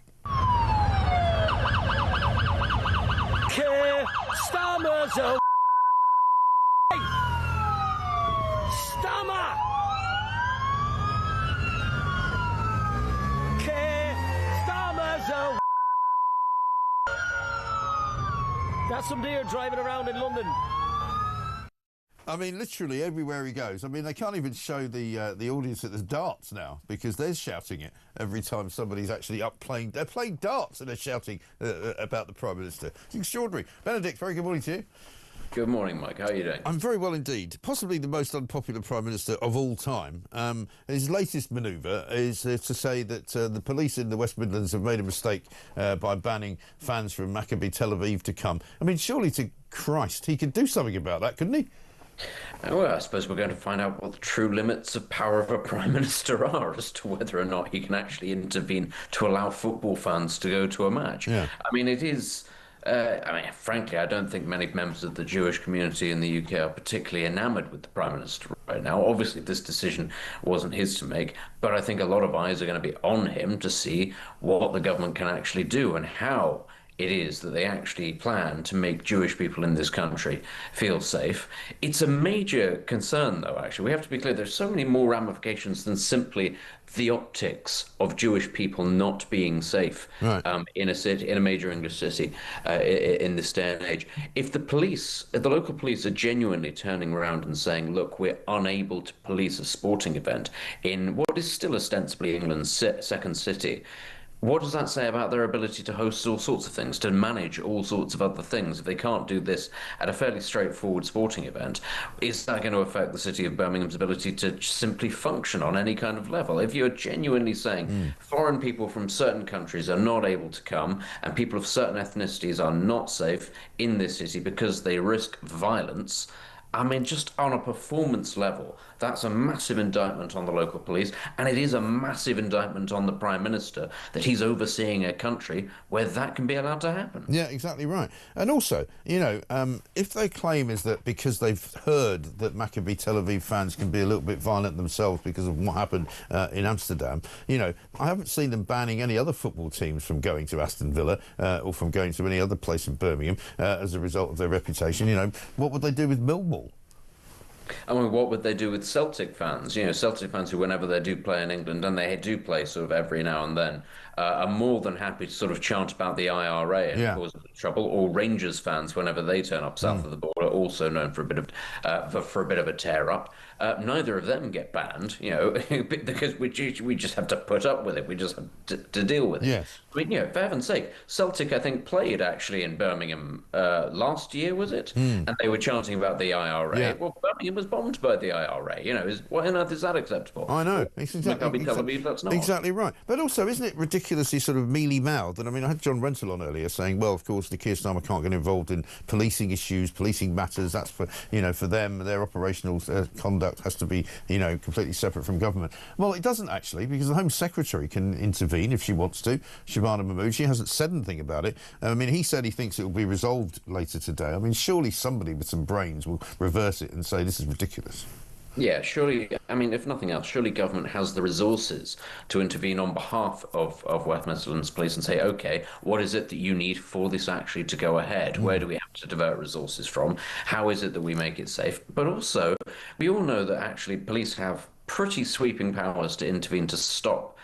Keir Starmer's a Starmer! Keir Starmer's a That's some deer driving around in London. I mean, literally everywhere he goes. I mean, they can't even show the audience at the darts now because they're shouting it every time somebody's actually up playing. They're playing darts and they're shouting about the Prime Minister. It's extraordinary. Benedict, very good morning to you. Good morning, Mike. How are you doing? I'm very well indeed. Possibly the most unpopular Prime Minister of all time. His latest manoeuvre is to say that the police in the West Midlands have made a mistake by banning fans from Maccabi Tel Aviv to come. I mean, surely to Christ, he could do something about that, couldn't he? Well, I suppose we're going to find out what the true limits of power of a Prime Minister are as to whether or not he can actually intervene to allow football fans to go to a match. Yeah. I mean, it is... frankly, I don't think many members of the Jewish community in the UK are particularly enamoured with the Prime Minister right now. Obviously, this decision wasn't his to make, but I think a lot of eyes are going to be on him to see what the government can actually do and how it is that they actually plan to make Jewish people in this country feel safe. It's a major concern, though, actually. We have to be clear, there's so many more ramifications than simply the optics of Jewish people not being safe in a city, in a major English city in this day and age. If the police, if the local police are genuinely turning around and saying, look, we're unable to police a sporting event in what is still ostensibly England's second city, what does that say about their ability to host all sorts of things, to manage all sorts of other things? If they can't do this at a fairly straightforward sporting event, is that going to affect the city of Birmingham's ability to simply function on any kind of level? If you're genuinely saying foreign people from certain countries are not able to come and people of certain ethnicities are not safe in this city because they risk violence, I mean, just on a performance level, that's a massive indictment on the local police, and it is a massive indictment on the Prime Minister that he's overseeing a country where that can be allowed to happen. Yeah, exactly right. And also, you know, if their claim is that because they've heard that Maccabi Tel Aviv fans can be a little bit violent themselves because of what happened in Amsterdam, you know, I haven't seen them banning any other football teams from going to Aston Villa or from going to any other place in Birmingham as a result of their reputation. You know, what would they do with Millwall? I mean, what would they do with Celtic fans? You know, Celtic fans who, whenever they do play in England, and they do play sort of every now and then, are more than happy to sort of chant about the IRA and cause a bit of trouble. Or Rangers fans, whenever they turn up south of the border, are also known for a bit of for a bit of a tear up. Neither of them get banned, you know, because we just have to put up with it. We just have to deal with it. Yes. I mean, you know, for heaven's sake, Celtic, I think, played actually in Birmingham last year, was it? And they were chanting about the IRA. Yeah. Well, Birmingham was bombed by the IRA. You know, why on earth is that acceptable? I know. It's exactly Tel Aviv, that's not. Exactly right. But also, isn't it ridiculous ridiculously sort of mealy-mouthed. And I mean, I had John Rentoul on earlier saying, well, of course, the Keir Starmer can't get involved in policing issues, policing matters. That's for, you know, for them. Their operational conduct has to be, you know, completely separate from government. Well, it doesn't actually, because the Home Secretary can intervene if she wants to. Shabana Mahmood, she hasn't said anything about it. I mean, he said he thinks it will be resolved later today. I mean, surely somebody with some brains will reverse it and say this is ridiculous. Yeah, surely, I mean, if nothing else, surely government has the resources to intervene on behalf of West Midlands Police and say, OK, what is it that you need for this actually to go ahead? Where do we have to divert resources from? How is it that we make it safe? But also, we all know that actually police have pretty sweeping powers to intervene to stop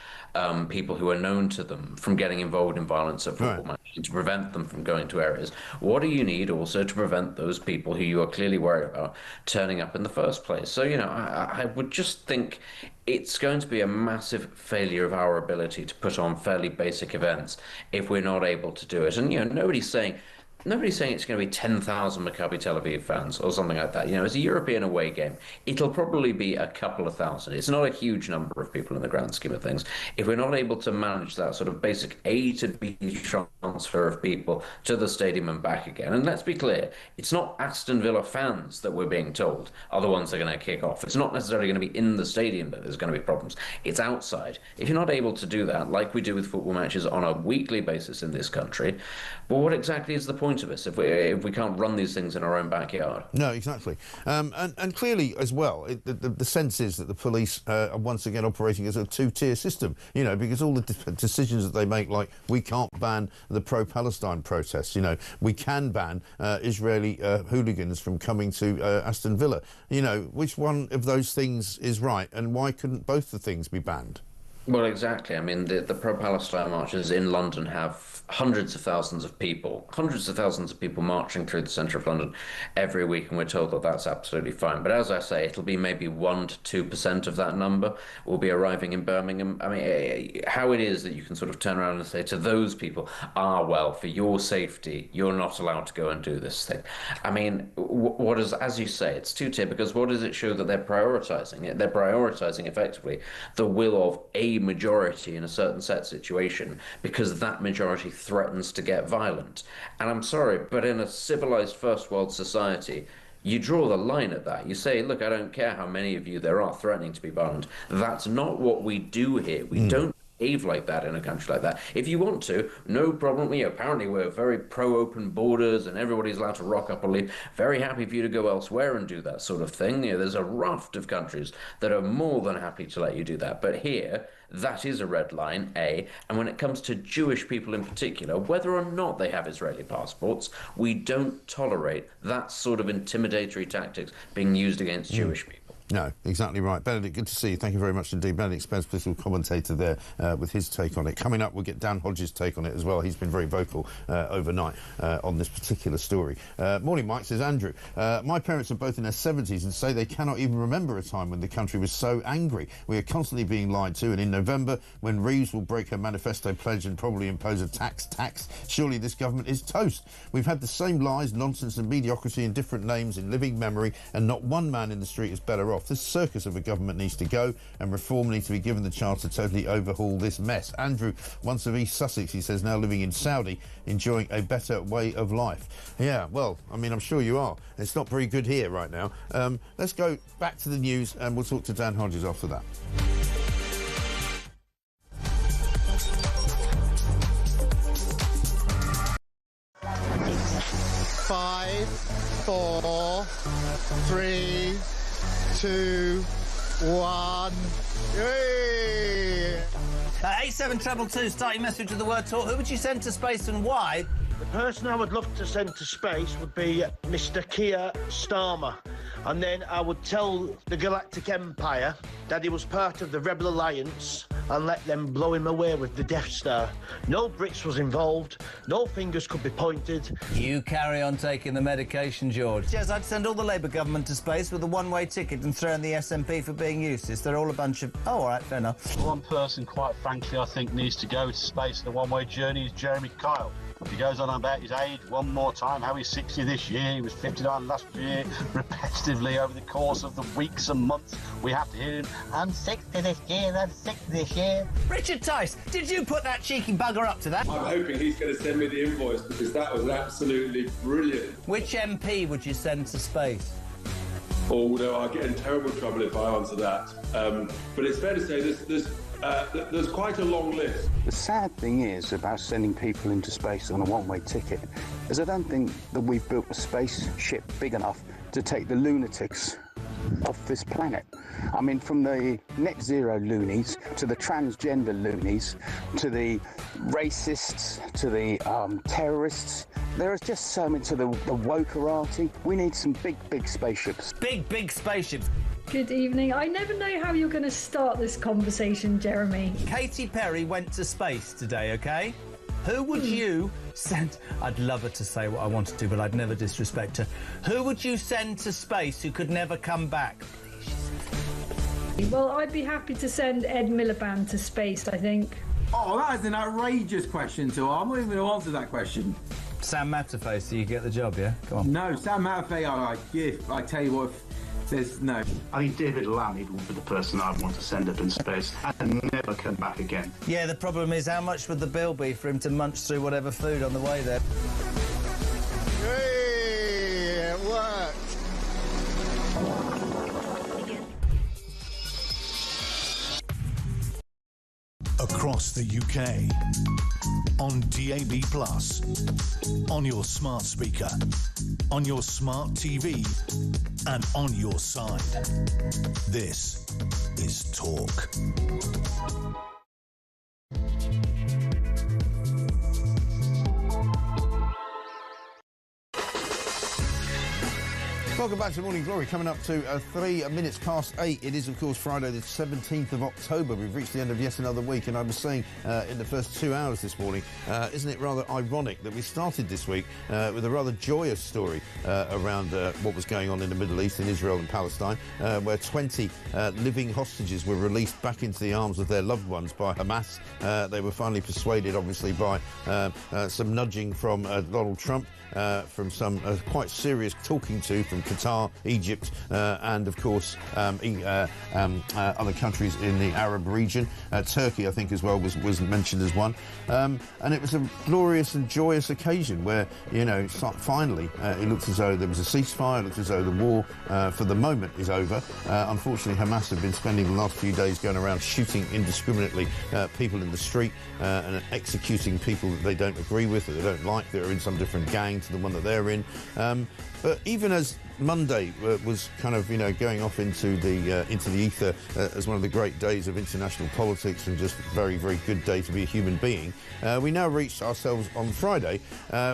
people who are known to them from getting involved in violence at football matches, to prevent them from going to areas. What do you need also to prevent those people who you are clearly worried about turning up in the first place? So, you know, I would just think it's going to be a massive failure of our ability to put on fairly basic events if we're not able to do it. And, you know, nobody's saying it's going to be 10,000 Maccabi Tel Aviv fans or something like that. You know, it's a European away game. It'll probably be a couple of thousand. It's not a huge number of people in the grand scheme of things. If we're not able to manage that sort of basic A to B transfer of people to the stadium and back again, and let's be clear, it's not Aston Villa fans that we're being told are the ones that are going to kick off. It's not necessarily going to be in the stadium that there's going to be problems. It's outside. If you're not able to do that, like we do with football matches on a weekly basis in this country, well, what exactly is the point of us if we can't run these things in our own backyard? No, exactly. And clearly as well, the sense is that the police are once again operating as a two-tier system, you know, because all the decisions that they make, like we can't ban the pro-Palestine protests, you know, we can ban Israeli hooligans from coming to Aston Villa. You know, which one of those things is right, and why couldn't both the things be banned? Well, exactly. I mean, the pro-Palestine marches in London have hundreds of thousands of people marching through the centre of London every week, and we're told that that's absolutely fine. But as I say, it'll be maybe 1% to 2% of that number will be arriving in Birmingham. I mean, how it is that you can sort of turn around and say to those people, well, for your safety, you're not allowed to go and do this thing. I mean, what is, as you say, it's two-tier, because what does it show that they're prioritising? They're prioritising effectively the will of a majority in a certain set situation, because that majority threatens to get violent. And I'm sorry, but in a civilized first world society, you draw the line at that. You say, look, I don't care how many of you there are threatening to be violent. That's not what we do here. We don't behave like that in a country like that. If you want to, no problem. You know, apparently we're very pro-open borders and everybody's allowed to rock up or leave. Very happy for you to go elsewhere and do that sort of thing. You know, there's a raft of countries that are more than happy to let you do that. But here, that is a red line, A. And when it comes to Jewish people in particular, whether or not they have Israeli passports, we don't tolerate that sort of intimidatory tactics being used against Jewish people. No, exactly right. Benedict, good to see you. Thank you very much indeed. Benedict Spence, political commentator there with his take on it. Coming up, we'll get Dan Hodges' take on it as well. He's been very vocal overnight on this particular story. Morning, Mike, says Andrew. My parents are both in their 70s and say they cannot even remember a time when the country was so angry. We are constantly being lied to, and in November, when Reeves will break her manifesto pledge and probably impose a tax, surely this government is toast. We've had the same lies, nonsense and mediocrity in different names in living memory, and not one man in the street is better off. This circus of a government needs to go, and reform needs to be given the chance to totally overhaul this mess. Andrew, once of East Sussex, he says, now living in Saudi, enjoying a better way of life. Yeah, well, I mean, I'm sure you are. It's not very good here right now. Let's go back to the news, and we'll talk to Dan Hodges after that. Five, 4, 3, 2, 1. Yay! 8722, start your message with the word talk. Who would you send to space and why? The person I would love to send to space would be Mr. Keir Starmer. And then I would tell the Galactic Empire that he was part of the Rebel Alliance and let them blow him away with the Death Star. No Brits was involved, no fingers could be pointed. You carry on taking the medication, George. Yes, I'd send all the Labour government to space with a one-way ticket and throw in the SNP for being useless. They're all a bunch of... Oh, all right, fair enough. One person, quite frankly, I think needs to go to space in a one-way journey is Jeremy Kyle. He goes on about his age one more time, how he's 60 this year, he was 59 last year, repetitively over the course of the weeks and months. We have to hear him, I'm 60 this year, I'm 60 this year. Richard Tice, did you put that cheeky bugger up to that? I'm hoping he's going to send me the invoice because that was absolutely brilliant. Which MP would you send to space? Oh, no, I'll get in terrible trouble if I answer that. But it's fair to say there's quite a long list. The sad thing is about sending people into space on a one-way ticket is I don't think that we've built a spaceship big enough to take the lunatics off this planet. I mean, from the net zero loonies to the transgender loonies to the racists to the terrorists, there is just so many to the wokerati. We need some big spaceships. Big spaceships. Good evening. I never know how you're going to start this conversation, Jeremy. Katy Perry went to space today, OK? Who would you send... I'd love her to say what I wanted to, but I'd never disrespect her. Who would you send to space who could never come back? Well, I'd be happy to send Ed Miliband to space, I think. Oh, that is an outrageous question to I'm not even going to answer that question. Sam Matterface, do you get the job, yeah? Come on. No, Sam Matterface, I tell you what, says no. I think David Lammy would be the person I'd want to send up in space and never come back again. Yeah, the problem is how much would the bill be for him to munch through whatever food on the way there? Hey, it worked. Across the UK, on DAB+, on your smart speaker, on your smart TV, and on your side. This is Talk. Welcome back to Morning Glory. Coming up to 3 minutes past 8. It is, of course, Friday the 17th of October. We've reached the end of yet another week, and I was saying in the first 2 hours this morning, isn't it rather ironic that we started this week with a rather joyous story around what was going on in the Middle East, in Israel and Palestine, where 20 living hostages were released back into the arms of their loved ones by Hamas. They were finally persuaded, obviously, by some nudging from Donald Trump, from some quite serious talking to from Qatar, Egypt, and of course other countries in the Arab region. Turkey, I think, as well was mentioned as one. And it was a glorious and joyous occasion where, you know, finally it looked as though there was a ceasefire. It looked as though the war, for the moment, is over. Unfortunately, Hamas have been spending the last few days going around shooting indiscriminately people in the street and executing people that they don't agree with, that they don't like, that are in some different gang to the one that they're in. But even as Monday was kind of, you know, going off into the ether as one of the great days of international politics and just a very, very good day to be a human being, we now reached ourselves on Friday,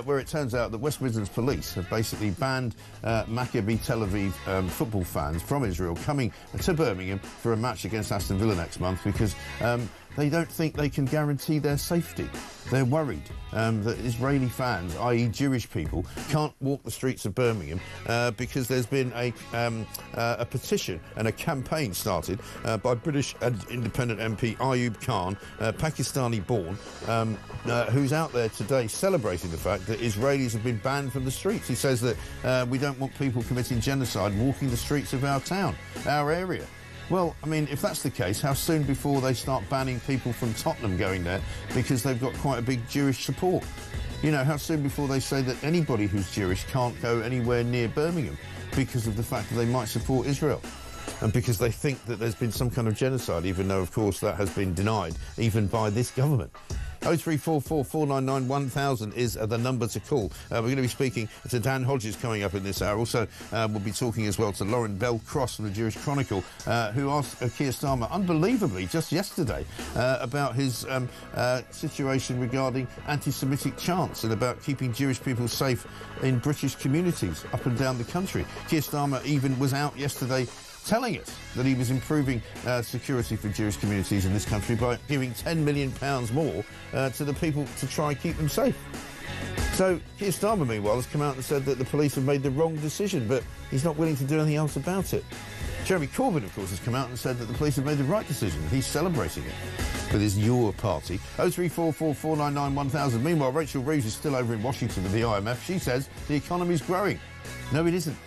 where it turns out that West Midlands Police have basically banned Maccabi Tel Aviv football fans from Israel coming to Birmingham for a match against Aston Villa next month because they don't think they can guarantee their safety. They're worried that Israeli fans, i.e. Jewish people, can't walk the streets of Birmingham because there's been a petition and a campaign started by British and independent MP Ayub Khan, Pakistani-born, who's out there today celebrating the fact that Israelis have been banned from the streets. He says that we don't want people committing genocide walking the streets of our town, our area. Well, I mean, if that's the case, how soon before they start banning people from Tottenham going there because they've got quite a big Jewish support? You know, how soon before they say that anybody who's Jewish can't go anywhere near Birmingham because of the fact that they might support Israel? And because they think that there's been some kind of genocide, even though, of course, that has been denied, even by this government. 0344 499 1000 is the number to call. We're going to be speaking to Dan Hodges coming up in this hour. Also, we'll be talking as well to Lauren Bell-Cross from the Jewish Chronicle, who asked Keir Starmer, unbelievably, just yesterday, about his situation regarding anti-Semitic chants and about keeping Jewish people safe in British communities up and down the country. Keir Starmer even was out yesterday telling us that he was improving security for Jewish communities in this country by giving £10 million more to the people to try and keep them safe. So Keir Starmer, meanwhile, has come out and said that the police have made the wrong decision, but he's not willing to do anything else about it. Jeremy Corbyn, of course, has come out and said that the police have made the right decision. He's celebrating it. with his Your Party. 0344 499 1000. Meanwhile, Rachel Reeves is still over in Washington with the IMF. She says the economy's growing. No, it isn't.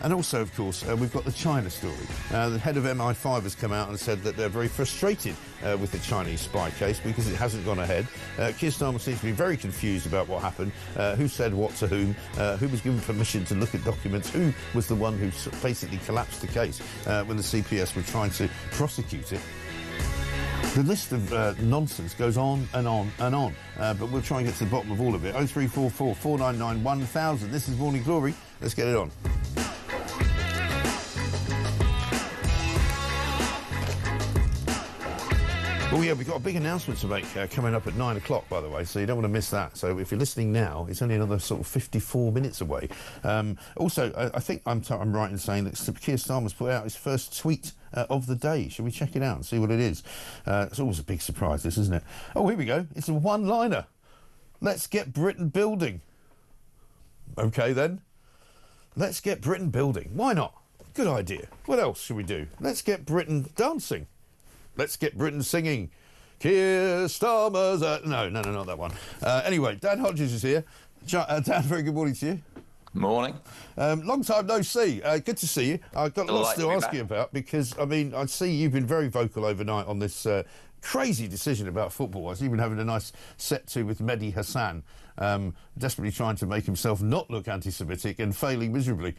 And also, of course, we've got the China story. The head of MI5 has come out and said that they're very frustrated with the Chinese spy case because it hasn't gone ahead. Keir Starmer seems to be very confused about what happened, who said what to whom, who was given permission to look at documents, who was the one who basically collapsed the case when the CPS were trying to prosecute it. The list of nonsense goes on and on and on, but we'll try and get to the bottom of all of it. 0344 499 1000. This is Morning Glory. Let's get it on. Oh yeah, we've got a big announcement to make coming up at 9 o'clock, by the way, so you don't want to miss that. So if you're listening now, it's only another sort of 54 minutes away. Also, I think I'm right in saying that Keir Starmer's put out his first tweet of the day. Shall we check it out and see what it is? It's always a big surprise, this, isn't it? Oh, here we go. It's a one-liner. Let's get Britain building. OK, then. Let's get Britain building. Why not? Good idea. What else should we do? Let's get Britain dancing. Let's get Britain singing. Keir Starmer's... No, not that one. Anyway, Dan Hodges is here. Dan, very good morning to you. Morning. Long time no see. Good to see you. I've got lots to ask you about because, I mean, I see you've been very vocal overnight on this crazy decision about football. I've even having a nice set-to with Mehdi Hassan, desperately trying to make himself not look anti-Semitic and failing miserably.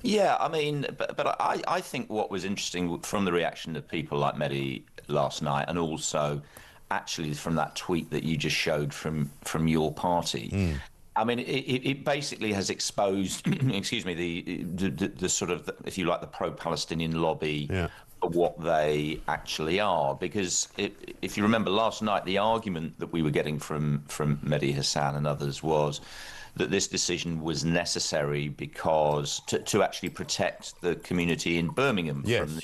Yeah, I mean, but I think what was interesting from the reaction of people like Mehdi last night, and also actually from that tweet that you just showed from your party, I mean, it basically has exposed, excuse me, the sort of, if you like, the pro-Palestinian lobby, for what they actually are. Because if you remember last night, the argument that we were getting from Mehdi Hassan and others was that this decision was necessary because to actually protect the community in Birmingham from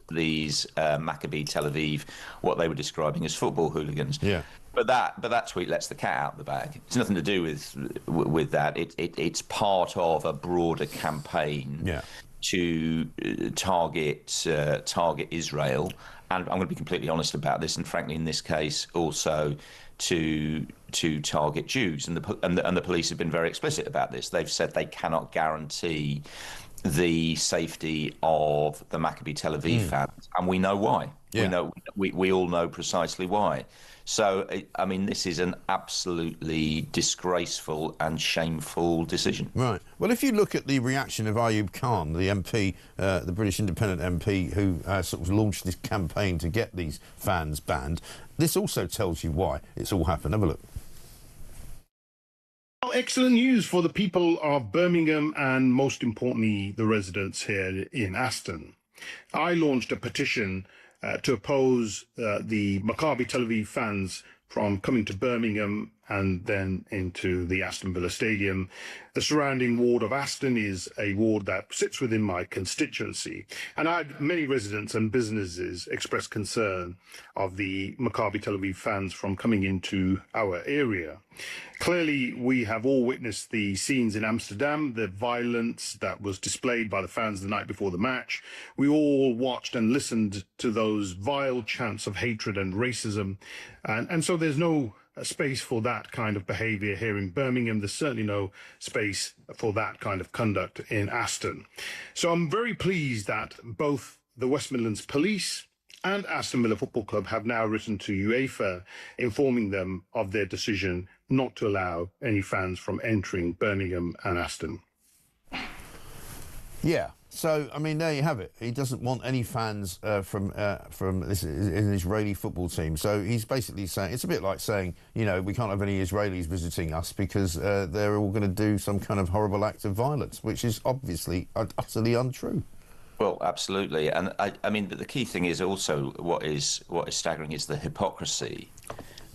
these Maccabi Tel Aviv, what they were describing as football hooligans. Yeah. But that tweet lets the cat out of the bag. It's nothing to do with that. It's part of a broader campaign to target Israel, and I'm going to be completely honest about this. And frankly, in this case, also to target Jews, and the police have been very explicit about this. They've said they cannot guarantee the safety of the Maccabi Tel Aviv fans, and we know why. We all know precisely why. So, I mean, this is an absolutely disgraceful and shameful decision. Right. Well, if you look at the reaction of Ayub Khan, the MP, the British Independent MP, who sort of launched this campaign to get these fans banned, this also tells you why it's all happened. Have a look. Well, excellent news for the people of Birmingham and, most importantly, the residents here in Aston. I launched a petition to oppose the Maccabi Tel Aviv fans from coming to Birmingham and then into the Aston Villa Stadium. The surrounding ward of Aston is a ward that sits within my constituency, and I had many residents and businesses express concern of the Maccabi Tel Aviv fans from coming into our area. Clearly, we have all witnessed the scenes in Amsterdam, the violence that was displayed by the fans the night before the match. We all watched and listened to those vile chants of hatred and racism, and so there's no space for that kind of behaviour here in Birmingham. There's certainly no space for that kind of conduct in Aston. So I'm very pleased that both the West Midlands Police and Aston Villa Football Club have now written to UEFA informing them of their decision not to allow any fans from entering Birmingham and Aston. Yeah. So, I mean, there you have it. He doesn't want any fans from this an Israeli football team. So he's basically saying, it's a bit like saying, you know, we can't have any Israelis visiting us because they're all going to do some kind of horrible act of violence, which is obviously utterly untrue. Well, absolutely. And I mean, the key thing is also what is staggering is the hypocrisy,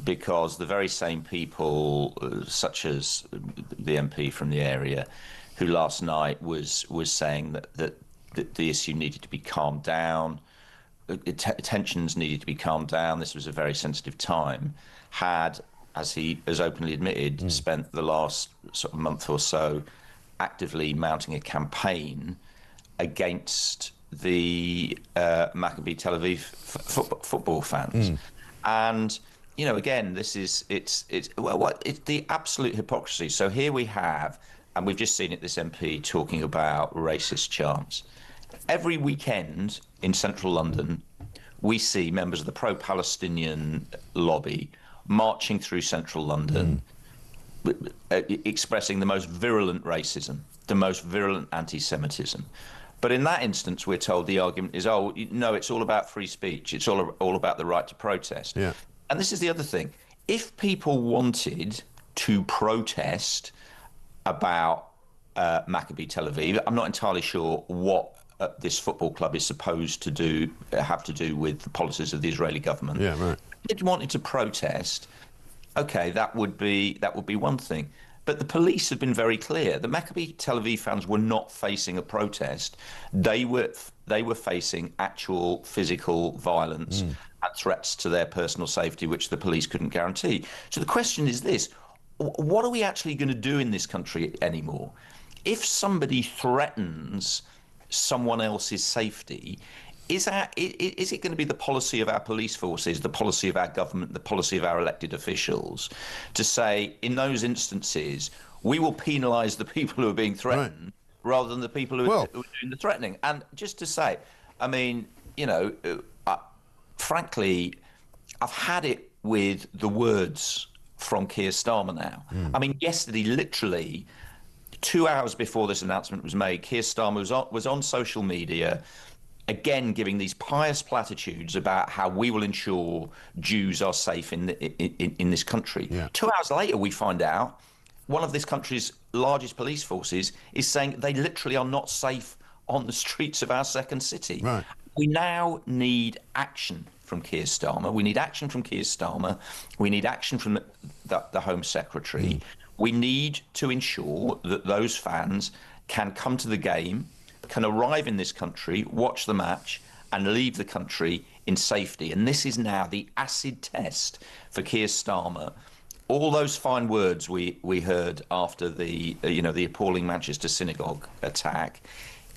because the very same people, such as the MP from the area, who last night was saying that the issue needed to be calmed down, tensions needed to be calmed down, this was a very sensitive time, had, as he has openly admitted, spent the last sort of month or so actively mounting a campaign against the Maccabi Tel Aviv football fans. And again, it's the absolute hypocrisy. So here we have, and we've just seen it, this MP talking about racist chants. Every weekend in central London, we see members of the pro-Palestinian lobby marching through central London, expressing the most virulent racism, the most virulent anti-Semitism. But in that instance, we're told the argument is, oh, no, it's all about free speech. It's all about the right to protest. Yeah. And this is the other thing. If people wanted to protest about Maccabi Tel Aviv, I'm not entirely sure what this football club is supposed to have to do with the policies of the Israeli government. Yeah, right. If they wanted to protest, okay, that would be one thing. But the police have been very clear. The Maccabi Tel Aviv fans were not facing a protest. They were facing actual physical violence and threats to their personal safety, which the police couldn't guarantee. So the question is this: what are we actually going to do in this country anymore? If somebody threatens someone else's safety, is it going to be the policy of our police forces, the policy of our government, the policy of our elected officials to say, in those instances, we will penalise the people who are being threatened rather than the people who are doing the threatening? And just to say, I mean, frankly, I've had it with the words from Keir Starmer now. I mean, yesterday, literally 2 hours before this announcement was made, Keir Starmer was on social media, again giving these pious platitudes about how we will ensure Jews are safe in this country. Yeah. 2 hours later, we find out one of this country's largest police forces is saying they literally are not safe on the streets of our second city. Right. We now need action from Keir Starmer. We need action from Keir Starmer. We need action from the Home Secretary. We need to ensure that those fans can come to the game, can arrive in this country, watch the match, and leave the country in safety. And this is now the acid test for Keir Starmer. All those fine words we heard after the appalling Manchester synagogue attack,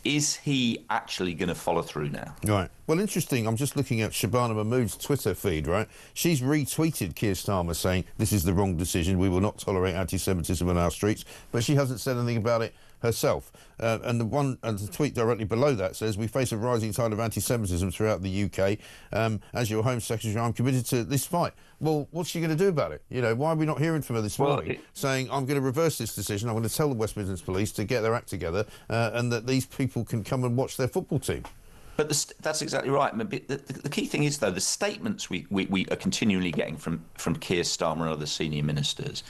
is he actually going to follow through now? Right. Well, interesting. I'm just looking at Shabana Mahmood's Twitter feed, right? She's retweeted Keir Starmer saying this is the wrong decision. We will not tolerate anti-Semitism on our streets. But she hasn't said anything about it herself. And the tweet directly below that says, we face a rising tide of anti-Semitism throughout the UK. As your Home Secretary, I'm committed to this fight. Well, what's she going to do about it? Why are we not hearing from her this morning saying, I'm going to reverse this decision, I'm going to tell the West Midlands Police to get their act together and that these people can come and watch their football team? But that's exactly right. The key thing is, though, the statements we are continually getting from Keir Starmer and other senior ministers,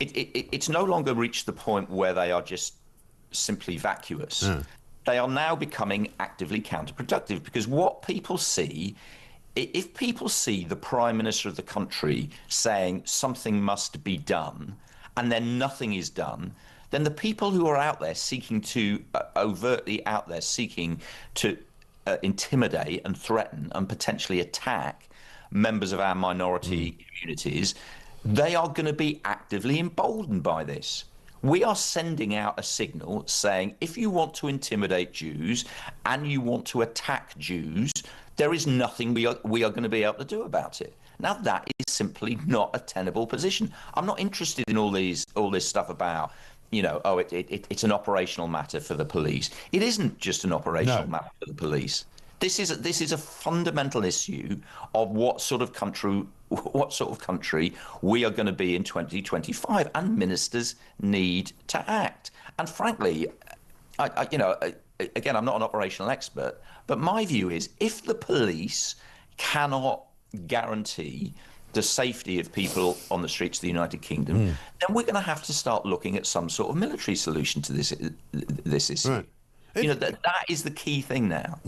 it's no longer reached the point where they are just simply vacuous. They are now becoming actively counterproductive, because what people see, if people see the Prime Minister of the country saying something must be done and then nothing is done, then the people who are out there seeking to overtly out there seeking to intimidate and threaten and potentially attack members of our minority communities, they are going to be actively emboldened by this. We are sending out a signal saying, if you want to intimidate Jews and you want to attack Jews, there is nothing we are going to be able to do about it. Now, that is simply not a tenable position. I'm not interested in all this stuff about, it's an operational matter for the police. It isn't just an operational matter for the police. This is a fundamental issue of what sort of country we are going to be in 2025, and ministers need to act. And frankly, again, I'm not an operational expert, but my view is, if the police cannot guarantee the safety of people on the streets of the United Kingdom, then we're going to have to start looking at some sort of military solution to this issue. Right. That is the key thing now.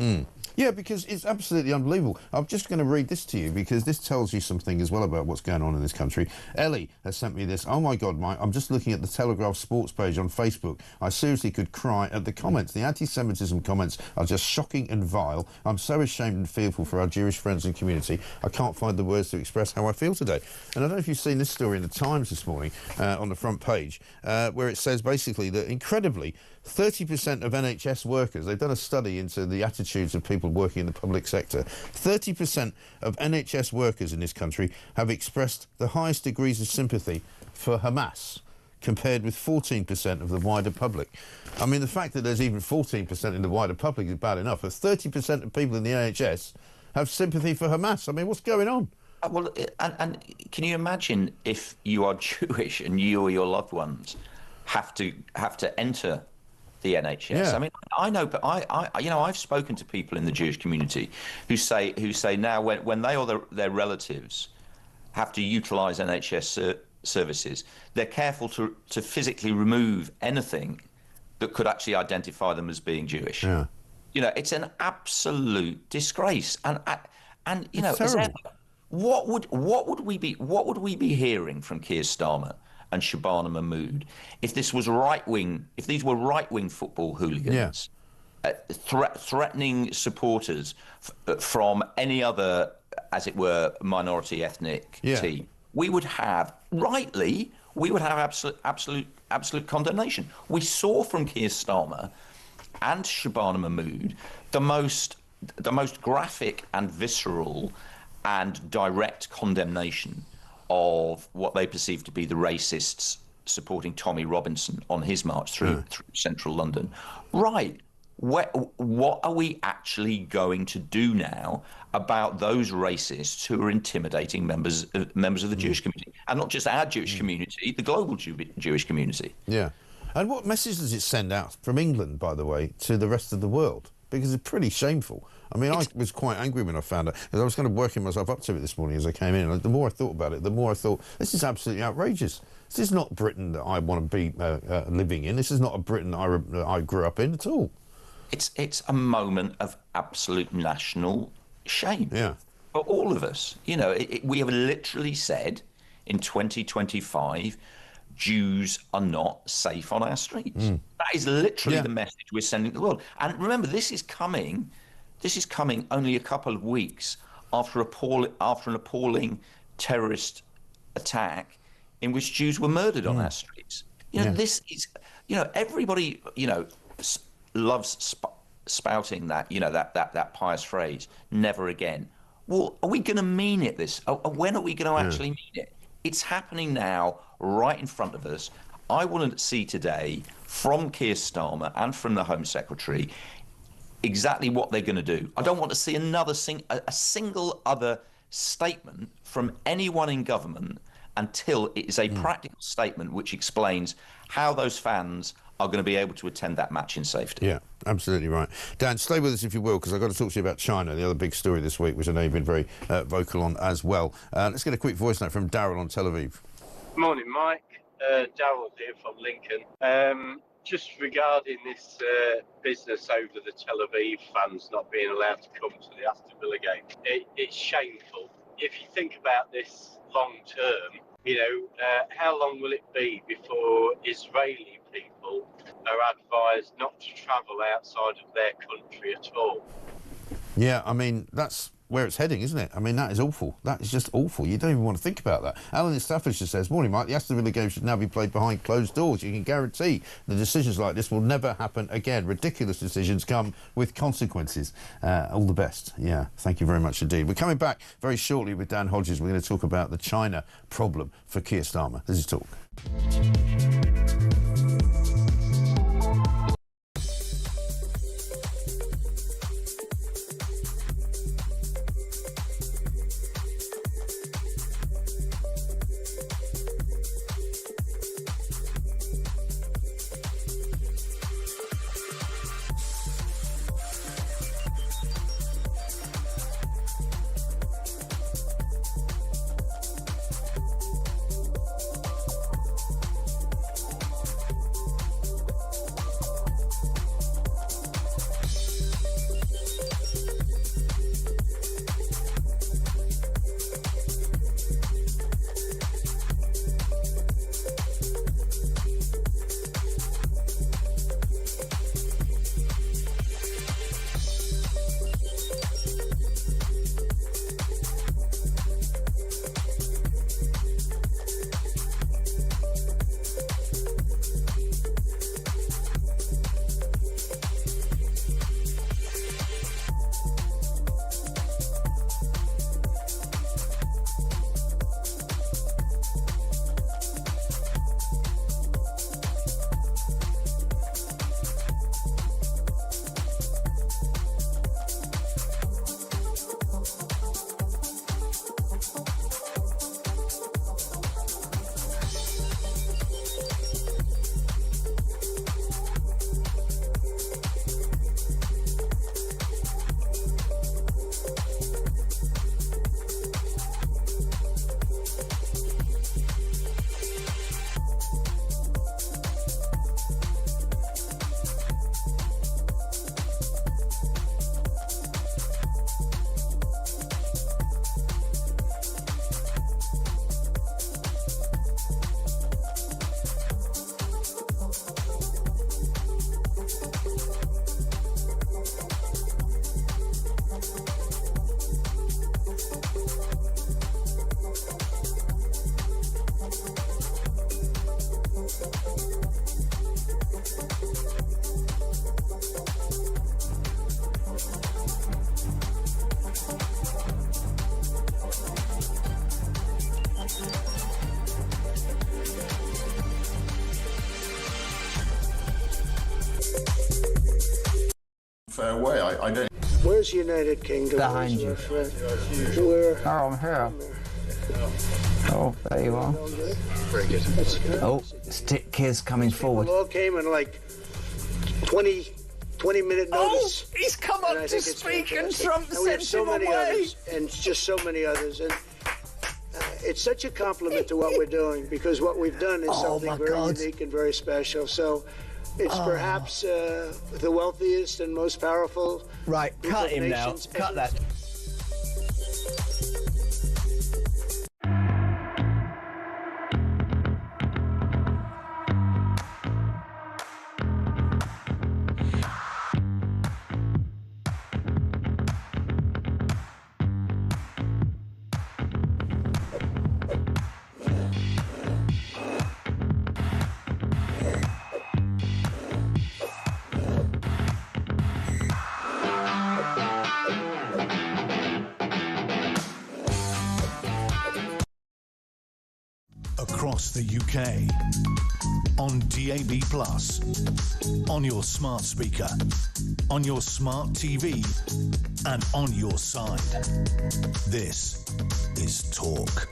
Yeah, because it's absolutely unbelievable. I'm just going to read this to you, because this tells you something as well about what's going on in this country. Ellie has sent me this. Oh, my God, Mike, I'm just looking at the Telegraph sports page on Facebook. I seriously could cry at the comments. The anti-Semitism comments are just shocking and vile. I'm so ashamed and fearful for our Jewish friends and community. I can't find the words to express how I feel today. And I don't know if you've seen this story in the Times this morning on the front page, where it says basically that, incredibly, 30% of NHS workers, they've done a study into the attitudes of people working in the public sector. 30% of NHS workers in this country have expressed the highest degrees of sympathy for Hamas, compared with 14% of the wider public. I mean, the fact that there's even 14% in the wider public is bad enough, but 30% of people in the NHS have sympathy for Hamas. I mean, what's going on? Well, and can you imagine if you are Jewish and you or your loved ones have to enter the NHS? Yeah. I mean, I know, but I've spoken to people in the Jewish community who say now when they or their relatives have to utilise NHS services, they're careful to physically remove anything that could actually identify them as being Jewish. Yeah. You know, it's an absolute disgrace, and you know, It's terrible. what would we be hearing from Keir Starmer and Shabana Mahmood if these were right wing football hooligans threatening supporters from any other, as it were, minority ethnic team? We would have absolute condemnation. We saw from Keir Starmer and Shabana Mahmood the most graphic and visceral and direct condemnation of what they perceive to be the racists supporting Tommy Robinson on his march through central London. Right. What are we actually going to do now about those racists who are intimidating members of the Jewish community? And not just our Jewish community, the global Jewish community. Yeah. And what message does it send out from England, by the way, to the rest of the world? Because it's pretty shameful. I mean, I was quite angry when I found out, because I was kind of working myself up to it this morning as I came in. And the more I thought about it, the more I thought, this is absolutely outrageous. This is not Britain that I want to be living in. This is not a Britain that I grew up in at all. It's a moment of absolute national shame for all of us. You know, we have literally said in 2025, Jews are not safe on our streets. That is literally the message we're sending to the world. And remember, this is coming only a couple of weeks after an appalling terrorist attack in which Jews were murdered on our streets. You know, this is, you know, everybody, you know, loves spouting that, you know, that pious phrase, never again. Well, are we going to mean it when are we going to actually mean it? It's happening now, right in front of us. I want to see today from Keir Starmer and from the Home Secretary exactly what they're going to do. I don't want to see a single other statement from anyone in government until it is a practical statement which explains how those fans are going to be able to attend that match in safety. Yeah, absolutely right. Dan, stay with us if you will, because I've got to talk to you about China, the other big story this week, which I know you've been very vocal on as well. Let's get a quick voice note from Darryl on Tel Aviv. Morning, Mike. Darryl here from Lincoln. Just regarding this business over the Tel Aviv fans not being allowed to come to the Aston Villa game, it's shameful. If you think about this long term, you know, how long will it be before Israeli people are advised not to travel outside of their country at all? Yeah, I mean, that's where it's heading, isn't it? I mean, that is awful. That is just awful. You don't even want to think about that. Alan in Staffordshire says, morning, Mike, the Aston Villa game should now be played behind closed doors. You can guarantee the decisions like this will never happen again. Ridiculous decisions come with consequences. All the best. Yeah, thank you very much indeed. We're coming back very shortly with Dan Hodges. We're going to talk about the China problem for Keir Starmer. This is Talk. Fair way. I don't. Where's the United Kingdom? Behind you. Where? Oh, I'm here. Oh, there you are. Very good. Oh, stick kids coming forward. It all came in like 20-minute notice. Oh, he's come up to speak and Trump and we have sent so him many away. others, and just so many others. And it's such a compliment to what we're doing, because what we've done is something very unique and very special. So it's perhaps the wealthiest and most powerful. Right, cut him now. Cut that. Across the UK, on DAB+, on your smart speaker, on your smart TV, and on your side. This is Talk.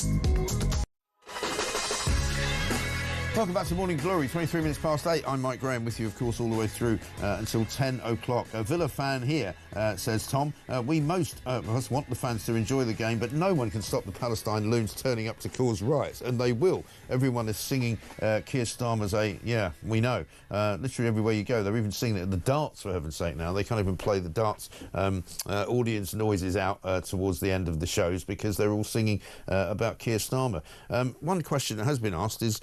Welcome back to Morning Glory, 23 minutes past 8. I'm Mike Graham with you, of course, all the way through until 10 o'clock. A Villa fan here says, Tom, we most of us want the fans to enjoy the game, but no one can stop the Palestine loons turning up to cause riots, and they will. Everyone is singing Keir Starmer's we know. Literally everywhere you go. They're even singing it at the darts, for heaven's sake now. They can't even play the darts audience noises out towards the end of the shows because they're all singing about Keir Starmer. One question that has been asked is...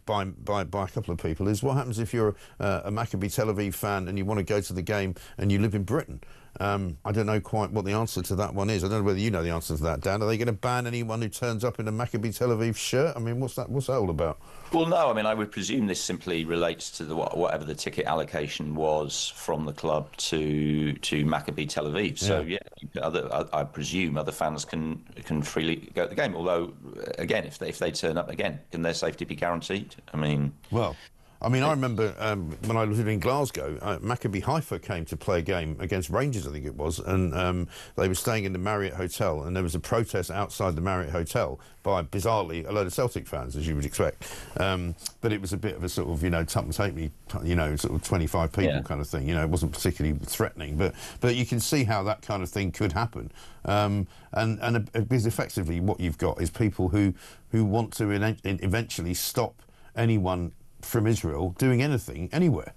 by a couple of people is what happens if you're a Maccabi Tel Aviv fan and you want to go to the game and you live in Britain? I don't know quite what the answer to that one is. I don't know whether you know the answer to that, Dan. Are they going to ban anyone who turns up in a Maccabi Tel Aviv shirt? I mean, what's that all about? Well, no, I mean, I would presume this simply relates to whatever the ticket allocation was from the club to Maccabi Tel Aviv. So, yeah, I presume other fans can freely go to the game. Although, again, if they turn up again, can their safety be guaranteed? I mean... Well... I mean, I remember when I lived in Glasgow, Maccabi Haifa came to play a game against Rangers, I think it was, and they were staying in the Marriott Hotel, and there was a protest outside the Marriott Hotel by, bizarrely, a load of Celtic fans, as you would expect. But it was a bit of a sort of, tuck and take me, sort of 25 people kind of thing. It wasn't particularly threatening, but you can see how that kind of thing could happen. Because effectively what you've got is people who want to eventually stop anyone from Israel doing anything anywhere.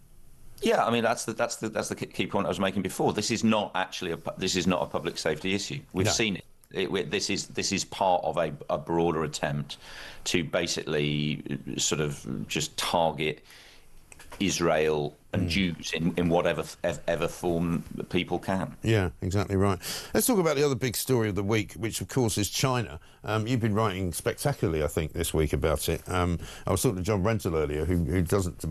Yeah, I mean that's the key point I was making before. This is not actually a public safety issue. We've seen it. This is part of a broader attempt to basically sort of just target Israel and Jews in whatever form people can. Yeah, exactly right. Let's talk about the other big story of the week, which of course is China. You've been writing spectacularly, I think, this week about it. I was talking to John Rentoul earlier, who doesn't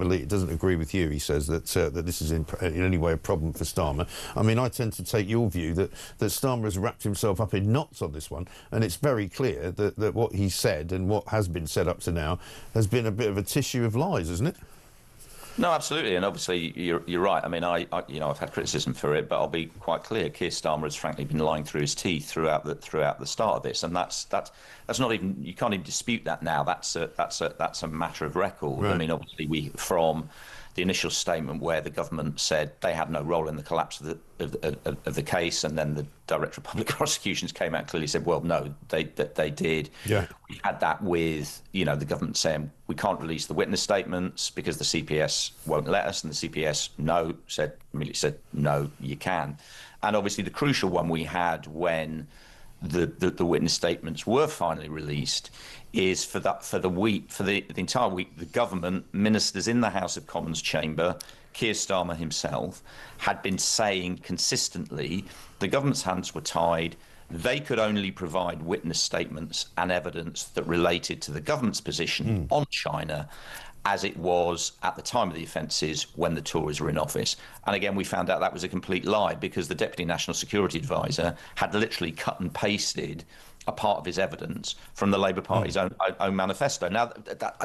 agree with you. He says that this is in any way a problem for Starmer. I mean, I tend to take your view that Starmer has wrapped himself up in knots on this one, and it's very clear that what he said and what has been said up to now has been a bit of a tissue of lies, isn't it? No, absolutely, and obviously you're right. I mean, I've had criticism for it, but I'll be quite clear. Keir Starmer has frankly been lying through his teeth throughout the start of this, and that's not even, you can't even dispute that now. That's a matter of record. Right. I mean, obviously from the initial statement where the government said they had no role in the collapse of the case, and then the Director of Public Prosecutions came out and clearly said, well, no, they did. Yeah. We had that with, the government saying we can't release the witness statements because the CPS won't let us, and the CPS immediately said, no, you can. And obviously the crucial one we had when the witness statements were finally released is for the entire week, the government, ministers in the House of Commons chamber, Keir Starmer himself, had been saying consistently the government's hands were tied. They could only provide witness statements and evidence that related to the government's position on China as it was at the time of the offences when the Tories were in office. And again, we found out that was a complete lie because the Deputy National Security Advisor had literally cut and pasted a part of his evidence from the Labour Party's own manifesto. Now,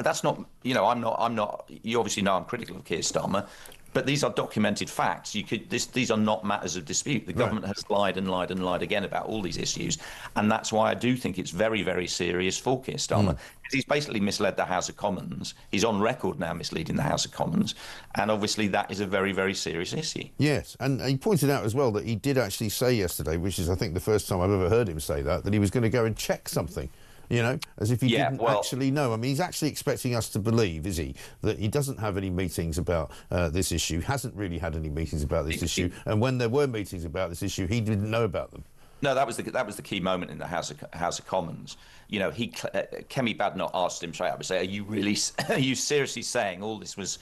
that's not, I'm not, you obviously know I'm critical of Keir Starmer. But these are documented facts. These are not matters of dispute. The government has lied and lied and lied again about all these issues, and that's why I do think it's very, very serious for Keir Starmer. He's basically misled the House of Commons. He's on record now misleading the House of Commons, and obviously that is a very, very serious issue. Yes, and he pointed out as well that he did actually say yesterday, which is I think the first time I've ever heard him say that he was going to go and check something. You know, as if he didn't actually know. I mean, he's actually expecting us to believe, is he, that he doesn't have any meetings about this issue, hasn't really had any meetings about this issue, and when there were meetings about this issue, he didn't know about them. No, that was the key moment in the House of Commons. You know, Kemi Badenoch asked him straight up and say, are you seriously saying all this was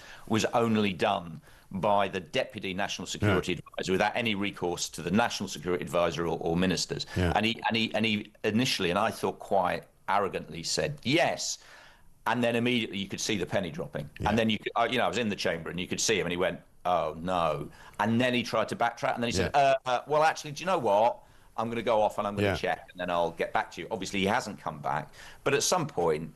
only done by the Deputy National Security Advisor without any recourse to the National Security Advisor or ministers? And he initially, and I thought quite arrogantly, said yes, and then immediately you could see the penny dropping, and then I was in the chamber and you could see him, and he went, "Oh no!" And then he tried to backtrack, and then he said, "Well, actually, do you know what? I'm going to go off and I'm going to check, and then I'll get back to you." Obviously, he hasn't come back, but at some point,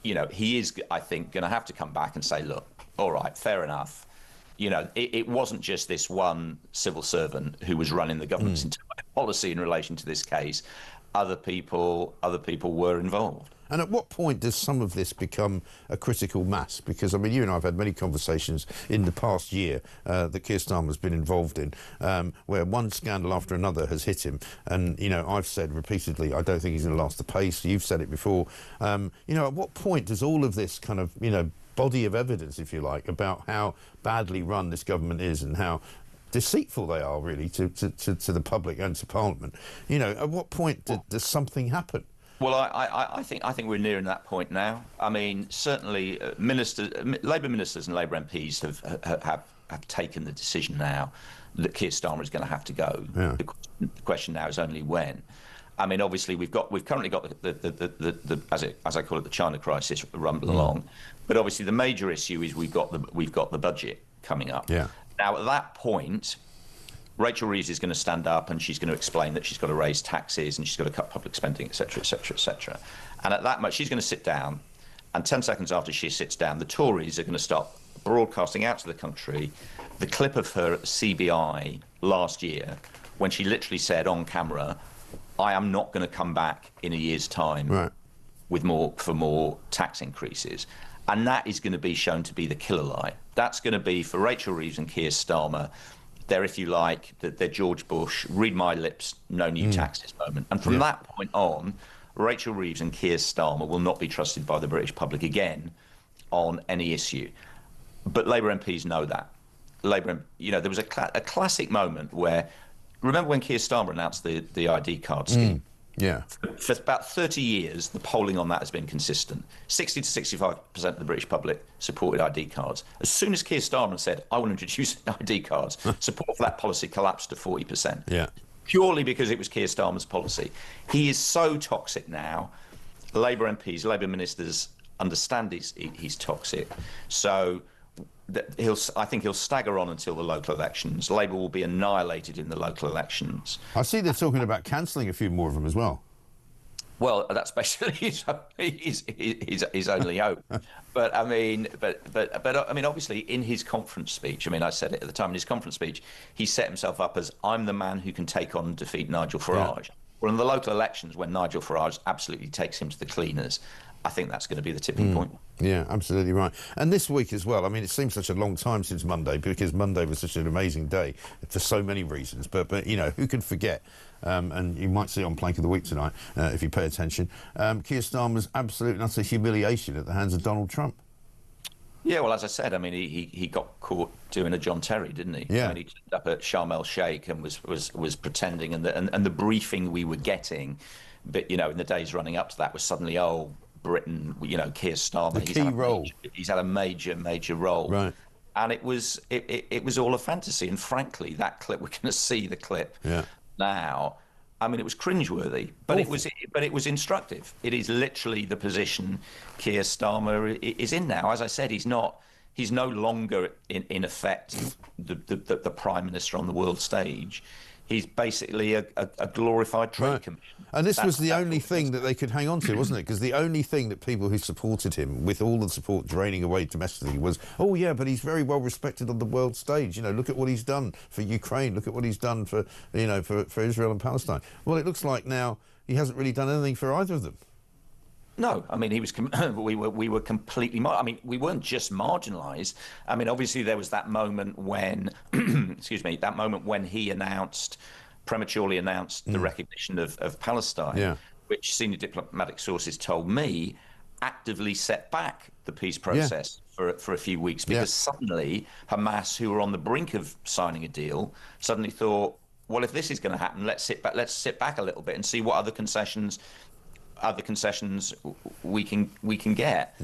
you know, he is, I think, going to have to come back and say, "Look, all right, fair enough. You know, it wasn't just this one civil servant who was running the government's entire policy in relation to this case. Other people were involved." And at what point does some of this become a critical mass? Because, I mean, you and I have had many conversations in the past year that Keir Starmer's been involved in, where one scandal after another has hit him. And, you know, I've said repeatedly, I don't think he's going to last the pace. You've said it before. You know, at what point does all of this kind of, you know, body of evidence, if you like, about how badly run this government is and how deceitful they are, really, to the public and to Parliament, you know, at what point does something happen? Well, I think we're nearing that point now. I mean, certainly Labour ministers and Labour MPs have taken the decision now that Keir Starmer is going to have to go. Yeah. The question now is only when. I mean, obviously we've currently got the as I call it, the China crisis rumbling along, but obviously the major issue is we've got the budget coming up. Yeah. Now, at that point, Rachel Reeves is going to stand up and she's going to explain that she's got to raise taxes and she's got to cut public spending, etc., etc., etc. And at that moment, she's going to sit down, and 10 seconds after she sits down, the Tories are going to start broadcasting out to the country the clip of her at the CBI last year when she literally said on camera, "I am not going to come back in a year's time with more tax increases." And that is going to be shown to be the killer lie. That's going to be, for Rachel Reeves and Keir Starmer, they're, if you like, they're George Bush, read my lips, no new taxes moment. And from that point on, Rachel Reeves and Keir Starmer will not be trusted by the British public again on any issue. But Labour MPs know that. Labour, you know, there was a classic moment where, remember when Keir Starmer announced the ID card scheme? Yeah. For about 30 years, the polling on that has been consistent. 60 to 65% of the British public supported ID cards. As soon as Keir Starmer said, "I want to introduce ID cards," support for that policy collapsed to 40%. Yeah. Purely because it was Keir Starmer's policy. He is so toxic now. Labour MPs, Labour ministers understand he's toxic. So I think he'll stagger on until the local elections. Labour will be annihilated in the local elections. I see they're talking about cancelling a few more of them as well. Well, that's basically his only hope. But I mean, obviously, in his conference speech, I mean, I said it at the time in his conference speech, he set himself up as, "I'm the man who can take on and defeat Nigel Farage." Yeah. Well, in the local elections, when Nigel Farage absolutely takes him to the cleaners, I think that's going to be the tipping point. Yeah, absolutely right. And this week as well, I mean, it seems such a long time since Monday, because Monday was such an amazing day for so many reasons. But you know, who can forget? And you might see it on Plank of the Week tonight, if you pay attention. Keir Starmer's absolute and utter humiliation at the hands of Donald Trump. Yeah, well, as I said, I mean, he got caught doing a John Terry, didn't he? Yeah. I mean, he turned up at Sharm el Sheikh and was pretending, and the briefing we were getting, but you know, in the days running up to that, was suddenly, oh, Britain, you know, Keir Starmer. The key role. He's had a major role. Right. And it was all a fantasy. And frankly, that clip, we're going to see the clip now. I mean, it was cringeworthy, but it was instructive. It is literally the position Keir Starmer is in now. As I said, he's no longer in effect the Prime Minister on the world stage. he's basically a glorified trade commission. And this was the only thing that they could hang on to, wasn't it? Because the only thing that people who supported him, with all the support draining away domestically, was, oh yeah, but he's very well respected on the world stage. You know, look at what he's done for Ukraine. Look at what he's done for, you know, for Israel and Palestine. Well, it looks like now he hasn't really done anything for either of them. No, I mean, he was. We were completely. I mean, we weren't just marginalised. I mean, obviously there was that moment when, excuse me, that moment when he prematurely announced the recognition of Palestine, which senior diplomatic sources told me actively set back the peace process for a few weeks, because suddenly Hamas, who were on the brink of signing a deal, suddenly thought, well, if this is going to happen, let's sit back a little bit and see what other concessions we can get.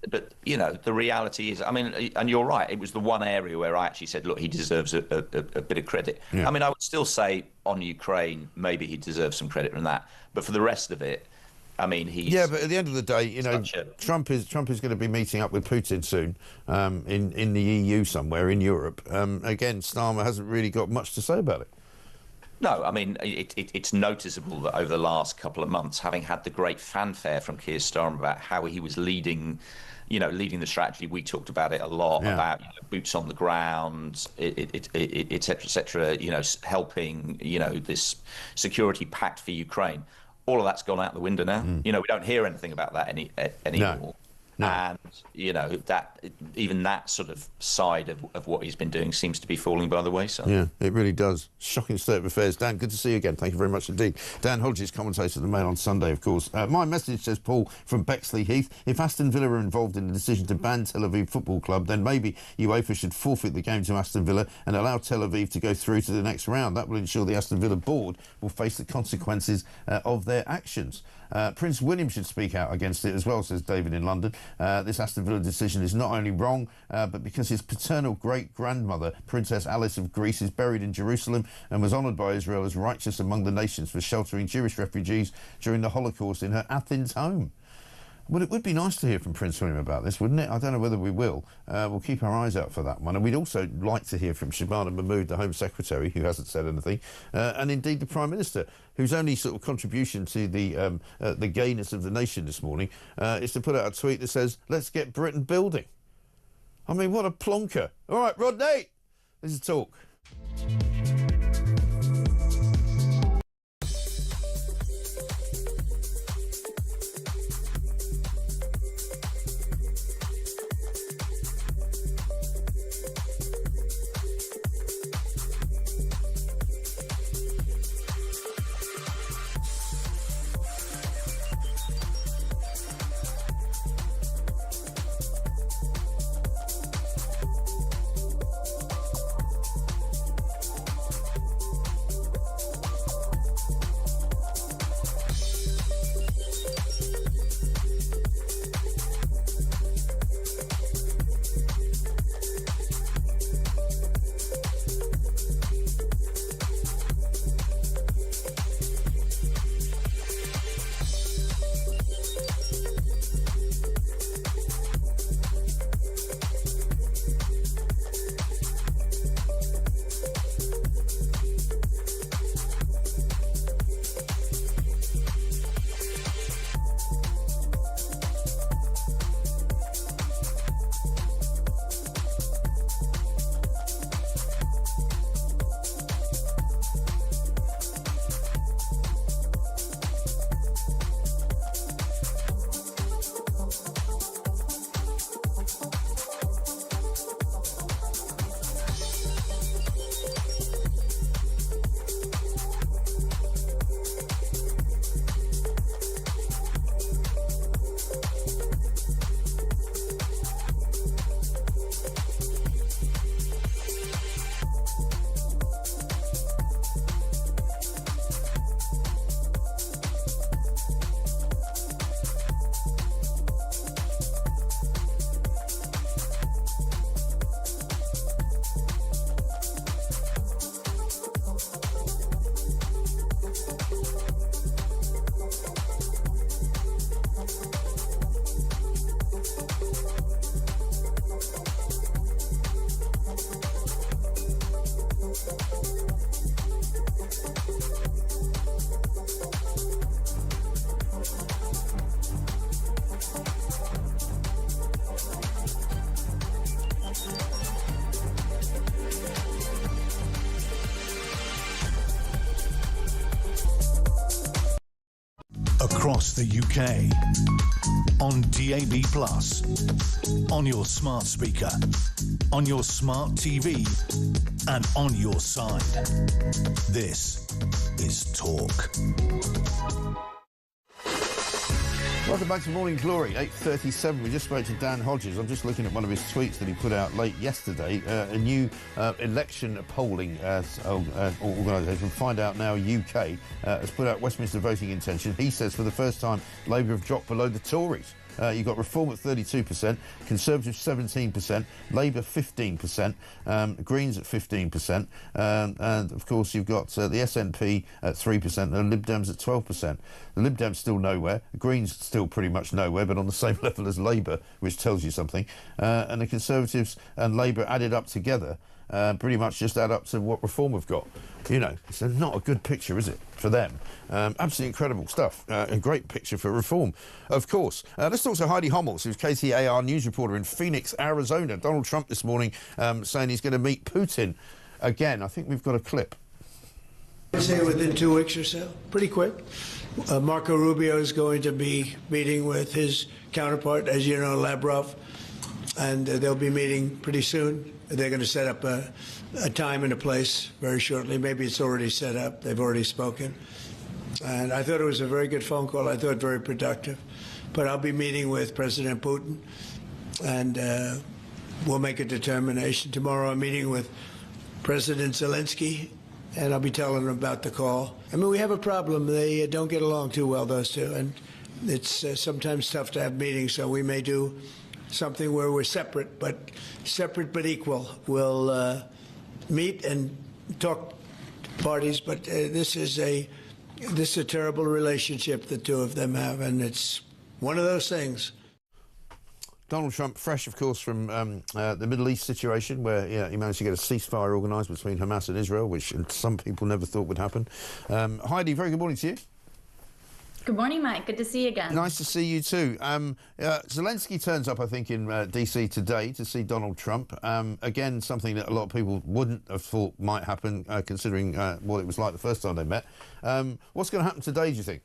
But you know, the reality is, I mean, and you're right, it was the one area where I actually said, look, he deserves a bit of credit. I mean, I would still say on Ukraine, maybe he deserves some credit from that, but for the rest of it, I mean, he's... Yeah, but at the end of the day, you know, Trump is going to be meeting up with Putin soon in the EU somewhere, in Europe. Again, Starmer hasn't really got much to say about it. No, I mean, it's noticeable that over the last couple of months, having had the great fanfare from Keir Starmer about how he was leading the strategy, we talked about it a lot, about boots on the ground, et cetera, you know, helping, you know, this security pact for Ukraine. All of that's gone out the window now. You know, we don't hear anything about that anymore. No. And, you know, that even that sort of side of what he's been doing seems to be falling by the wayside. Yeah, it really does. Shocking state of affairs. Dan, good to see you again. Thank you very much indeed. Dan Hodges, commentator of the Mail on Sunday, of course. My message, says Paul from Bexley Heath, if Aston Villa are involved in the decision to ban Tel Aviv Football Club, then maybe UEFA should forfeit the game to Aston Villa and allow Tel Aviv to go through to the next round. That will ensure the Aston Villa board will face the consequences of their actions. Prince William should speak out against it as well, says David in London. This Aston Villa decision is not only wrong, but because his paternal great-grandmother, Princess Alice of Greece, is buried in Jerusalem and was honoured by Israel as righteous among the nations for sheltering Jewish refugees during the Holocaust in her Athens home. Well, it would be nice to hear from Prince William about this, wouldn't it? I don't know whether we will. We'll keep our eyes out for that one. And we'd also like to hear from Shabana Mahmood, the Home Secretary, who hasn't said anything, and indeed the Prime Minister, whose only sort of contribution to the gayness of the nation this morning is to put out a tweet that says, let's get Britain building. I mean, what a plonker. All right, Rodney, this is Talk. across the UK, on DAB+, on your smart speaker, on your smart TV, and on your side. This is Talk. Welcome back to Morning Glory, 8:37. We just spoke to Dan Hodges. I'm just looking at one of his tweets that he put out late yesterday. A new election polling organisation, Find Out Now UK, has put out Westminster voting intention. He says for the first time, Labour have dropped below the Tories. You've got Reform at 32%, Conservatives 17%, Labour 15%, Greens at 15%, and of course you've got the SNP at 3% and the Lib Dems at 12%. The Lib Dems still nowhere, the Greens still pretty much nowhere, but on the same level as Labour, which tells you something. And the Conservatives and Labour added up together pretty much just add up to what Reform have got. You know, it's not a good picture, is it, for them? Absolutely incredible stuff. A great picture for Reform, of course. Let's talk to Heidi Hummels, who's KTAR news reporter in Phoenix, Arizona. Donald Trump this morning saying he's going to meet Putin again. I think we've got a clip. I'd say within 2 weeks or so, pretty quick. Marco Rubio is going to be meeting with his counterpart, as you know, Lavrov, and they'll be meeting pretty soon. They're going to set up a time and a place very shortly. Maybe it's already set up. They've already spoken. And I thought it was a very good phone call. I thought very productive. But I'll be meeting with President Putin, and we'll make a determination. Tomorrow I'm meeting with President Zelensky, and I'll be telling him about the call. I mean, we have a problem. They don't get along too well, those two. And it's sometimes tough to have meetings, so we may do something where we're separate but equal. We'll meet and talk parties, but this is a terrible relationship the two of them have, and it's one of those things. Donald Trump, fresh, of course, from the Middle East situation, where he managed to get a ceasefire organised between Hamas and Israel, which some people never thought would happen. Heidi, very good morning to you. Good morning, Mike. Good to see you again. Nice to see you too. Zelensky turns up, I think, in DC today to see Donald Trump. Again, something that a lot of people wouldn't have thought might happen, considering what it was like the first time they met. What's going to happen today, do you think?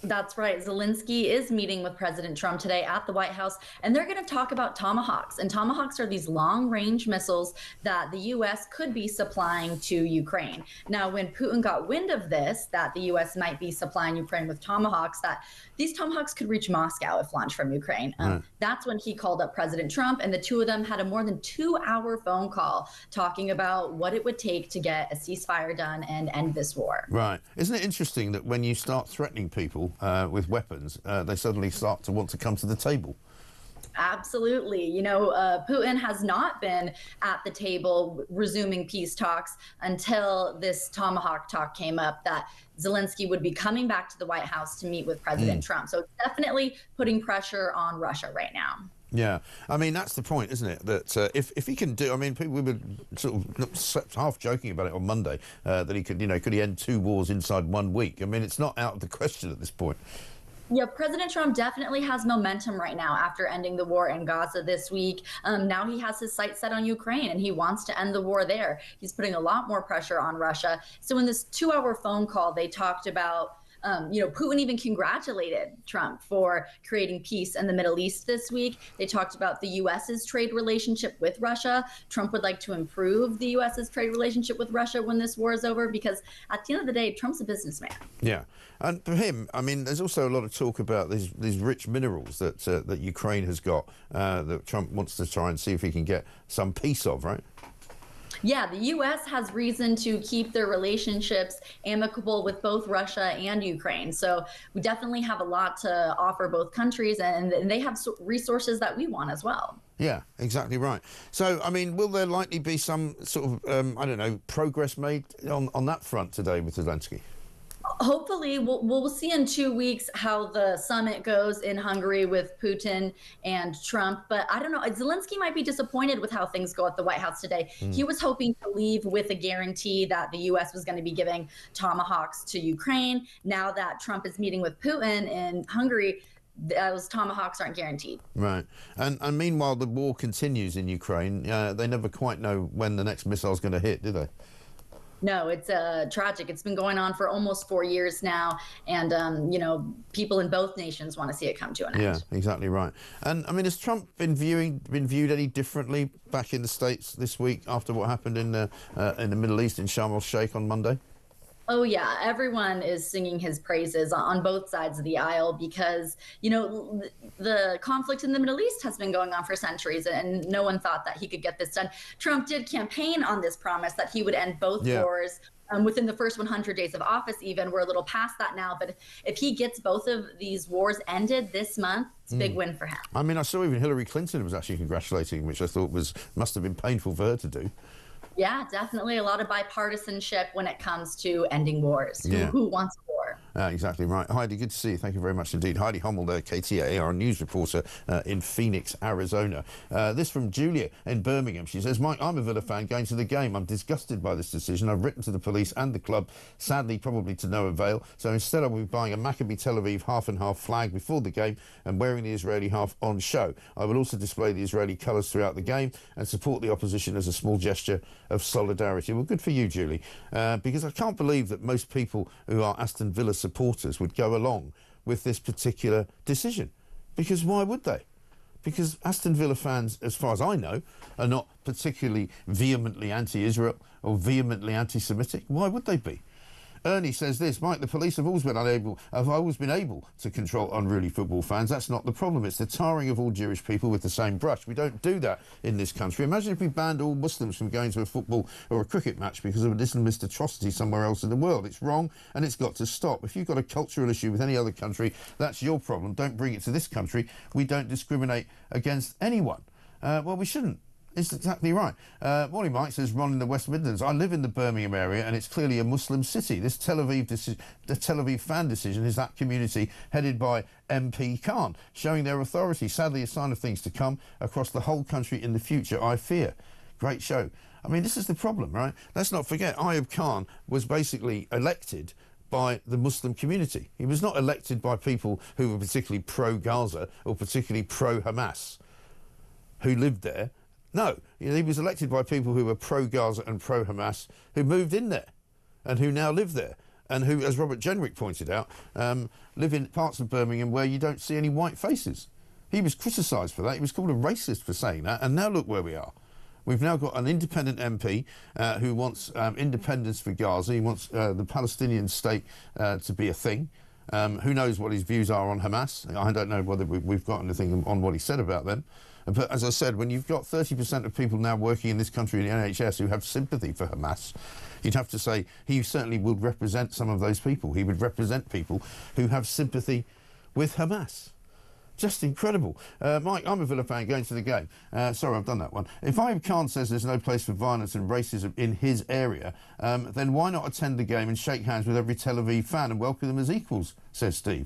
That's right. Zelensky is meeting with President Trump today at the White House, and they're going to talk about Tomahawks. And Tomahawks are these long-range missiles that the U.S. could be supplying to Ukraine. Now, when Putin got wind of this, that the U.S. might be supplying Ukraine with Tomahawks, that these Tomahawks could reach Moscow if launched from Ukraine. That's when he called up President Trump, and the two of them had a more than 2-hour phone call talking about what it would take to get a ceasefire done and end this war. Right. Isn't it interesting that when you start threatening people with weapons, they suddenly start to want to come to the table? Absolutely. You know, Putin has not been at the table resuming peace talks until this Tomahawk talk came up, that Zelensky would be coming back to the White House to meet with President Trump. So it's definitely putting pressure on Russia right now. Yeah, I mean, that's the point, isn't it? That if he can do, I mean, people were sort of half joking about it on Monday, that he could, could he end 2 wars inside 1 week? I mean, it's not out of the question at this point. Yeah, President Trump definitely has momentum right now after ending the war in Gaza this week. Now he has his sights set on Ukraine, and he wants to end the war there. He's putting a lot more pressure on Russia. So in this 2-hour phone call, they talked about Putin even congratulated Trump for creating peace in the Middle East this week. They talked about the U.S.'s trade relationship with Russia. Trump would like to improve the U.S.'s trade relationship with Russia when this war is over, because at the end of the day, Trump's a businessman. Yeah. And for him, I mean, there's also a lot of talk about these rich minerals that Ukraine has got, that Trump wants to try and see if he can get some piece of, right? Yeah, the U.S. has reason to keep their relationships amicable with both Russia and Ukraine. So we definitely have a lot to offer both countries, and they have resources that we want as well. Yeah, exactly right. So, I mean, will there likely be some sort of, progress made on that front today with Zelensky? Hopefully, we'll see in 2 weeks how the summit goes in Hungary with Putin and Trump. But I don't know. Zelensky might be disappointed with how things go at the White House today. He was hoping to leave with a guarantee that the U.S. was going to be giving Tomahawks to Ukraine. Now that Trump is meeting with Putin in Hungary, those Tomahawks aren't guaranteed. Right. And meanwhile, the war continues in Ukraine. They never quite know when the next missile is going to hit, do they? No, it's tragic. It's been going on for almost 4 years now, and people in both nations want to see it come to an end. Yeah, exactly right. And I mean, has Trump been viewed any differently back in the States this week after what happened in the Middle East in Sharm el-Sheikh on Monday? Oh, yeah. Everyone is singing his praises on both sides of the aisle because, the conflict in the Middle East has been going on for centuries and no one thought that he could get this done. Trump did campaign on this promise that he would end both wars within the first 100 days of office even. We're a little past that now, but if he gets both of these wars ended this month, it's a big win for him. I mean, I saw even Hillary Clinton was actually congratulating him, which I thought must have been painful for her to do. Yeah, definitely a lot of bipartisanship when it comes to ending wars. Who wants a war? Exactly right. Heidi, good to see you. Thank you very much indeed. Heidi Hommel there, KTA, our news reporter in Phoenix, Arizona. This from Julia in Birmingham. She says, Mike, I'm a Villa fan going to the game. I'm disgusted by this decision. I've written to the police and the club, sadly probably to no avail. So instead I will be buying a Maccabi Tel Aviv half-and-half flag before the game and wearing the Israeli half on show. I will also display the Israeli colours throughout the game and support the opposition as a small gesture of solidarity. Well, good for you, Julie, because I can't believe that most people who are Aston Villa supporters would go along with this particular decision. Because why would they? Because Aston Villa fans, as far as I know, are not particularly vehemently anti-Israel or vehemently anti-Semitic. Why would they be? Ernie says this, Mike, the police have always been able to control unruly football fans. That's not the problem. It's the tarring of all Jewish people with the same brush. We don't do that in this country. Imagine if we banned all Muslims from going to a football or a cricket match because of an Islamist atrocity somewhere else in the world. It's wrong and it's got to stop. If you've got a cultural issue with any other country, that's your problem. Don't bring it to this country. We don't discriminate against anyone. Well, we shouldn't. It's exactly right. Morning, Mike, says Ron in the West Midlands. I live in the Birmingham area and it's clearly a Muslim city. This the Tel Aviv fan decision is that community headed by MP Khan, showing their authority. Sadly, a sign of things to come across the whole country in the future, I fear. Great show. I mean, this is the problem, right? Let's not forget, Ayub Khan was basically elected by the Muslim community. He was not elected by people who were particularly pro-Gaza or particularly pro-Hamas, who lived there. No, he was elected by people who were pro-Gaza and pro-Hamas, who moved in there and who now live there and who, as Robert Jenrick pointed out, live in parts of Birmingham where you don't see any white faces. He was criticised for that. He was called a racist for saying that. And now look where we are. We've now got an independent MP who wants independence for Gaza. He wants the Palestinian state to be a thing. Who knows what his views are on Hamas? I don't know whether we've got anything on what he said about them. But as I said, when you've got 30% of people now working in this country in the NHS who have sympathy for Hamas, you'd have to say he certainly would represent some of those people. He would represent people who have sympathy with Hamas. Just incredible. Mike, I'm a Villa fan going to the game. Sorry, I've done that one. If Ayub Khan says there's no place for violence and racism in his area, then why not attend the game and shake hands with every Tel Aviv fan and welcome them as equals, says Steve.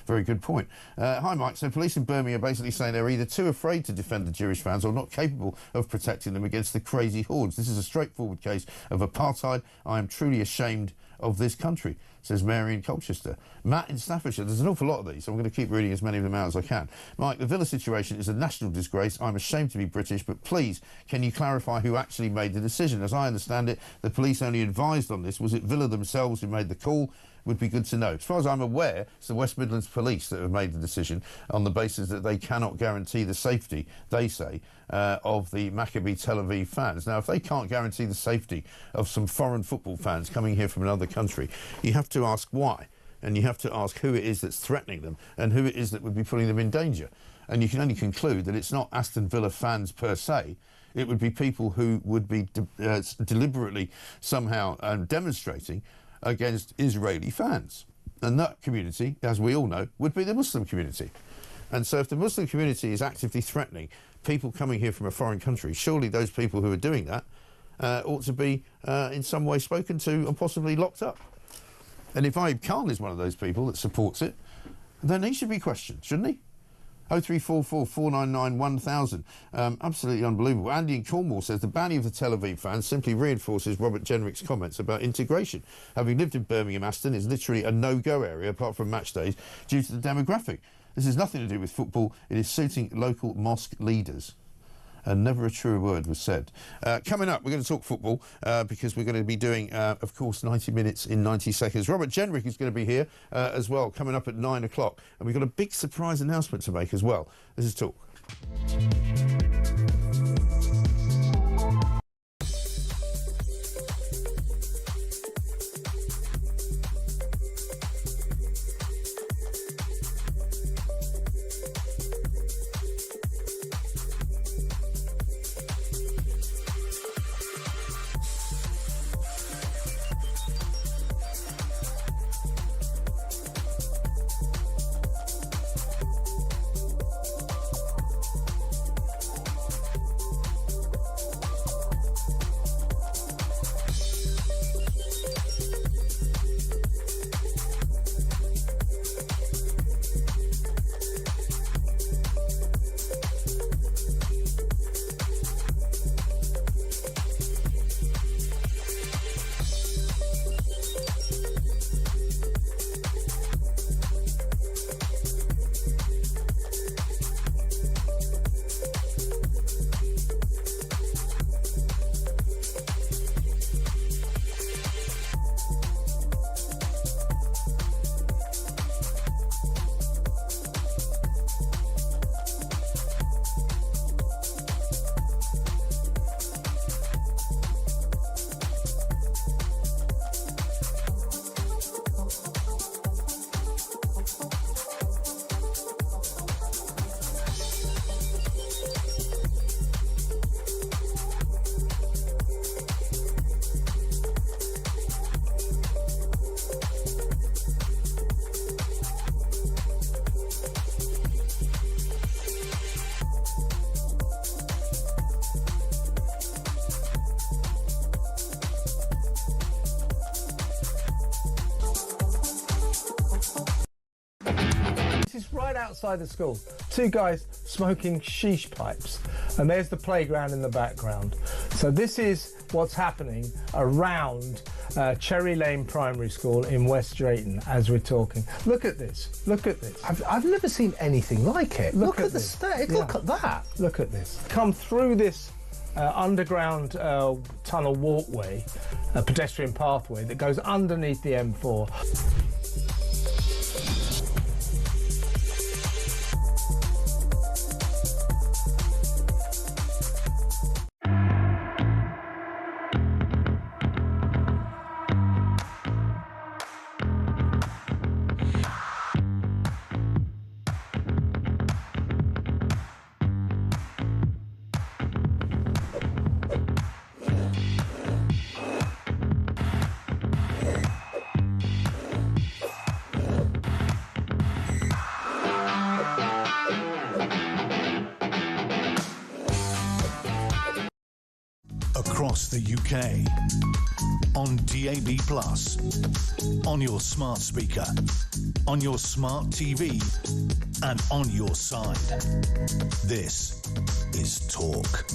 Very good point. Hi, Mike. So police in Birmingham are basically saying they're either too afraid to defend the Jewish fans or not capable of protecting them against the crazy hordes. This is a straightforward case of apartheid. I am truly ashamed of this country, says Mary in Colchester. Matt in Staffordshire. There's an awful lot of these, so I'm going to keep reading as many of them out as I can. Mike, the Villa situation is a national disgrace. I'm ashamed to be British, but please, can you clarify who actually made the decision? As I understand it, the police only advised on this. Was it Villa themselves who made the call? Would be good to know. As far as I'm aware, it's the West Midlands Police that have made the decision on the basis that they cannot guarantee the safety, they say, of the Maccabi Tel Aviv fans. Now, if they can't guarantee the safety of some foreign football fans coming here from another country, you have to ask why. And you have to ask who it is that's threatening them and who it is that would be putting them in danger. And you can only conclude that it's not Aston Villa fans per se. It would be people who would be deliberately somehow demonstrating against Israeli fans. And that community, as we all know, would be the Muslim community. And so if the Muslim community is actively threatening people coming here from a foreign country, surely those people who are doing that ought to be in some way spoken to and possibly locked up. And if Ayub Khan is one of those people that supports it, then he should be questioned, shouldn't he? 0344 499 1000. Absolutely unbelievable. Andy in Cornwall says the banning of the Tel Aviv fans simply reinforces Robert Jenrick's comments about integration. Having lived in Birmingham, Aston is literally a no-go area apart from match days due to the demographic. This has nothing to do with football. It is suiting local mosque leaders. and never a truer word was said. Coming up, we're going to talk football because we're going to be doing, of course, 90 minutes in 90 seconds. Robert Jenrick is going to be here as well, coming up at 9 o'clock. And we've got a big surprise announcement to make as well. This is Talk. Right outside the school, two guys smoking sheesh pipes, and there's the playground in the background. So this is what's happening around Cherry Lane Primary School in West Drayton as we're talking. Look at this. Look at this. I've never seen anything like it. Look at the state. Look at that. Look at this. Come through this underground tunnel walkway, a pedestrian pathway that goes underneath the M4. Across the UK, on DAB+, on your smart speaker, on your smart TV, and on your side. This is Talk.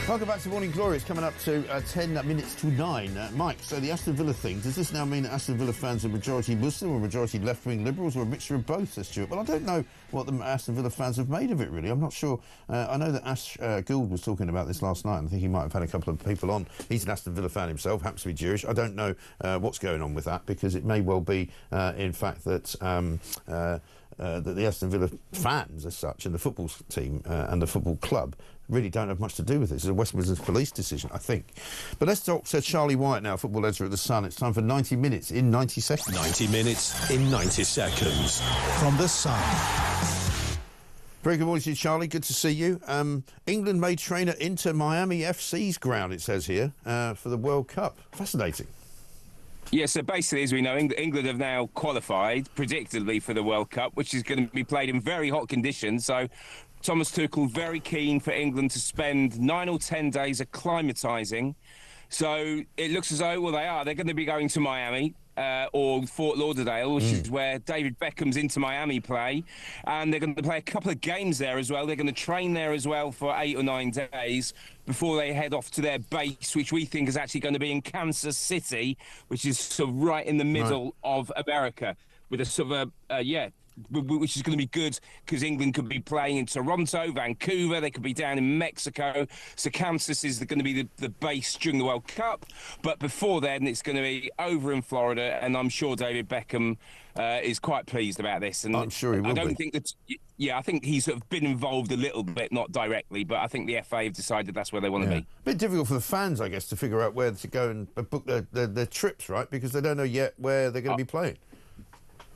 Welcome back to Morning Glory. It's coming up to 10 minutes to 9. Mike, so the Aston Villa thing, does this now mean that Aston Villa fans are majority Muslim or majority left-wing liberals or a mixture of both, says Stuart? Well, I don't know what the Aston Villa fans have made of it, really. I'm not sure. I know that Ash Gould was talking about this last night. I think he might have had a couple of people on. He's an Aston Villa fan himself, happens to be Jewish. I don't know what's going on with that, because it may well be, in fact, that that the Aston Villa fans, as such, and the football team and the football club really don't have much to do with it. It's a West Midlands police decision, I think. But let's talk to Charlie White now, football editor at The Sun. It's time for 90 minutes in 90 seconds. 90 minutes in 90 seconds. From The Sun. Very good morning to you, Charlie. Good to see you. England made trainer into Miami FC's ground, it says here, for the World Cup. Fascinating. Yeah, so basically, as we know, England have now qualified, predictably, for the World Cup, which is going to be played in very hot conditions. So Thomas Tuchel very keen for England to spend 9 or 10 days acclimatising. So it looks as though, well, they're going to be going to Miami or Fort Lauderdale, which is where David Beckham's Inter Miami play. And they're going to play a couple of games there as well. They're going to train there as well for 8 or 9 days before they head off to their base, which we think is actually going to be in Kansas City, which is sort of right in the middle of America, with a sort of which is going to be good because England could be playing in Toronto, Vancouver, they could be down in Mexico. So Kansas is going to be the base during the World Cup. But before then, it's going to be over in Florida, and I'm sure David Beckham is quite pleased about this. And I'm sure he will be. Think that. Yeah, I think he's sort of been involved a little bit, not directly, but I think the FA have decided that's where they want to be. A bit difficult for the fans, I guess, to figure out where to go and book their trips, right? Because they don't know yet where they're going to be playing.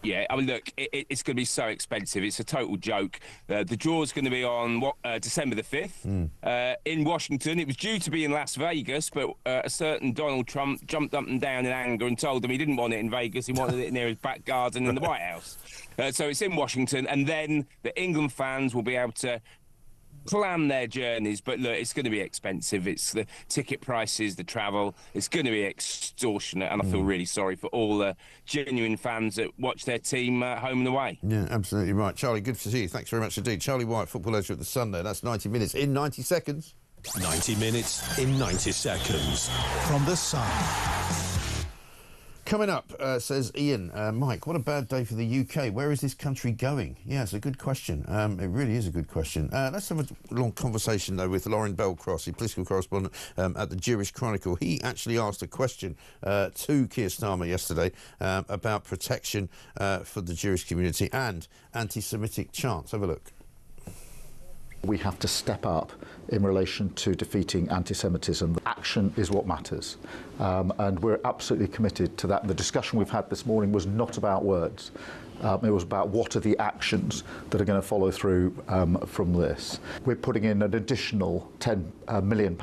Yeah, I mean, look, it's going to be so expensive. It's a total joke. The draw's going to be on December the 5th in Washington. It was due to be in Las Vegas, but a certain Donald Trump jumped up and down in anger and told them he didn't want it in Vegas. He wanted it near his back garden in the White House. So it's in Washington, and then the England fans will be able to plan their journeys. But look, it's going to be expensive. It's the ticket prices, the travel. It's going to be extortionate, and I feel really sorry for all the genuine fans that watch their team home and away. Yeah, absolutely right. Charlie, good to see you. Thanks very much indeed. Charlie White, football editor of The Sunday. That's 90 minutes in 90 seconds. 90 minutes in 90 seconds from The Sun. Coming up, says Ian, Mike, what a bad day for the UK. Where is this country going? Yeah, it's a good question. It really is a good question. Let's have a long conversation, though, with Lauren Bell-Cross, the political correspondent at the Jewish Chronicle. He actually asked a question to Keir Starmer yesterday about protection for the Jewish community and anti-Semitic chants. Have a look. We have to step up in relation to defeating anti-Semitism. Action is what matters, and we're absolutely committed to that. The discussion we've had this morning was not about words. It was about what are the actions that are going to follow through from this. We're putting in an additional £10 million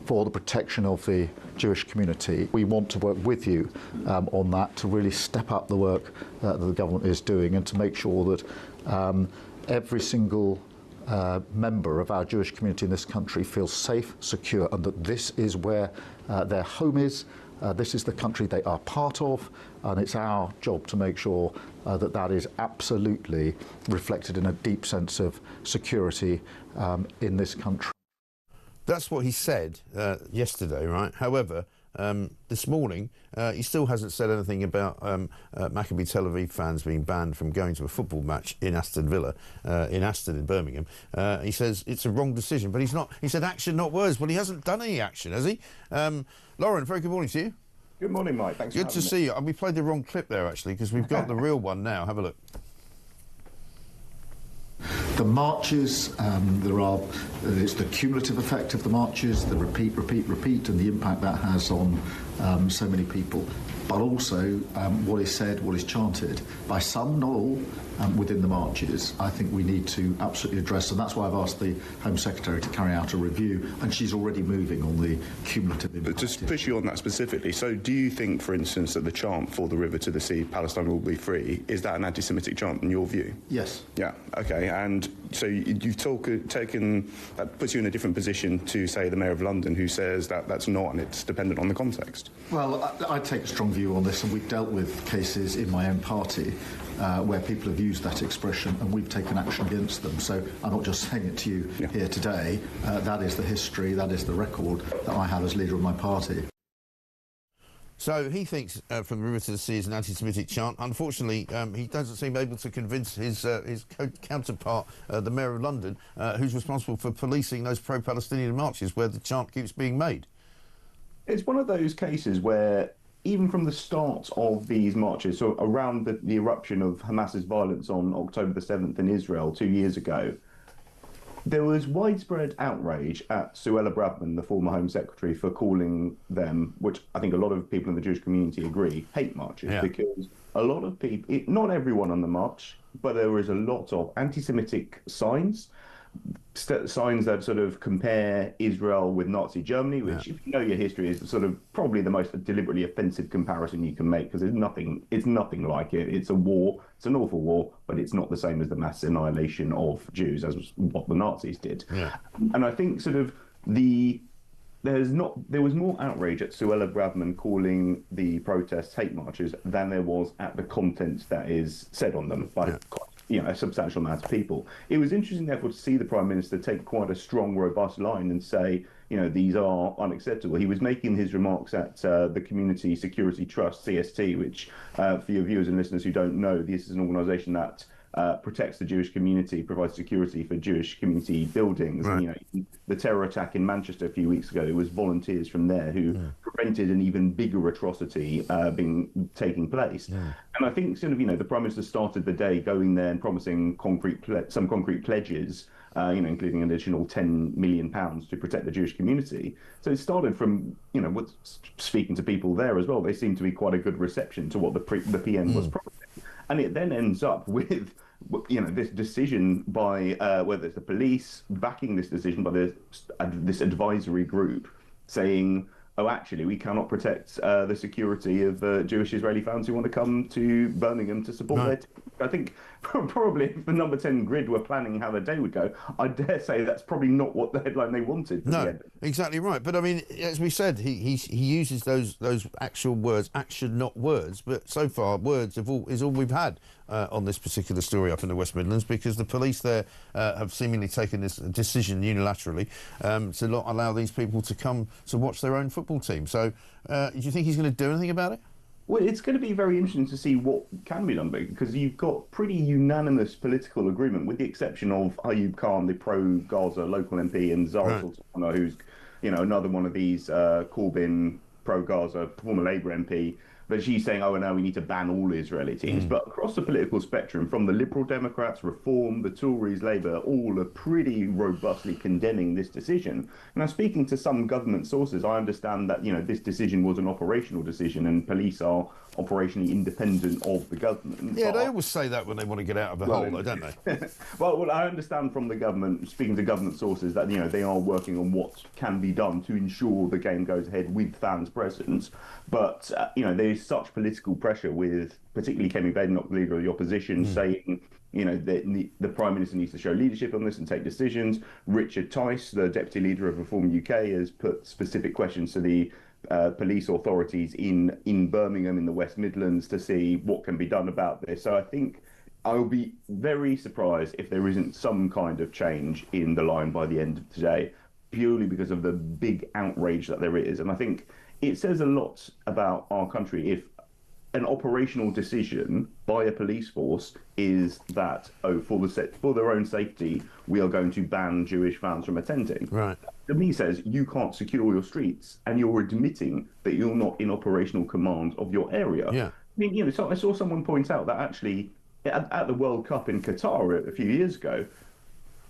for the protection of the Jewish community. We want to work with you on that to really step up the work that the government is doing and to make sure that every single member of our Jewish community in this country feels safe, secure, and that this is where their home is. This is the country they are part of, and it's our job to make sure that that is absolutely reflected in a deep sense of security in this country. That's what he said yesterday, right? However, this morning, he still hasn't said anything about Maccabi Tel Aviv fans being banned from going to a football match in Aston Villa, in Aston in Birmingham. He says it's a wrong decision, but he's not. He said action, not words. Well, he hasn't done any action, has he? Lauren, very good morning to you. Good morning, Mike. Thanks for having me. Good to see you. We played the wrong clip there, actually, because we've got the real one now. Have a look. The marches, it's the cumulative effect of the marches, the repeat, and the impact that has on so many people. But also what is said, what is chanted by some, not all, within the marches, I think we need to absolutely address, and that's why I've asked the Home Secretary to carry out a review, and she's already moving on the cumulative impact. But just to push you on that specifically, so do you think, for instance, that the chant for the river to the sea, Palestine will be free, is that an anti-Semitic chant in your view? Yes. Yeah, OK, and so you've taken, that puts you in a different position to, say, the Mayor of London, who says that that's not, and it's dependent on the context. Well, I take a strong view on this, and we've dealt with cases in my own party where people have used that expression and we've taken action against them. So I'm not just saying it to you here today. That is the history, that is the record that I have as leader of my party. So he thinks from the river to the sea is an anti-Semitic chant. Unfortunately, he doesn't seem able to convince his counterpart, the Mayor of London, who's responsible for policing those pro-Palestinian marches where the chant keeps being made. It's one of those cases where even from the start of these marches, so around the eruption of Hamas's violence on October the 7th in Israel 2 years ago, there was widespread outrage at Suella Braverman, the former Home Secretary, for calling them, which I think a lot of people in the Jewish community agree, hate marches, because a lot of people, not everyone on the march, but there was a lot of anti-Semitic signs that sort of compare Israel with Nazi Germany, which, if you know your history, is sort of probably the most deliberately offensive comparison you can make, because it's nothing like it. It's a war, it's an awful war, but it's not the same as the mass annihilation of Jews, as was what the Nazis did. Yeah. And I think sort of there was more outrage at Suella Braverman calling the protests hate marches than there was at the content that is said on them by a substantial amount of people. It was interesting, therefore, to see the Prime Minister take quite a strong, robust line and say, these are unacceptable. He was making his remarks at the Community Security Trust, CST, which, for your viewers and listeners who don't know, this is an organisation that protects the Jewish community, provides security for Jewish community buildings. Right. And, the terror attack in Manchester a few weeks ago, it was volunteers from there who prevented an even bigger atrocity taking place. And I think the Prime Minister started the day going there and promising some concrete pledges, including an additional £10 million to protect the Jewish community. So it started from, speaking to people there as well. They seem to be quite a good reception to what the PM was promising. And it then ends up with, this decision by, whether it's the police backing this decision by this advisory group saying, oh, actually, we cannot protect the security of Jewish Israeli fans who want to come to Birmingham to support their team. I think probably if the number 10 grid were planning how their day would go, I dare say that's probably not what the headline they wanted. No, exactly right. But I mean, as we said, he uses those actual words, action, not words. But so far, words is all we've had on this particular story up in the West Midlands, because the police there have seemingly taken this decision unilaterally to not allow these people to come to watch their own football team. So do you think he's going to do anything about it? Well, it's going to be very interesting to see what can be done, because you've got pretty unanimous political agreement, with the exception of Ayub Khan, the pro-Gaza local MP, and Zara Sultana, who's, another one of these Corbyn pro-Gaza former Labour MP. But she's saying, oh, no, we need to ban all Israeli teams. But across the political spectrum, from the Liberal Democrats, Reform, the Tories, Labour, all are pretty robustly condemning this decision. Now, speaking to some government sources, I understand that, this decision was an operational decision and police are operationally independent of the government. Yeah, they always say that when they want to get out of the hole, though, don't they? Well, I understand from the government, speaking to government sources, that, they are working on what can be done to ensure the game goes ahead with fans' presence. But, there is such political pressure with particularly Kemi Badenoch, leader of the opposition, saying, that the Prime Minister needs to show leadership on this and take decisions. Richard Tice, the Deputy Leader of Reform UK, has put specific questions to the police authorities in Birmingham, in the West Midlands, to see what can be done about this. So I think I'll be very surprised if there isn't some kind of change in the line by the end of today, purely because of the big outrage that there is. And I think it says a lot about our country if an operational decision by a police force is that, for their own safety, we are going to ban Jewish fans from attending. Right. To me, says you can't secure your streets, and you're admitting that you're not in operational command of your area. Yeah. I mean, so I saw someone point out that actually at the World Cup in Qatar a few years ago,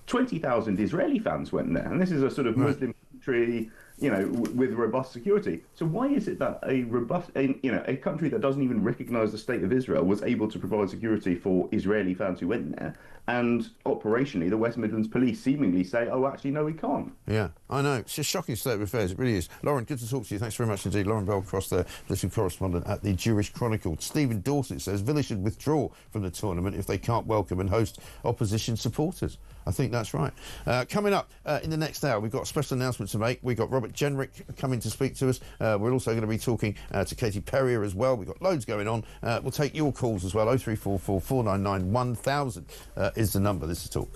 20,000 Israeli fans went there, and this is a sort of Muslim country, with robust security. So why is it that a country that doesn't even recognise the state of Israel was able to provide security for Israeli fans who went there, and operationally the West Midlands Police seemingly say, oh, actually, no, we can't? Yeah, I know. It's a shocking state of affairs. It really is. Lauren, good to talk to you. Thanks very much indeed. Lauren Belcross, the political correspondent at the Jewish Chronicle. Stephen Dorset says Villa should withdraw from the tournament if they can't welcome and host opposition supporters. I think that's right. Coming up in the next hour, we've got a special announcement to make. We've got Robert Jenrick coming to speak to us. We're also going to be talking to Katie Perrier as well. We've got loads going on. We'll take your calls as well. 0344 499 1000 is the number. This is Talk.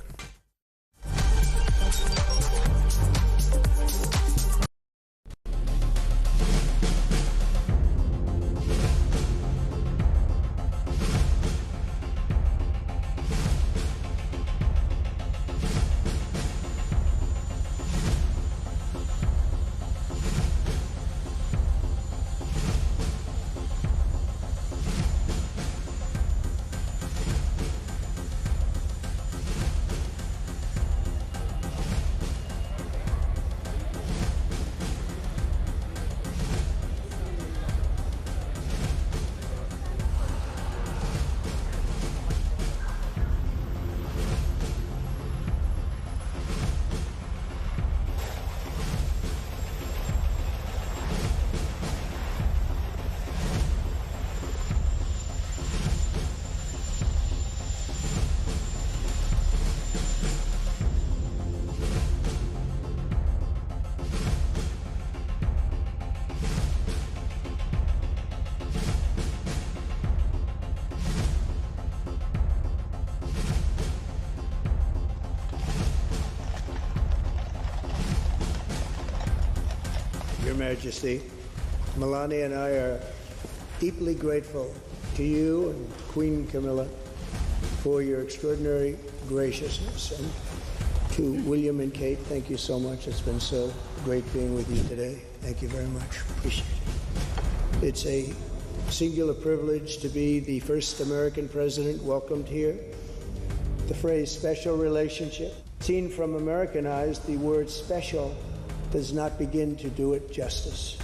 Majesty. Melania and I are deeply grateful to you and Queen Camilla for your extraordinary graciousness. And to William and Kate, thank you so much. It's been so great being with you today. Thank you very much. Appreciate it. It's a singular privilege to be the first American president welcomed here. The phrase special relationship, seen from American eyes, the word special does not begin to do it justice.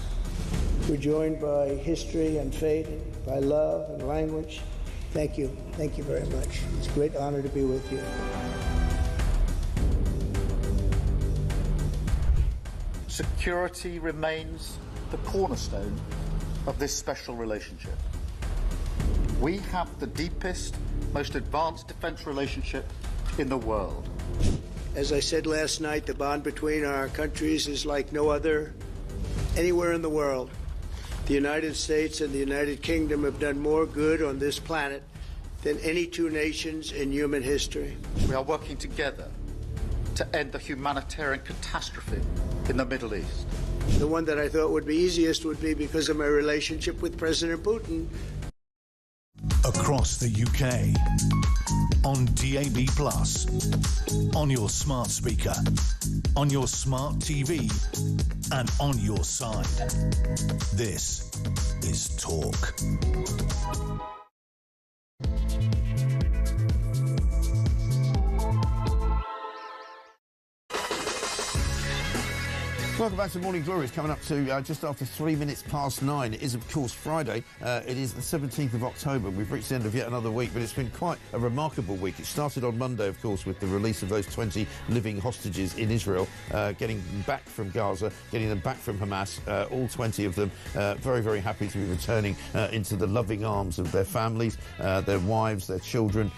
We're joined by history and fate, and by love and language. Thank you. Thank you very much. It's a great honor to be with you. Security remains the cornerstone of this special relationship. We have the deepest, most advanced defense relationship in the world. As I said last night, the bond between our countries is like no other anywhere in the world. The United States and the United Kingdom have done more good on this planet than any two nations in human history. We are working together to end the humanitarian catastrophe in the Middle East. The one that I thought would be easiest would be because of my relationship with President Putin. Across the UK, on DAB+, on your smart speaker, on your smart TV, and on your side. This is Talk. Welcome back to Morning Glory. It's coming up to just after 3 minutes past 9. It is, of course, Friday. It is the 17th of October. We've reached the end of yet another week, but it's been quite a remarkable week. It started on Monday, of course, with the release of those 20 living hostages in Israel, getting them back from Gaza, getting them back from Hamas, all 20 of them. Very, very happy to be returning into the loving arms of their families, their wives, their children,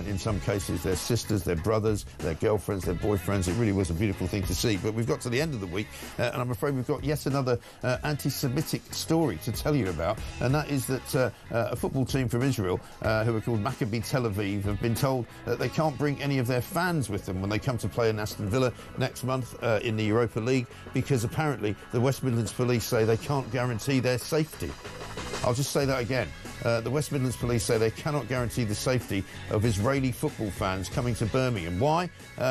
in some cases their sisters, their brothers, their girlfriends, their boyfriends. It really was a beautiful thing to see. But we've got to the end of the week, and I'm afraid we've got yet another anti-Semitic story to tell you about, and that is that a football team from Israel, who are called Maccabi Tel Aviv, have been told that they can't bring any of their fans with them when they come to play in Aston Villa next month in the Europa League, because apparently the West Midlands police say they can't guarantee their safety. I'll just say that again. The West Midlands police say they cannot guarantee the safety of Israeli football fans coming to Birmingham. Why?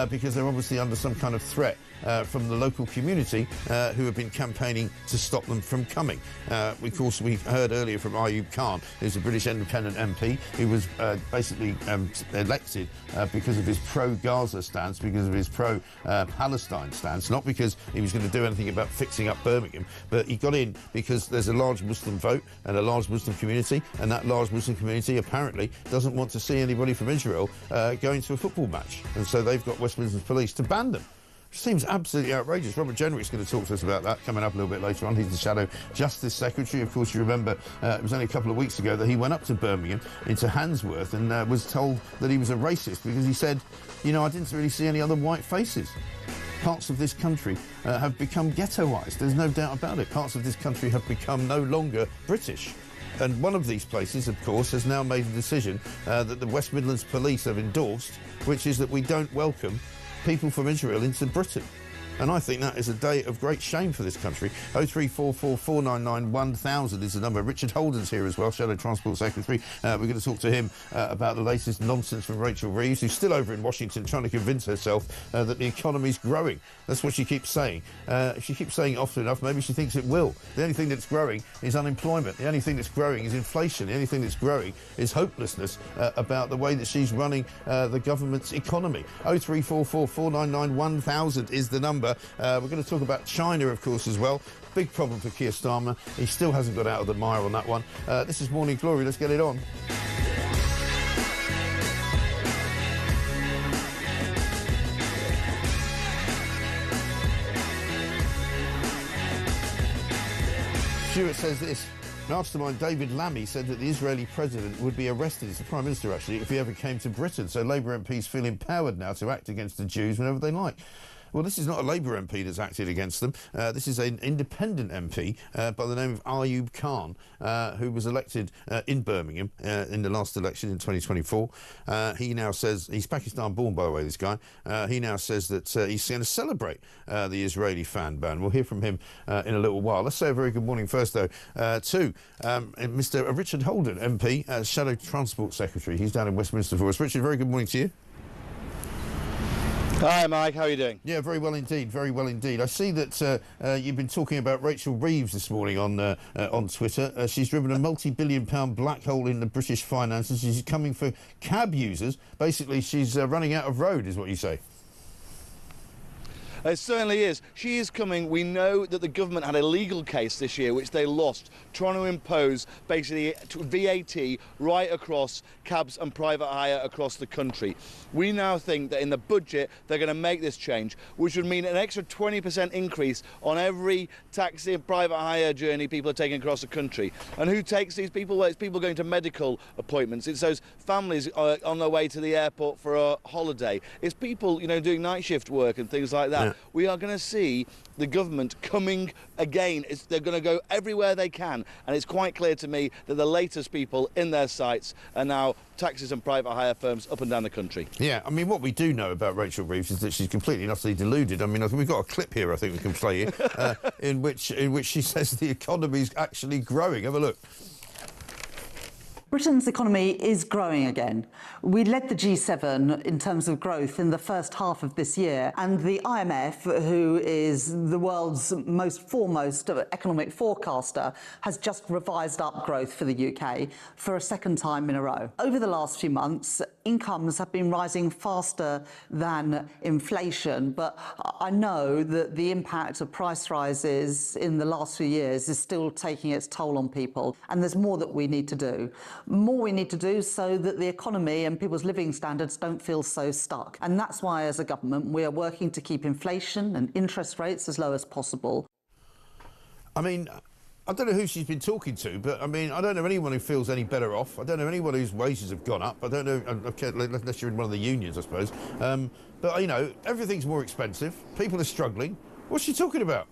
Because they're obviously under some kind of threat from the local community who have been campaigning to stop them from coming. Of course, we heard earlier from Ayub Khan, who's a British independent MP, who was basically elected because of his pro-Gaza stance, because of his pro-Palestine stance, not because he was going to do anything about fixing up Birmingham, but he got in because there's a large Muslim vote and a large Muslim community, and that large Muslim community apparently doesn't want to see anybody from Israel going to a football match, and so they've got West Midlands police to ban them. Seems absolutely outrageous. Robert Jenrick's going to talk to us about that coming up a little bit later on. He's the Shadow Justice Secretary. Of course, you remember it was only a couple of weeks ago that he went up to Birmingham, into Handsworth, and was told that he was a racist because he said, you know, I didn't really see any other white faces. Parts of this country have become ghettoised. There's no doubt about it. Parts of this country have become no longer British. And one of these places, of course, has now made a decision that the West Midlands Police have endorsed, which is that we don't welcome people from Israel into Britain. And I think that is a day of great shame for this country. 0344 499 1000 is the number. Richard Holden's here as well, Shadow Transport Secretary. We're going to talk to him about the latest nonsense from Rachel Reeves, who's still over in Washington trying to convince herself that the economy's growing. That's what she keeps saying. If she keeps saying it often enough, maybe she thinks it will. The only thing that's growing is unemployment. The only thing that's growing is inflation. The only thing that's growing is hopelessness about the way that she's running the government's economy. 0344 499 1000 is the number. We're going to talk about China, of course, as well. Big problem for Keir Starmer. He still hasn't got out of the mire on that one. This is Morning Glory. Let's get it on. Stuart says this. Mastermind David Lammy said that the Israeli president would be arrested, it's the Prime Minister actually, if he ever came to Britain. So Labour MPs feel empowered now to act against the Jews whenever they like. Well, this is not a Labour MP that's acted against them. This is an independent MP by the name of Ayub Khan, who was elected in Birmingham in the last election in 2024. He now says, he's Pakistan-born, by the way, this guy. He now says that he's going to celebrate the Israeli fan ban. We'll hear from him in a little while. Let's say a very good morning first, though, to Mr. Richard Holden, MP, Shadow Transport Secretary. He's down in Westminster for us. Richard, very good morning to you. Hi, Mike. How are you doing? Yeah, very well indeed. Very well indeed. I see that you've been talking about Rachel Reeves this morning on Twitter. She's driven a multi-billion-pound black hole in the British finances. She's coming for cab users. Basically, she's running out of road, is what you say. It certainly is. She is coming. We know that the government had a legal case this year, which they lost, trying to impose basically VAT right across cabs and private hire across the country. We now think that in the budget they're going to make this change, which would mean an extra 20% increase on every taxi and private hire journey people are taking across the country. And who takes these people? Well, it's people going to medical appointments. It's those families on their way to the airport for a holiday. It's people, you know, doing night shift work and things like that. Yeah. We are going to see the government coming again. They're going to go everywhere they can, and it's quite clear to me that the latest people in their sights are now taxis and private hire firms up and down the country. Yeah, I mean, what we do know about Rachel Reeves is that she's completely and utterly deluded. I mean, we've got a clip here I think we can play you, in which she says the economy's actually growing. Have a look. Britain's economy is growing again. We led the G7 in terms of growth in the first half of this year, and the IMF, who is the world's most foremost economic forecaster, has just revised up growth for the UK for a second time in a row. Over the last few months, incomes have been rising faster than inflation, but I know that the impact of price rises in the last few years is still taking its toll on people, and there's more that we need to do. More we need to do so that the economy and people's living standards don't feel so stuck. And that's why, as a government, we are working to keep inflation and interest rates as low as possible. I mean, I don't know who she's been talking to, but I mean, I don't know anyone who feels any better off. I don't know anyone whose wages have gone up. I don't know, unless you're in one of the unions, I suppose. But, you know, everything's more expensive. People are struggling. What's she talking about?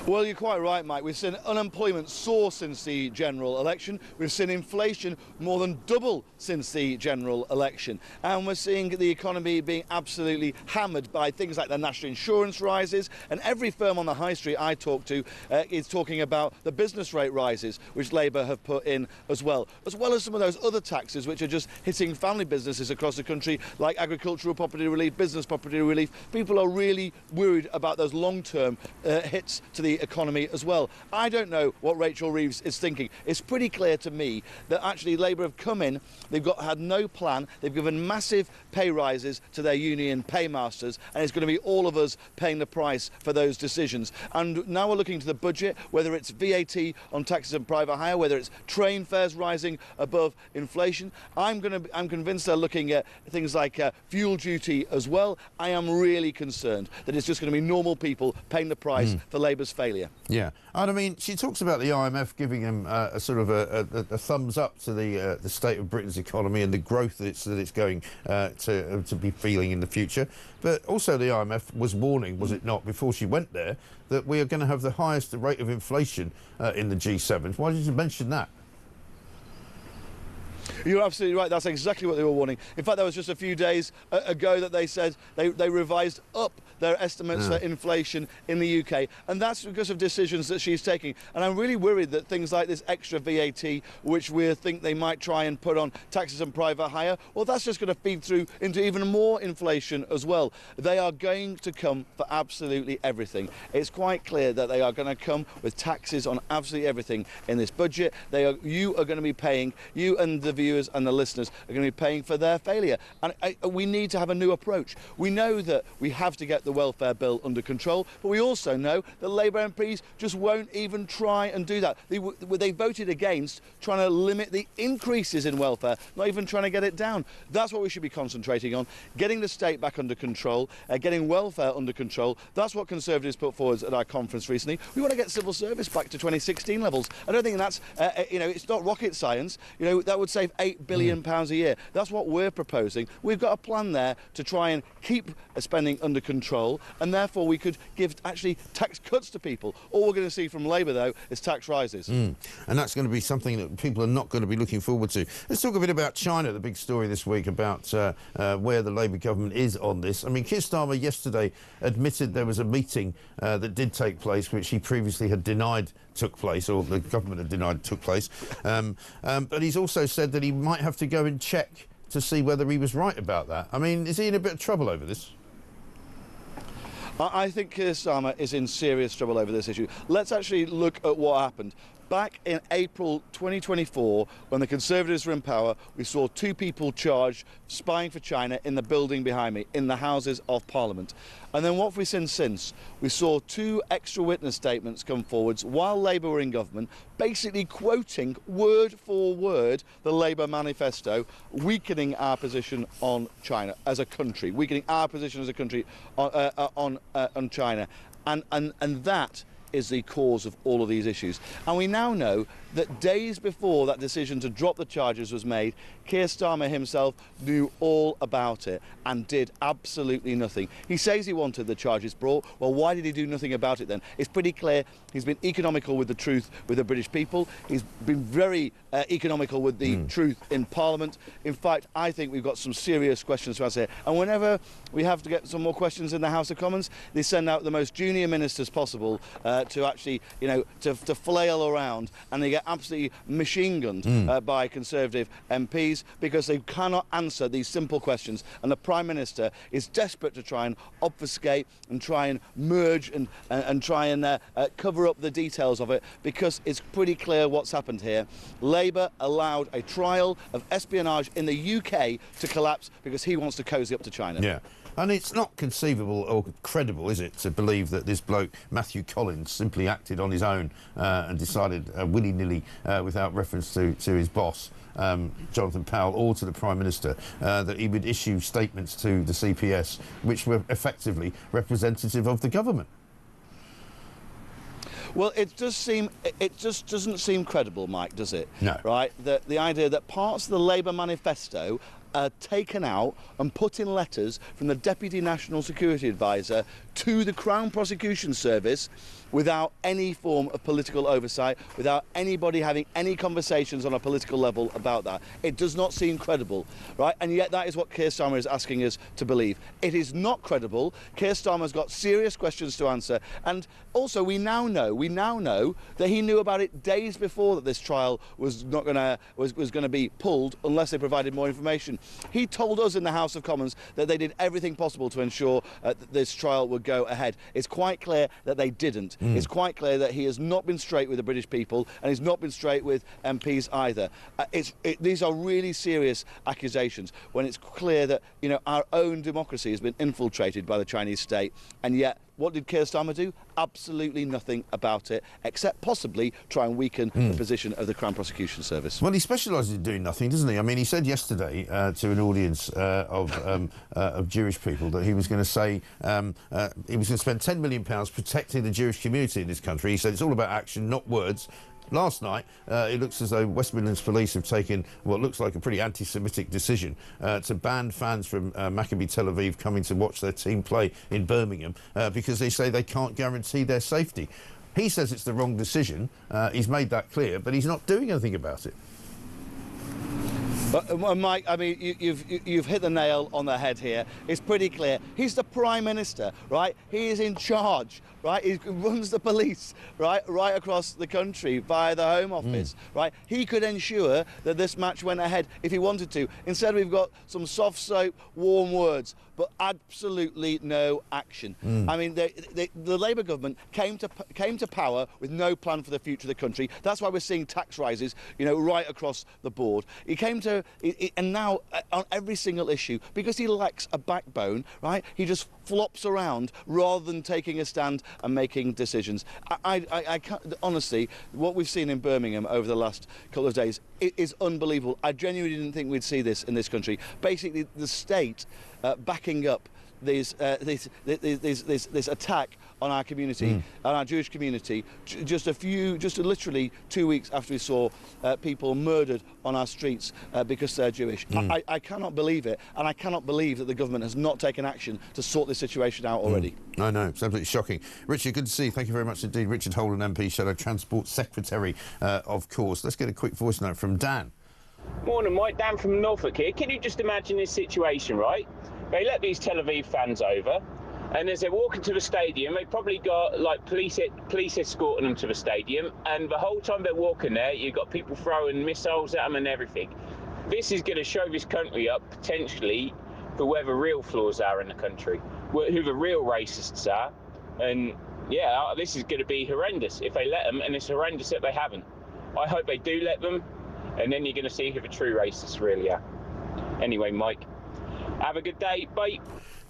Well, you're quite right, Mike. We've seen unemployment soar since the general election. We've seen inflation more than double since the general election. And we're seeing the economy being absolutely hammered by things like the national insurance rises. And every firm on the high street I talk to is talking about the business rate rises, which Labour have put in as well as some of those other taxes which are just hitting family businesses across the country, like agricultural property relief, business property relief. People are really worried about those long-term hits to the economy as well. I don't know what Rachel Reeves is thinking. It's pretty clear to me that actually Labour have come in, they've had no plan, they've given massive pay rises to their union paymasters, and it's going to be all of us paying the price for those decisions. And now we're looking to the budget, whether it's VAT on taxis and private hire, whether it's train fares rising above inflation. I'm convinced they're looking at things like fuel duty as well. I am really concerned that it's just going to be normal people paying the price for Labour's failure. Yeah, and I mean, she talks about the IMF giving them a sort of a thumbs up to the state of Britain's economy and the growth that it's going to be feeling in the future. But also the IMF was warning, was it not, before she went there, that we are going to have the highest rate of inflation in the G7. Why did you mention that? You're absolutely right. That's exactly what they were warning. In fact, there was just a few days ago that they said they revised up their estimates for inflation in the UK, and that's because of decisions that she's taking. And I'm really worried that things like this extra VAT, which we think they might try and put on taxis and private hire, well, that's just going to feed through into even more inflation as well. They are going to come for absolutely everything. It's quite clear that they are going to come with taxes on absolutely everything in this budget. You are going to be paying, you and the viewers and the listeners are going to be paying for their failure. And we need to have a new approach. We know that we have to get the welfare bill under control, but we also know that Labour MPs just won't even try and do that. They voted against trying to limit the increases in welfare, not even trying to get it down. That's what we should be concentrating on, getting the state back under control, getting welfare under control. That's what Conservatives put forward at our conference recently. We want to get civil service back to 2016 levels. I don't think that's, it's not rocket science. That would save £8 billion a year. That's what we're proposing. We've got a plan there to try and keep spending under control, and therefore we could give actually tax cuts to people. All we're going to see from Labour, though, is tax rises. And that's going to be something that people are not going to be looking forward to. Let's talk a bit about China, the big story this week about where the Labour government is on this. I mean, Keir Starmer yesterday admitted there was a meeting that did take place, which he previously had denied took place, or the government had denied took place. But he's also said that he might have to go and check to see whether he was right about that. I mean, is he in a bit of trouble over this? I think Keir Starmer is in serious trouble over this issue. Let's actually look at what happened. Back in April 2024, when the Conservatives were in power, we saw 2 people charged spying for China in the building behind me, in the Houses of Parliament. And then what have we seen since? We saw 2 extra witness statements come forwards while Labour were in government, basically quoting word for word the Labour manifesto, weakening our position on China as a country, weakening our position as a country on China. And that is the cause of all of these issues. And we now know that days before that decision to drop the charges was made, Keir Starmer himself knew all about it and did absolutely nothing. He says he wanted the charges brought. Well, why did he do nothing about it then? It's pretty clear he's been economical with the truth with the British people. He's been very economical with the truth in Parliament. In fact, I think we've got some serious questions to answer here. And whenever we have to get some more questions in the House of Commons, they send out the most junior ministers possible to actually, you know, to flail around, and they get absolutely machine gunned by Conservative MPs because they cannot answer these simple questions. And the Prime Minister is desperate to try and obfuscate and try and merge and try and cover up the details of it, because it's pretty clear what's happened here. Labour allowed a trial of espionage in the UK to collapse because he wants to cosy up to China. Yeah. And it's not conceivable or credible, is it, to believe that this bloke, Matthew Collins, simply acted on his own and decided willy-nilly, without reference to his boss, Jonathan Powell, or to the Prime Minister, that he would issue statements to the CPS which were effectively representative of the government. Well, it just doesn't seem credible, Mike, does it? No. Right? The idea that parts of the Labour manifesto are taken out and put in letters from the Deputy National Security Advisor to the Crown Prosecution Service without any form of political oversight, without anybody having any conversations on a political level about that. It does not seem credible, right? And yet that is what Keir Starmer is asking us to believe. It is not credible. Keir Starmer's got serious questions to answer. And also, we now know that he knew about it days before that this trial was not going to be pulled unless they provided more information. He told us in the House of Commons that they did everything possible to ensure that this trial would go ahead. It's quite clear that they didn't. It's quite clear that he has not been straight with the British people, and he's not been straight with MPs either. These are really serious accusations when it's clear that, you know, our own democracy has been infiltrated by the Chinese state, and yet what did Keir Starmer do? Absolutely nothing about it, except possibly try and weaken the position of the Crown Prosecution Service. Well, he specialises in doing nothing, doesn't he? I mean, he said yesterday to an audience of Jewish people that he was going to say he was going to spend £10 million protecting the Jewish community in this country. He said it's all about action, not words. Last night, it looks as though West Midlands Police have taken what looks like a pretty anti-Semitic decision to ban fans from Maccabi Tel Aviv coming to watch their team play in Birmingham because they say they can't guarantee their safety. He says it's the wrong decision. He's made that clear, but he's not doing anything about it. Mike, I mean, you've hit the nail on the head here. It's pretty clear. He's the Prime Minister, right? He is in charge, right? He runs the police, right across the country via the Home Office, right? He could ensure that this match went ahead if he wanted to. Instead, we've got some soft soap, warm words, but absolutely no action. I mean, the Labour government came to power with no plan for the future of the country. That's why we're seeing tax rises, you know, right across the board. He came to, and now on every single issue, because he lacks a backbone, right? He just flops around rather than taking a stand and making decisions. I can't, honestly, what we've seen in Birmingham over the last couple of days is unbelievable. I genuinely didn't think we'd see this in this country. Basically, the state backing up this attack on our community, on our Jewish community, just literally 2 weeks after we saw people murdered on our streets because they're Jewish. I cannot believe it, and I cannot believe that the government has not taken action to sort this situation out already. I know, it's absolutely shocking. Richard, good to see you. Thank you very much indeed. Richard Holden, MP, Shadow Transport Secretary, of course. Let's get a quick voice note from Dan. Morning, Mike. Dan from Norfolk here. Can you just imagine this situation, right? They let these Tel Aviv fans over, and as they're walking to the stadium, they probably got like police escorting them to the stadium, and the whole time they're walking there, you've got people throwing missiles at them and everything. This is going to show this country up potentially for where the real flaws are in the country, who the real racists are, and yeah, this is going to be horrendous if they let them, and it's horrendous that they haven't. I hope they do let them, and then you're going to see who the true racists really are. Anyway, Mike, have a good day. Bye.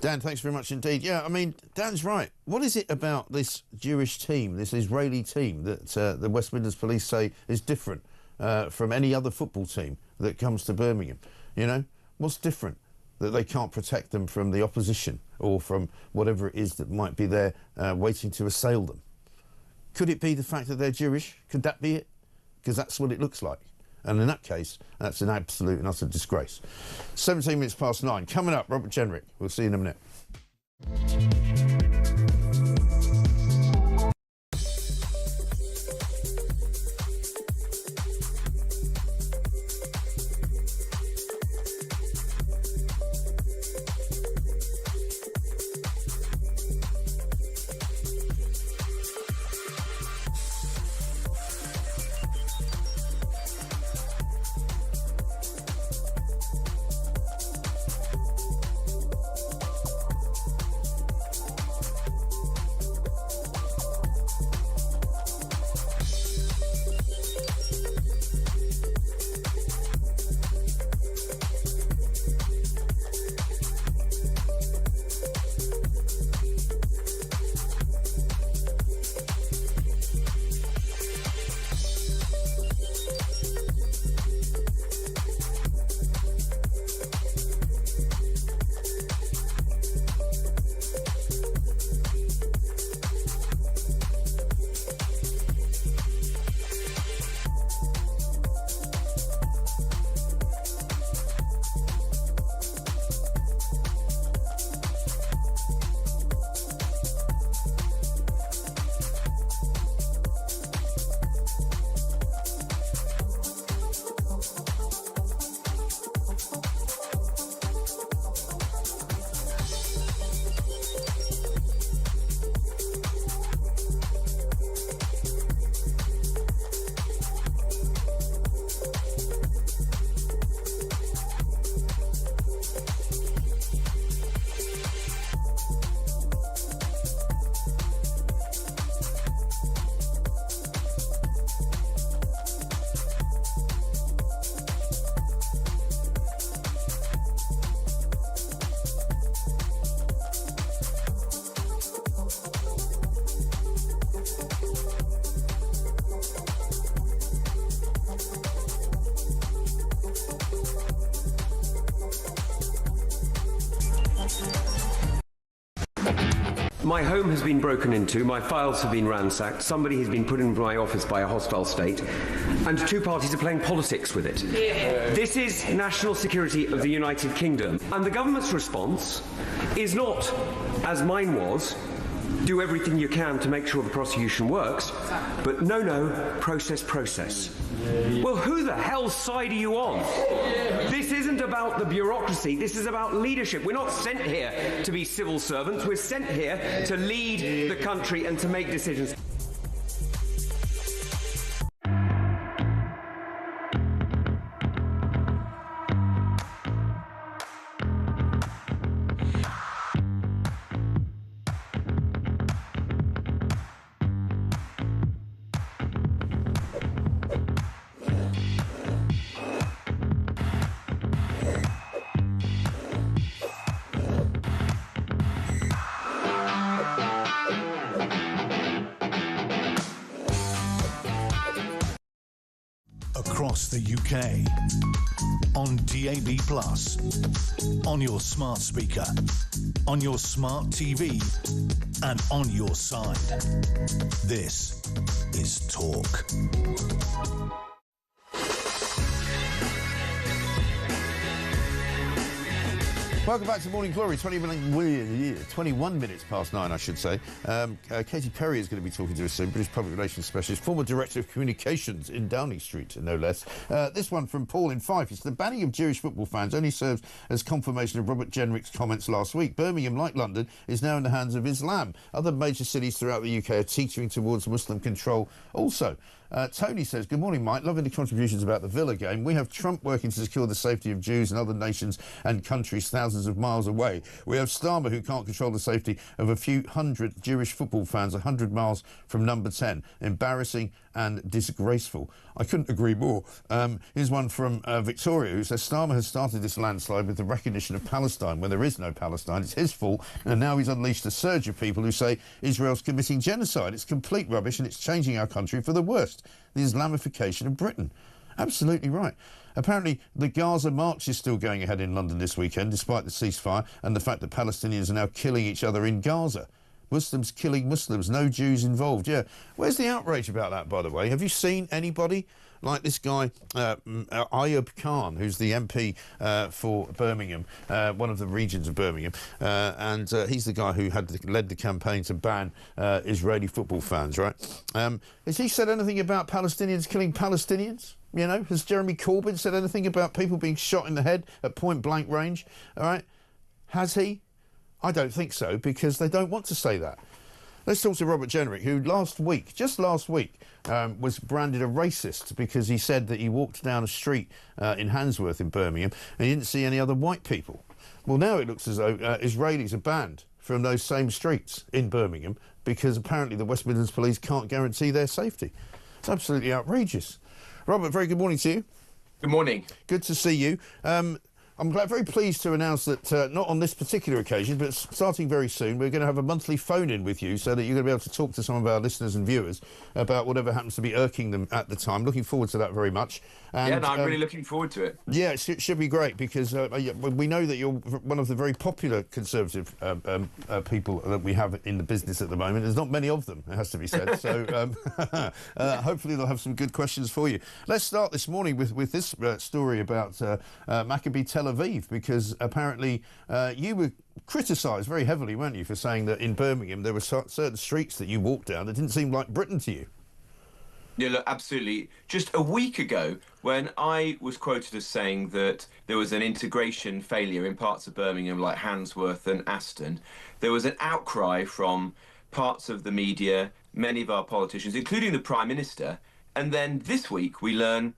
Dan, thanks very much indeed. Yeah, I mean, Dan's right. What is it about this Jewish team, this Israeli team, that the West Midlands Police say is different from any other football team that comes to Birmingham? You know, what's different? That they can't protect them from the opposition or from whatever it is that might be there waiting to assail them. Could it be the fact that they're Jewish? Could that be it? Because that's what it looks like. And in that case, that's an absolute and utter disgrace. 17 minutes past 9. Coming up, Robert Jenrick. We'll see you in a minute. My home has been broken into, my files have been ransacked, somebody has been put in my office by a hostile state, and two parties are playing politics with it. This is national security of the United Kingdom. And the government's response is not, as mine was, do everything you can to make sure the prosecution works, but no, process. Well, who the hell's side are you on? This isn't about the bureaucracy, this is about leadership. We're not sent here to be civil servants, we're sent here to lead the country and to make decisions. across the UK. On DAB+, on your smart speaker, on your smart TV, and on your side. This is Talk. Welcome back to Morning Glory. 21 minutes past 9, I should say. Katie Perry is going to be talking to us soon, British Public Relations Specialist, former Director of Communications in Downing Street, no less. This one from Paul in Fife. It's the banning of Jewish football fans only serves as confirmation of Robert Jenrick's comments last week. Birmingham, like London, is now in the hands of Islam. Other major cities throughout the UK are teetering towards Muslim control also. Tony says, good morning, Mike. Loving the contributions about the Villa game. We have Trump working to secure the safety of Jews in other nations and countries thousands of miles away. We have Starmer, who can't control the safety of a few hundred Jewish football fans 100 miles from number 10. Embarrassing and disgraceful. I couldn't agree more. Here's one from Victoria, who says Starmer has started this landslide with the recognition of Palestine when there is no Palestine. It's his fault, and now he's unleashed a surge of people who say Israel's committing genocide. It's complete rubbish, and it's changing our country for the worst. The Islamification of Britain. Absolutely right. Apparently, the Gaza march is still going ahead in London this weekend, despite the ceasefire and the fact that Palestinians are now killing each other in Gaza. Muslims killing Muslims, no Jews involved. Yeah. Where's the outrage about that, by the way? Have you seen anybody like this guy, Ayub Khan, who's the MP for Birmingham, one of the regions of Birmingham, and he's the guy who led the campaign to ban Israeli football fans, right? Has he said anything about Palestinians killing Palestinians? You know, has Jeremy Corbyn said anything about people being shot in the head at point-blank range? All right? Has he? I don't think so, because they don't want to say that. Let's talk to Robert Jenrick, who just last week, was branded a racist because he said that he walked down a street in Handsworth in Birmingham and he didn't see any other white people. Well, now it looks as though Israelis are banned from those same streets in Birmingham because apparently the West Midlands Police can't guarantee their safety. It's absolutely outrageous. Robert, very good morning to you. Good morning. Good to see you. I'm very pleased to announce that, not on this particular occasion, but starting very soon, we're going to have a monthly phone-in with you so that you're going to be able to talk to some of our listeners and viewers about whatever happens to be irking them at the time. Looking forward to that very much. And, I'm really looking forward to it. Yeah, it should be great because we know that you're one of the very popular Conservative people that we have in the business at the moment. There's not many of them, it has to be said. So hopefully they'll have some good questions for you. Let's start this morning with this story about Maccabi Tel Aviv, because apparently you were criticised very heavily, weren't you, for saying that in Birmingham there were certain streets that you walked down that didn't seem like Britain to you. Yeah, look, absolutely. Just a week ago, when I was quoted as saying that there was an integration failure in parts of Birmingham like Handsworth and Aston, there was an outcry from parts of the media, many of our politicians, including the Prime Minister, and then this week we learn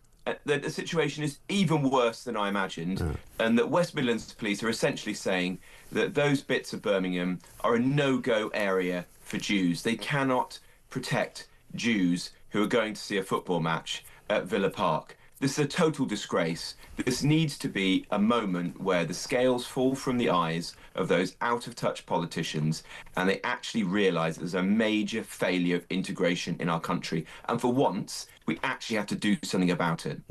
that the situation is even worse than I imagined, and that West Midlands Police are essentially saying that those bits of Birmingham are a no-go area for Jews. They cannot protect Jews who are going to see a football match at Villa Park. This is a total disgrace. This needs to be a moment where the scales fall from the eyes of those out-of-touch politicians and they actually realise there's a major failure of integration in our country. And for once, we actually have to do something about it.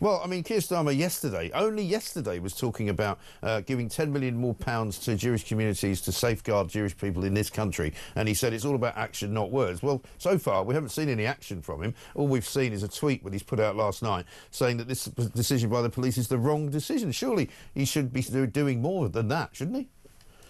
Well, I mean, Keir Starmer only yesterday, was talking about giving £10 million more to Jewish communities to safeguard Jewish people in this country. And he said it's all about action, not words. Well, so far, we haven't seen any action from him. All we've seen is a tweet that he's put out last night saying that this decision by the police is the wrong decision. Surely he should be doing more than that, shouldn't he?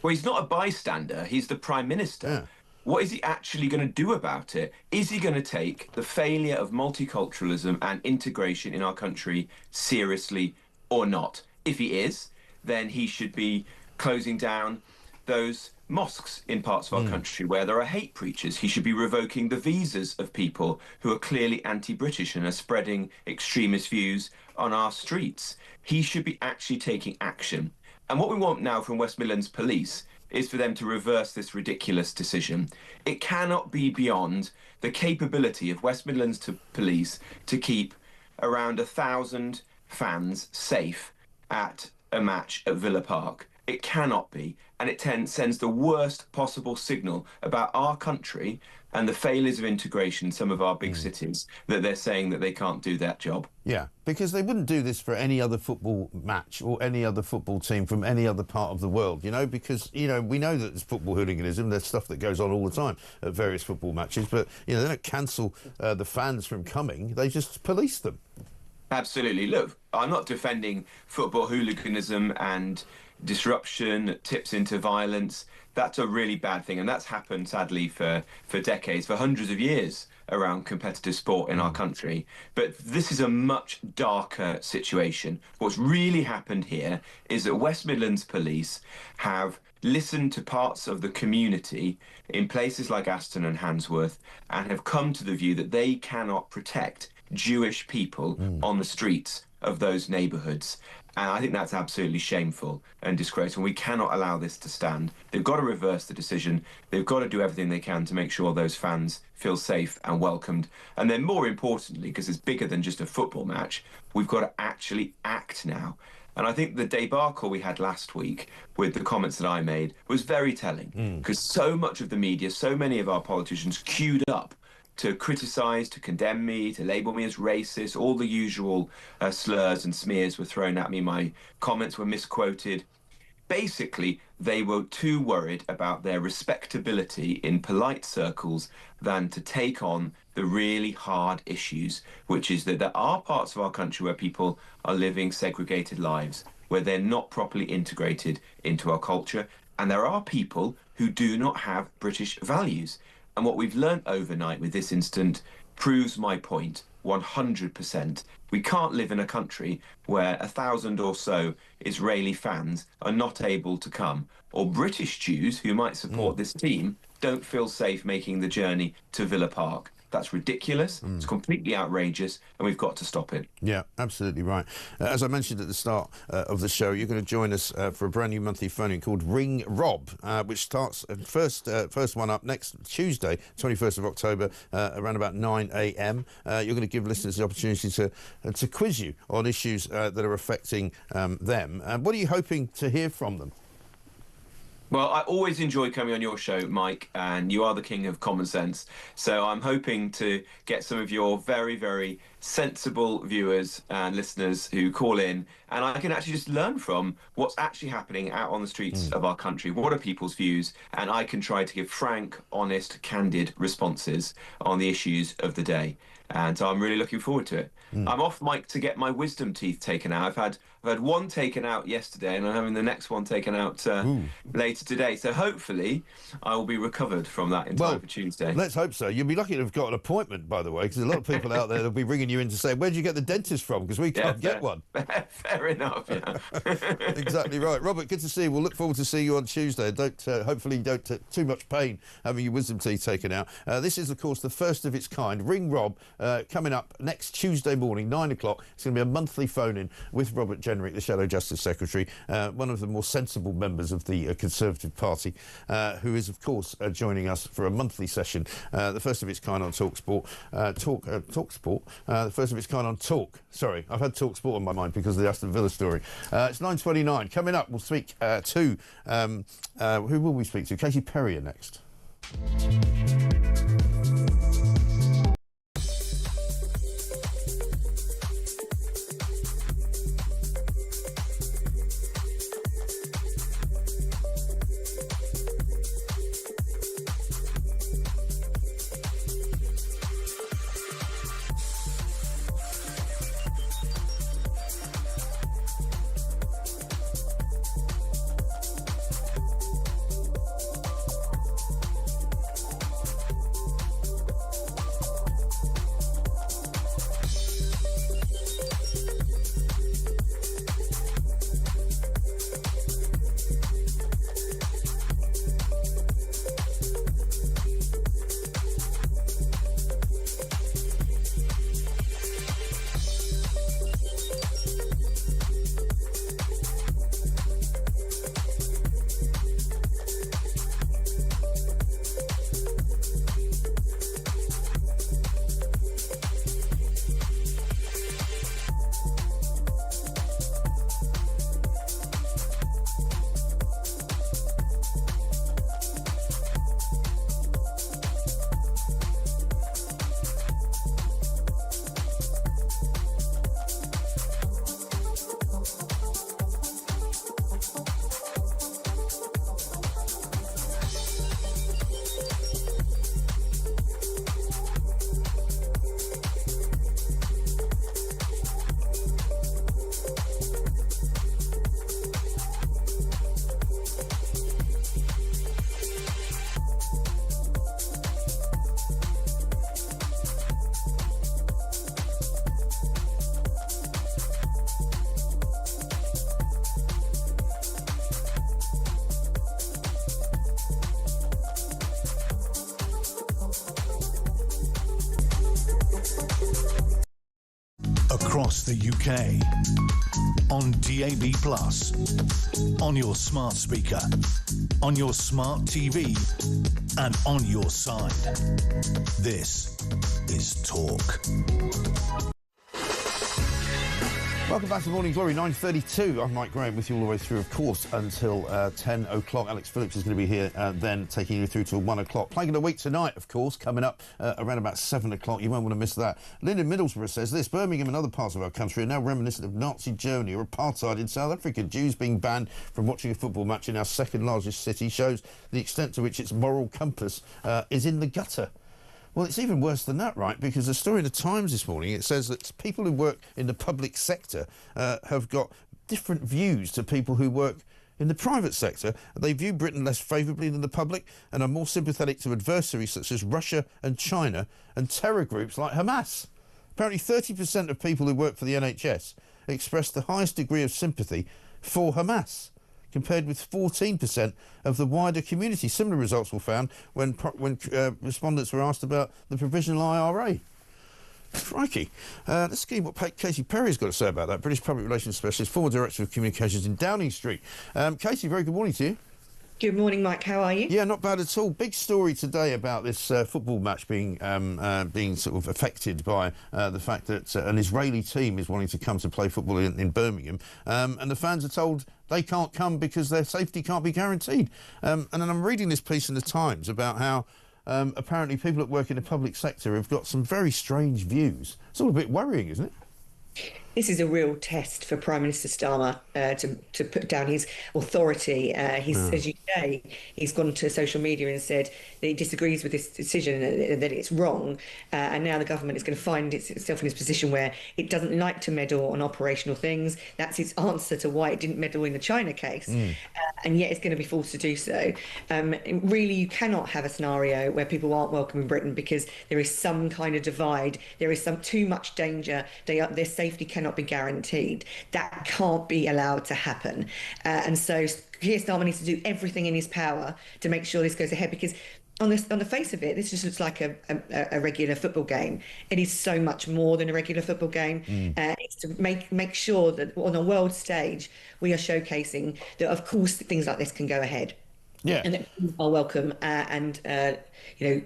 Well, he's not a bystander. He's the Prime Minister. Yeah. What is he actually going to do about it? Is he going to take the failure of multiculturalism and integration in our country seriously or not? If he is, then he should be closing down those mosques in parts of our country where there are hate preachers. He should be revoking the visas of people who are clearly anti-British and are spreading extremist views on our streets. He should be actually taking action. And what we want now from West Midlands Police is for them to reverse this ridiculous decision. It cannot be beyond the capability of West Midlands Police to keep around 1,000 fans safe at a match at Villa Park. It cannot be, and it sends the worst possible signal about our country and the failures of integration in some of our big cities, that they're saying that they can't do that job. Yeah, because they wouldn't do this for any other football match or any other football team from any other part of the world, because, we know that there's football hooliganism, there's stuff that goes on all the time at various football matches, but, they don't cancel the fans from coming, they just police them. Absolutely. Look, I'm not defending football hooliganism and disruption, tips into violence. That's a really bad thing, and that's happened, sadly, for decades, for hundreds of years around competitive sport in our country. But this is a much darker situation. What's really happened here is that West Midlands Police have listened to parts of the community in places like Aston and Handsworth and have come to the view that they cannot protect Jewish people on the streets of those neighbourhoods. And I think that's absolutely shameful and disgraceful. We cannot allow this to stand. They've got to reverse the decision. They've got to do everything they can to make sure those fans feel safe and welcomed. And then more importantly, because it's bigger than just a football match, we've got to actually act now. And I think the debacle we had last week with the comments that I made was very telling, because so much of the media, so many of our politicians queued up to criticise, to condemn me, to label me as racist. All the usual slurs and smears were thrown at me. My comments were misquoted. Basically, they were too worried about their respectability in polite circles than to take on the really hard issues, which is that there are parts of our country where people are living segregated lives, where they're not properly integrated into our culture, and there are people who do not have British values. And what we've learnt overnight with this incident proves my point 100%. We can't live in a country where 1,000 or so Israeli fans are not able to come, or British Jews who might support this team don't feel safe making the journey to Villa Park. That's ridiculous, it's completely outrageous, and we've got to stop it. Yeah, absolutely right. As I mentioned at the start of the show, you're going to join us for a brand new monthly phone-in called Ring Rob, which starts first one up next Tuesday, 21st of October, around about 9 a.m. You're going to give listeners the opportunity to quiz you on issues that are affecting them. What are you hoping to hear from them? Well, I always enjoy coming on your show, Mike, and you are the king of common sense. So I'm hoping to get some of your very, very sensible viewers and listeners who call in, and I can actually just learn from what's actually happening out on the streets of our country. What are people's views? And I can try to give frank, honest, candid responses on the issues of the day. And so I'm really looking forward to it. I'm off, Mike, to get my wisdom teeth taken out. I've had one taken out yesterday, and I'm having the next one taken out later today. So hopefully I will be recovered from that in time for Tuesday. Let's hope so. You'll be lucky to have got an appointment, by the way, because a lot of people out there will be ringing you in to say, where'd you get the dentist from? Because we can't get one. Fair enough, yeah. Exactly right. Robert, good to see you. We'll look forward to seeing you on Tuesday. Hopefully you don't take too much pain having your wisdom teeth taken out. This is, of course, the first of its kind. Ring Rob, coming up next Tuesday morning, 9 o'clock. It's going to be a monthly phone-in with Robert Jenrick, the Shadow Justice Secretary, one of the more sensible members of the Conservative Party, who is, of course, joining us for a monthly session, the first of its kind on TalkSport. TalkSport, the first of its kind on Talk. Sorry, I've had TalkSport on my mind because of the Aston Villa story. It's 9:29. Coming up, we'll speak to... who will we speak to? Katy Perry next. across the UK, on DAB+, on your smart speaker, on your smart TV, and on your side. This is Talk. Welcome back to Morning Glory, 9:32. I'm Mike Graham with you all the way through, of course, until 10 o'clock. Alex Phillips is going to be here then, taking you through till 1 o'clock. Playing of the week tonight, of course, coming up around about 7 o'clock. You won't want to miss that. Lyndon Middlesbrough says this: Birmingham and other parts of our country are now reminiscent of Nazi Germany or apartheid in South Africa. Jews being banned from watching a football match in our second largest city shows the extent to which its moral compass is in the gutter. Well, it's even worse than that, right? Because the story in the Times this morning, it says that people who work in the public sector have got different views to people who work in the private sector. They view Britain less favourably than the public and are more sympathetic to adversaries such as Russia and China and terror groups like Hamas. Apparently 30% of people who work for the NHS express the highest degree of sympathy for Hamas, compared with 14% of the wider community. Similar results were found when respondents were asked about the provisional IRA. Crikey. Let's see what Casey Perry's got to say about that. British Public Relations Specialist, former Director of Communications in Downing Street. Casey, very good morning to you. Good morning, Mike. How are you? Yeah, not bad at all. Big story today about this football match being sort of affected by the fact that an Israeli team is wanting to come to play football in Birmingham, and the fans are told they can't come because their safety can't be guaranteed. And then I'm reading this piece in the Times about how apparently people that work in the public sector have got some very strange views. It's all a bit worrying, isn't it? This is a real test for Prime Minister Starmer to put down his authority. As you say, he's gone to social media and said that he disagrees with this decision and that it's wrong. And now the government is going to find itself in this position where it doesn't like to meddle on operational things. That's its answer to why it didn't meddle in the China case. And yet it's going to be forced to do so. Really, you cannot have a scenario where people aren't welcome in Britain because there is some kind of divide. There is too much danger. Their safety cannot be guaranteed. That can't be allowed to happen. And so Keir Starmer needs to do everything in his power to make sure this goes ahead, because on the face of it, this just looks like a regular football game. It is so much more than a regular football game. It's to make sure that on a world stage, we are showcasing that, of course, things like this can go ahead. Yeah. And that people are welcome and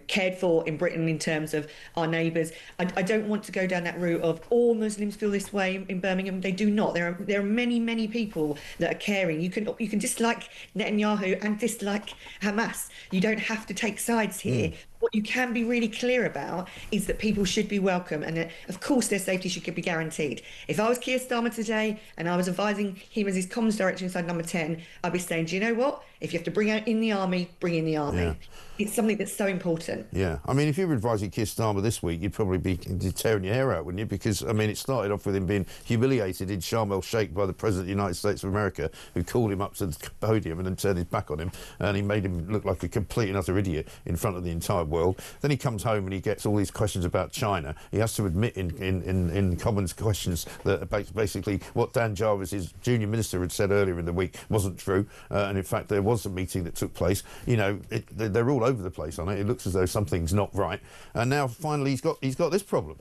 cared for in Britain in terms of our neighbours. I don't want to go down that route of all Muslims feel this way in Birmingham. They do not. There are many people that are caring. You can dislike Netanyahu and dislike Hamas. You don't have to take sides here. What you can be really clear about is that people should be welcome and that, of course, their safety should be guaranteed. If I was Keir Starmer today and I was advising him as his comms director inside Number 10, I'd be saying, do you know what? If you have to bring in the army, bring in the army. Yeah. It's something that's so important. Yeah. I mean, if you were advising Keir Starmer this week, you'd probably be tearing your hair out, wouldn't you? Because, I mean, it started off with him being humiliated in Sharm el-Sheikh by the President of the United States of America, who called him up to the podium and then turned his back on him, and he made him look like a complete and utter idiot in front of the entire world. Then he comes home and he gets all these questions about China. He has to admit in Commons questions that basically what Dan Jarvis, his junior minister, had said earlier in the week wasn't true, and in fact there was a meeting that took place. You know, they're all over the place on it. It looks as though something's not right, and now finally he's got this problem.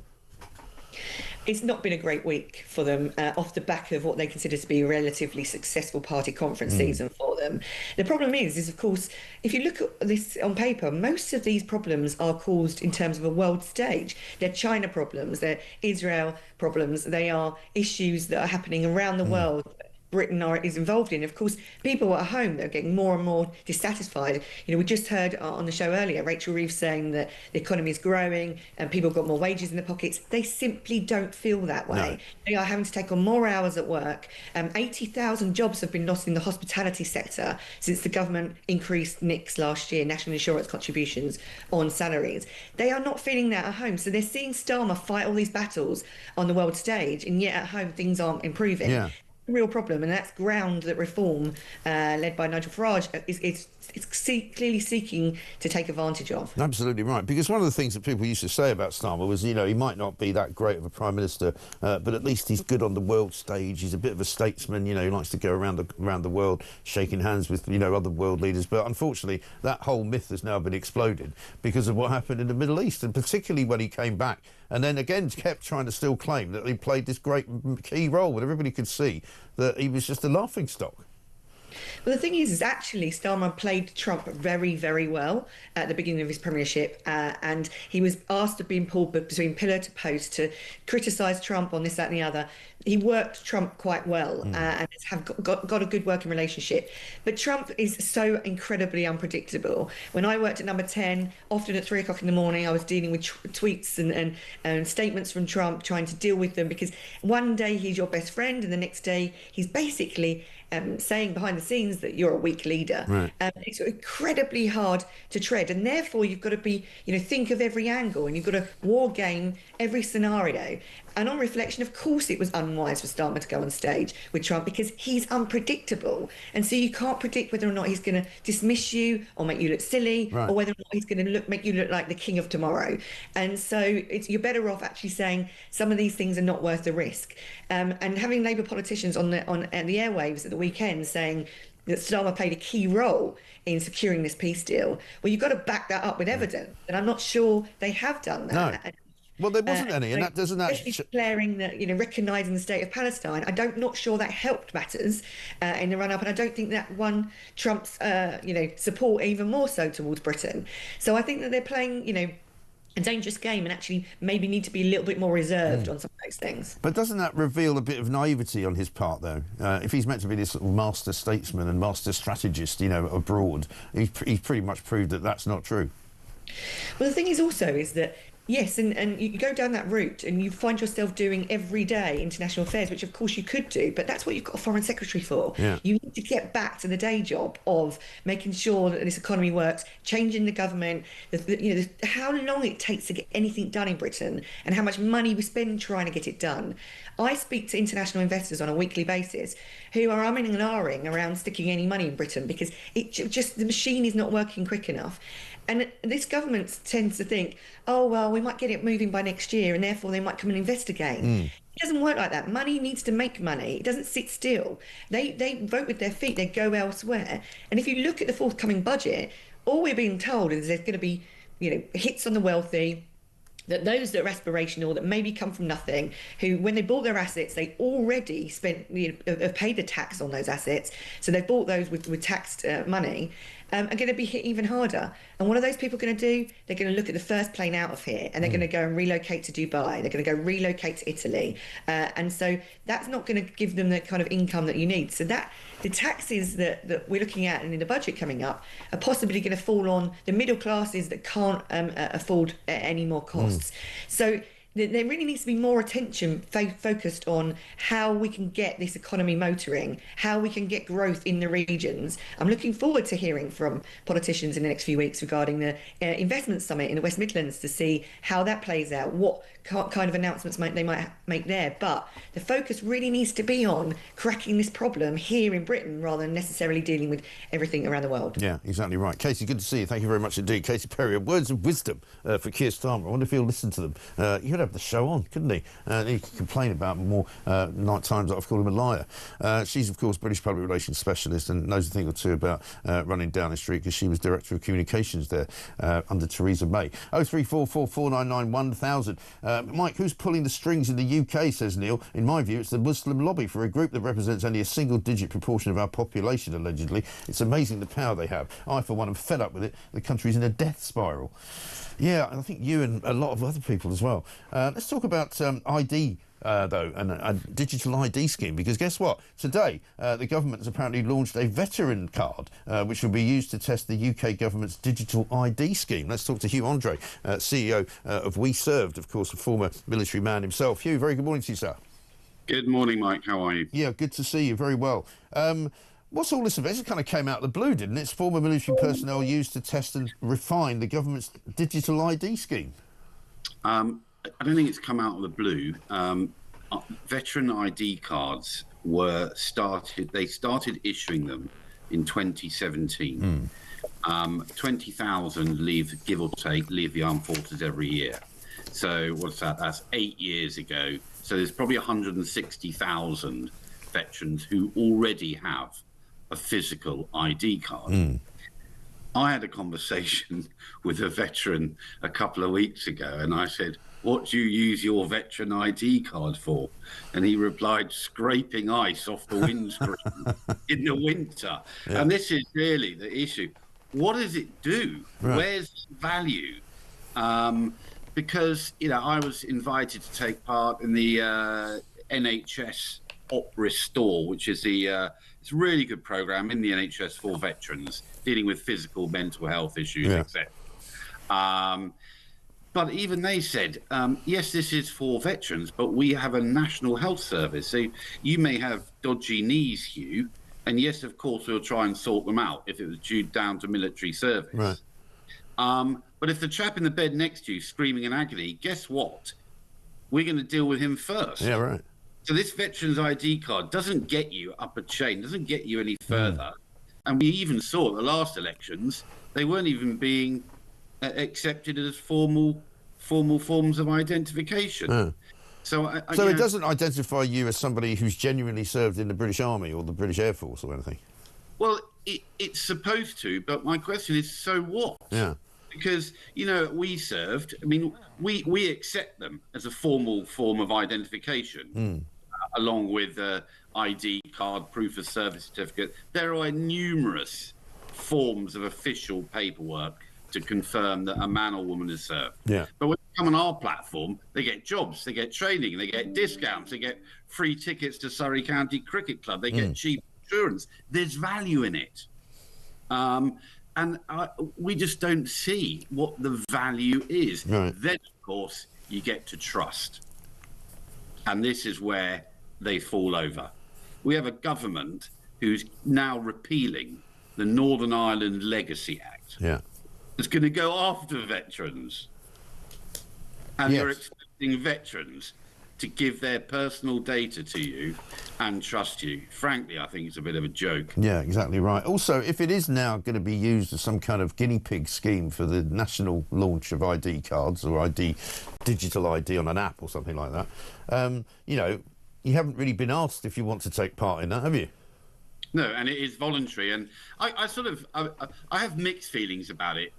It's not been a great week for them off the back of what they consider to be a relatively successful party conference season for them. The problem is of course, if you look at this on paper, most of these problems are caused in terms of a world stage. They're China problems, they're Israel problems, they are issues that are happening around the world. Britain is involved in. Of course, people at home that are getting more and more dissatisfied. You know, we just heard on the show earlier, Rachel Reeves saying that the economy is growing and people have got more wages in their pockets. They simply don't feel that way. No. They are having to take on more hours at work. 80,000 jobs have been lost in the hospitality sector since the government increased NICs last year, national insurance contributions on salaries. They are not feeling that at home. So they're seeing Starmer fight all these battles on the world stage, and yet at home things aren't improving. Yeah. Real problem, and that's ground that Reform, led by Nigel Farage, is clearly seeking to take advantage of. Absolutely right, because one of the things that people used to say about Starmer was, you know, he might not be that great of a Prime Minister, but at least he's good on the world stage. He's a bit of a statesman, you know, he likes to go around the world shaking hands with, you know, other world leaders. But unfortunately, that whole myth has now been exploded because of what happened in the Middle East, and particularly when he came back and then again kept trying to still claim that he played this great key role when everybody could see that he was just a laughingstock. Well, the thing is actually Starmer played Trump very, very well at the beginning of his premiership, and he was asked to be pulled between pillar to post to criticise Trump on this, that and the other. He worked Trump quite well and has got a good working relationship. But Trump is so incredibly unpredictable. When I worked at Number 10, often at 3 o'clock in the morning, I was dealing with tweets and statements from Trump, trying to deal with them, because one day he's your best friend and the next day he's basically saying behind the scenes that you're a weak leader. Right. It's incredibly hard to tread, and therefore you've got to be, think of every angle, and you've got to war game every scenario. And on reflection, of course, it was unwise for Starmer to go on stage with Trump, because he's unpredictable. And so you can't predict whether or not he's going to dismiss you or make you look silly, right, or whether or not he's going to make you look like the king of tomorrow. And so you're better off actually saying some of these things are not worth the risk. And having Labour politicians on the airwaves at the weekend saying that Starmer played a key role in securing this peace deal, well, you've got to back that up with evidence. And I'm not sure they have done that. No. Well, there wasn't any, and that doesn't actually declaring that, recognising the state of Palestine. Not sure that helped matters in the run-up, and I don't think that won Trump's, support even more so towards Britain. So I think that they're playing, a dangerous game, and actually maybe need to be a little bit more reserved on some of those things. But doesn't that reveal a bit of naivety on his part, though? If he's meant to be this sort of master statesman and master strategist, abroad, he's pretty much proved that that's not true. Well, the thing is also is that, yes, and you go down that route and you find yourself doing everyday international affairs, which of course you could do, but that's what you've got a foreign secretary for. Yeah. You need to get back to the day job of making sure that this economy works, changing the government, how long it takes to get anything done in Britain and how much money we spend trying to get it done. I speak to international investors on a weekly basis who are umming and ahhing around sticking any money in Britain because the machine is not working quick enough. And this government tends to think, oh, well, we might get it moving by next year and therefore they might come and invest again. It doesn't work like that. Money needs to make money. It doesn't sit still. They vote with their feet. They go elsewhere. And if you look at the forthcoming budget, all we're being told is there's going to be, hits on the wealthy, that those that are aspirational, that maybe come from nothing, who, when they bought their assets, they already have paid the tax on those assets. So they've bought those with taxed money. Are going to be hit even harder. And what are those people going to do? They're going to look at the first plane out of here and they're going to go and relocate to Dubai. They're going to go relocate to Italy. And so that's not going to give them the kind of income that you need. So that the taxes that we're looking at and in the budget coming up are possibly going to fall on the middle classes that can't afford any more costs. So there really needs to be more attention focused on how we can get this economy motoring, how we can get growth in the regions. I'm looking forward to hearing from politicians in the next few weeks regarding the investment summit in the West Midlands to see how that plays out, what kind of announcements they might make there. But the focus really needs to be on cracking this problem here in Britain rather than necessarily dealing with everything around the world. Yeah, exactly right. Casey, good to see you. Thank you very much indeed. Casey Perry, words of wisdom for Keir Starmer. I wonder if he'll listen to them. He could have the show on, couldn't he? He could complain about more night times that I've called him a liar. She's, of course, British Public Relations Specialist and knows a thing or two about running Downing Street because she was Director of Communications there under Theresa May. 0344 499 1000. Mike, who's pulling the strings in the UK, says Neil. In my view, it's the Muslim lobby. For a group that represents only a single-digit proportion of our population, allegedly. It's amazing the power they have. I, for one, am fed up with it. The country's in a death spiral. Yeah, I think you and a lot of other people as well. Let's talk about ID, though, and a digital ID scheme, because guess what? Today, the government has apparently launched a veteran card, which will be used to test the UK government's digital ID scheme. Let's talk to Hugh Andre, CEO of We Served, of course, a former military man himself. Hugh, very good morning to you, sir. Good morning, Mike. How are you? Yeah, good to see you. Very well. What's all this about? It kind of came out of the blue, didn't it? It's former military personnel used to test and refine the government's digital ID scheme. I don't think it's come out of the blue. Veteran ID cards they started issuing them in 2017. 20,000 give or take, leave the armed forces every year. So what's that? That's 8 years ago. So there's probably 160,000 veterans who already have a physical ID card. I had a conversation with a veteran a couple of weeks ago and I said, what do you use your veteran ID card for? And he replied, scraping ice off the windscreen in the winter. Yeah. And this is really the issue. What does it do? Right. Where's the value? Because, I was invited to take part in the NHS Op Restore, which is it's a really good program in the NHS for veterans dealing with physical, mental health issues, etc. But even they said, yes, this is for veterans, but we have a national health service. So you may have dodgy knees, Hugh, and yes, of course, we'll try and sort them out if it was due down to military service. Right. But if the chap in the bed next to you screaming in agony, guess what? We're going to deal with him first. Yeah, right. So this veteran's ID card doesn't get you up a chain, doesn't get you any further. And we even saw at the last elections, they weren't even being accepted as formal forms of identification. So it doesn't identify you as somebody who's genuinely served in the British Army or the British Air Force or anything. Well, it's supposed to, but my question is, so what? Yeah. Because, we served, we accept them as a formal form of identification, along with ID card, proof of service certificate. There are numerous forms of official paperwork to confirm that a man or woman has served. Yeah. But when they come on our platform, they get jobs, they get training, they get discounts, they get free tickets to Surrey County Cricket Club, they get cheap insurance. There's value in it. And we just don't see what the value is. Right. Then, of course, you get to trust. And this is where they fall over. We have a government who's now repealing the Northern Ireland Legacy Act. Yeah. It's going to go after veterans. And you're expecting veterans to give their personal data to you and trust you. Frankly, I think it's a bit of a joke. Yeah, exactly right. Also, if it is now going to be used as some kind of guinea pig scheme for the national launch of ID cards or digital ID on an app or something like that, you haven't really been asked if you want to take part in that, have you? No, and it is voluntary, and I have mixed feelings about it,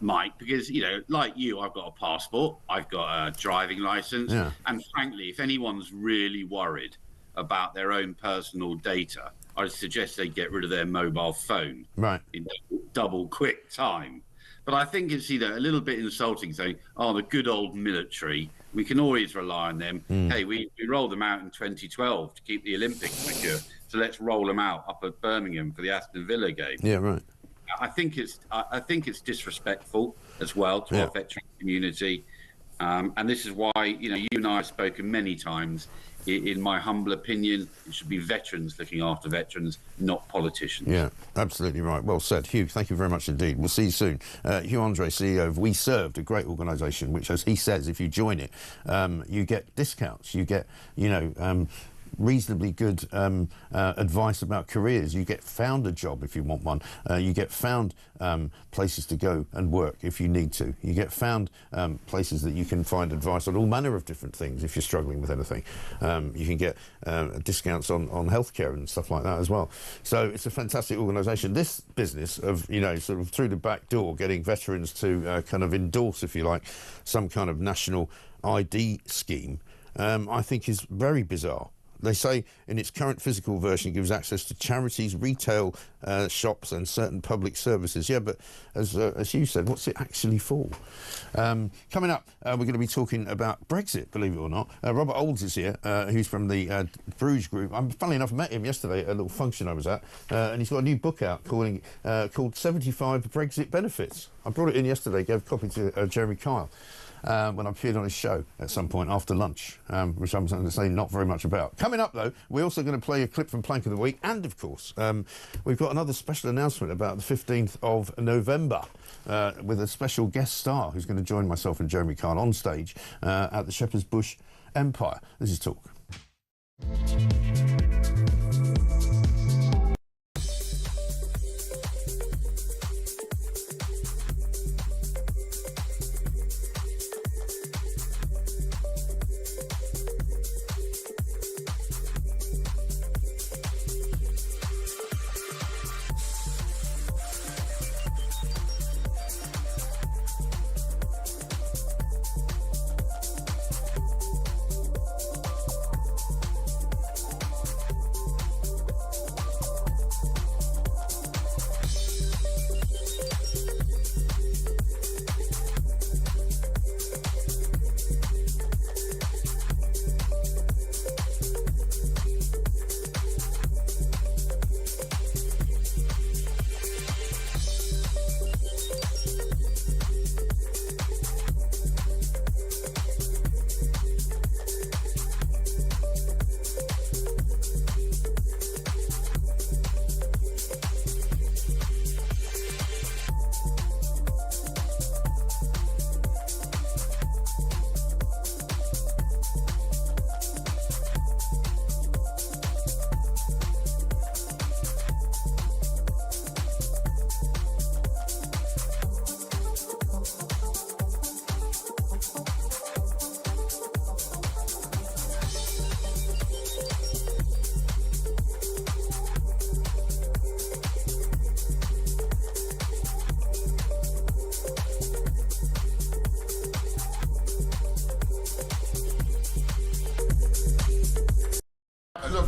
Mike, because, like you, I've got a passport, I've got a driving licence, and frankly, if anyone's really worried about their own personal data, I'd suggest they get rid of their mobile phone in double quick time. But I think it's, a little bit insulting saying, the good old military, we can always rely on them. Hey, we rolled them out in 2012 to keep the Olympics secure. So let's roll them out up at Birmingham for the Aston Villa game. Yeah, right. I think it's disrespectful as well to our veteran community, and this is why you and I have spoken many times. In my humble opinion, it should be veterans looking after veterans, not politicians. Yeah, absolutely right. Well said, Hugh. Thank you very much indeed. We'll see you soon. Hugh Andre, CEO of We Served, a great organisation, which, as he says, if you join it, you get discounts. You get, reasonably good advice about careers. You get found a job if you want one. You get found places to go and work if you need to. You get found places that you can find advice on all manner of different things if you're struggling with anything. You can get discounts on healthcare and stuff like that as well. So it's a fantastic organisation. This business of, sort of through the back door getting veterans to kind of endorse, if you like, some kind of national ID scheme, I think is very bizarre. They say in its current physical version it gives access to charities, retail shops and certain public services. Yeah, but as you said, what's it actually for? Coming up, we're going to be talking about Brexit, believe it or not. Robert Olds is here, who's from the Bruges Group. Funnily enough, met him yesterday at a little function I was at, and he's got a new book out called 75 Brexit Benefits. I brought it in yesterday, gave a copy to Jeremy Kyle. When I appeared on his show at some point after lunch, which I'm going to say not very much about. Coming up, though, we're also going to play a clip from Plank of the Week, and, of course, we've got another special announcement about the 15th of November with a special guest star who's going to join myself and Jeremy Kyle on stage at the Shepherd's Bush Empire. This is Talk.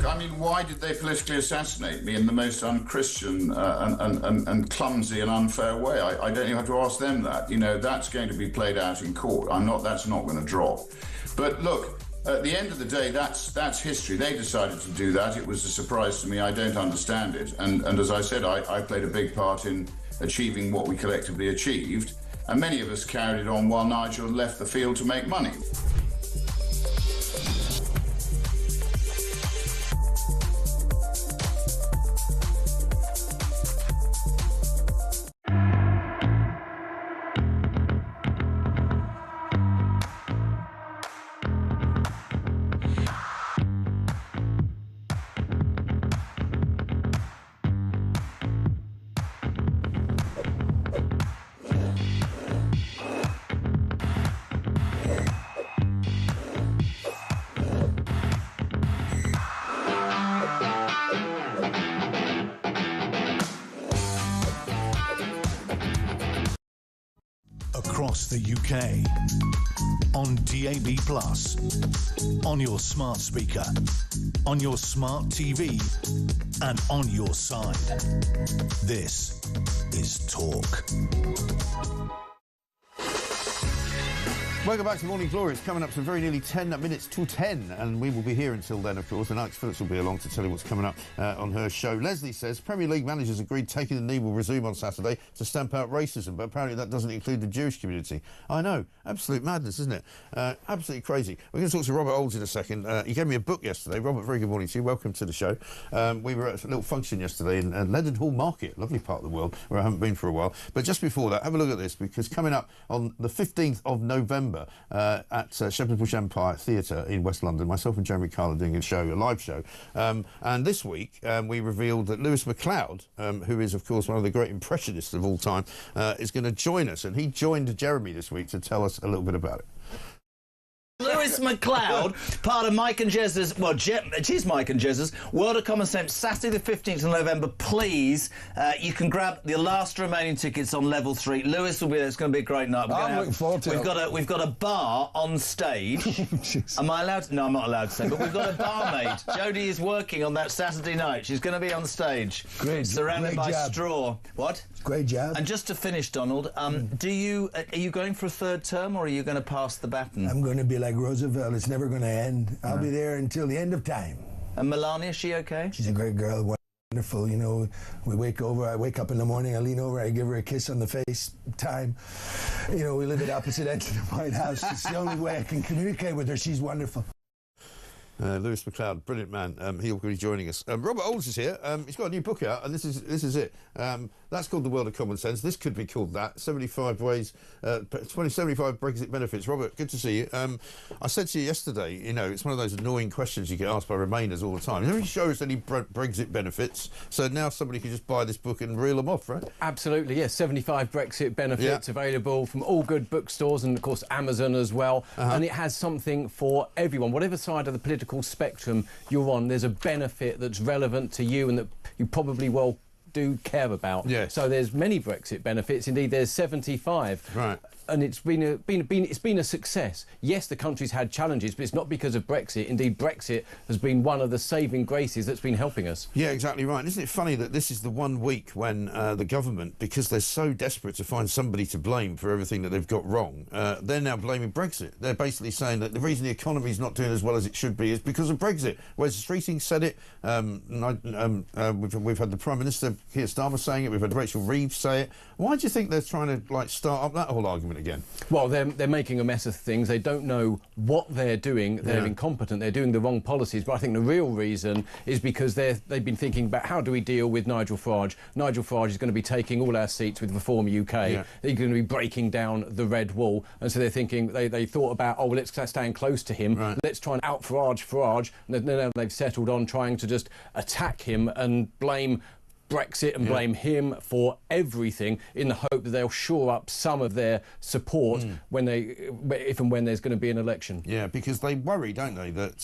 look, I mean, why did they politically assassinate me in the most unchristian and clumsy and unfair way? I don't even have to ask them that. You know, that's going to be played out in court. That's not going to drop. But look, at the end of the day, that's history. They decided to do that. It was a surprise to me. I don't understand it. And as I said, I played a big part in achieving what we collectively achieved. And many of us carried it on while Nigel left the field to make money. Across the UK, on DAB+, on your smart speaker, on your smart TV, and on your side. This is Talk. Welcome back to Morning Glory. It's coming up to very nearly 10 minutes to 10, and we will be here until then, of course, and Alex Phillips will be along to tell you what's coming up on her show. Leslie says Premier League managers agreed taking the knee will resume on Saturday to stamp out racism, but apparently that doesn't include the Jewish community. I know. Absolute madness, isn't it? Absolutely crazy. We're going to talk to Robert Olds in a second. He gave me a book yesterday. Robert, very good morning to you. Welcome to the show. We were at a little function yesterday in Leadenhall Market, lovely part of the world, where I haven't been for a while. But just before that, have a look at this, because coming up on the 15th of November, at Shepherd's Bush Empire Theatre in West London. Myself and Jeremy Carl are doing a live show. And this week we revealed that Lewis MacLeod, who is, of course, one of the great impressionists of all time, is going to join us. And he joined Jeremy this week to tell us a little bit about it. Lewis MacLeod, part of Mike and Jez's, well, it is Mike and Jez's World of Common Sense, Saturday the 15th of November. Please, you can grab the last remaining tickets on level 3. Lewis will be there. It's going to be a great night. I'm looking forward to it. We've got a bar on stage. Am I allowed to? No, I'm not allowed to say, but we've got a barmaid. Jodie is working on that Saturday night. She's going to be on stage. Great. Surrounded by job. straw. What? Great job. And just to finish, Donald, are you going for a third term, or are you going to pass the baton? I'm going to be like Roosevelt. It's never going to end. I'll be there until the end of time. And Melania, is she okay? She's a great girl. Wonderful, you know. I wake up in the morning, I lean over, I give her a kiss on the face. Time, you know, we live at opposite ends of the White House. It's the only way I can communicate with her. She's wonderful. Lewis MacLeod, brilliant man. He'll be joining us. Robert Olds is here. He's got a new book out, and this is it. That's called The World of Common Sense. This could be called that. 75 Brexit benefits. Robert, good to see you. I said to you yesterday, you know, it's one of those annoying questions you get asked by Remainers all the time. Have you show us any Brexit benefits? So now somebody can just buy this book and reel them off, right? Absolutely, yes. 75 Brexit benefits available from all good bookstores and, of course, Amazon as well. And it has something for everyone. Whatever side of the political spectrum you're on, there's a benefit that's relevant to you and that you probably do care about. Yes. So there's many Brexit benefits. Indeed, there's 75. Right. And it's been a success. Yes, the country's had challenges, but it's not because of Brexit. Indeed, Brexit has been one of the saving graces that's been helping us. Yeah, exactly right. And isn't it funny that this is the one week when the government, because they're so desperate to find somebody to blame for everything that they've got wrong, they're now blaming Brexit. They're basically saying that the reason the economy's not doing as well as it should be is because of Brexit. Whereas Streeting said it, we've had the Prime Minister Keir Starmer saying it, we've had Rachel Reeves say it. Why do you think they're trying to start up that whole argument again? Well, they're making a mess of things. They don't know what they're doing. They're incompetent. They're doing the wrong policies. But I think the real reason is because they've been thinking about how do we deal with Nigel Farage. Nigel Farage is going to be taking all our seats with Reform UK. They're going to be breaking down the red wall. And so they're thinking, they thought about, oh, well, let's stand close to him. Right. Let's try and out-Farage Farage. And then they've settled on trying to just attack him and blame Brexit and blame him for everything in the hope that they'll shore up some of their support if and when there's going to be an election. Yeah, because they worry, don't they, that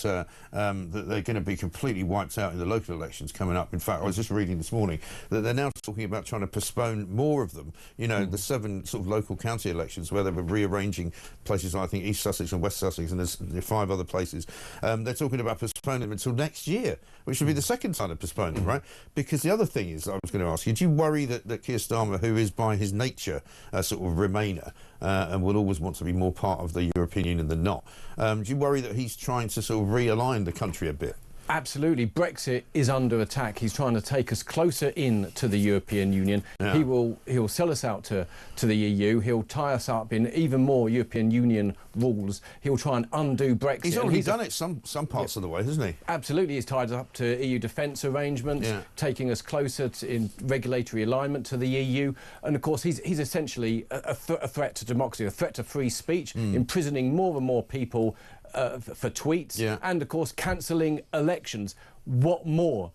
that they're going to be completely wiped out in the local elections coming up. In fact, I was just reading this morning that they're now talking about trying to postpone more of them. You know, the 7 sort of local county elections where they were rearranging places, I think East Sussex and West Sussex, and there's 5 other places. They're talking about postponing them until next year, which would be the second time of postponing, right? Because the other thing is, I was going to ask you, do you worry that Keir Starmer, who is by his nature a sort of Remainer and will always want to be more part of the European Union than not, do you worry that he's trying to sort of realign the country a bit? Absolutely. Brexit is under attack. He's trying to take us closer in to the European Union. Yeah. He'll sell us out to the EU. He'll tie us up in even more European Union rules. He'll try and undo Brexit. He's already done it some parts of the way, hasn't he? Absolutely. He's tied us up to EU defence arrangements, taking us closer in regulatory alignment to the EU. And, of course, he's essentially a threat to democracy, a threat to free speech, imprisoning more and more people for tweets, and of course cancelling elections. What more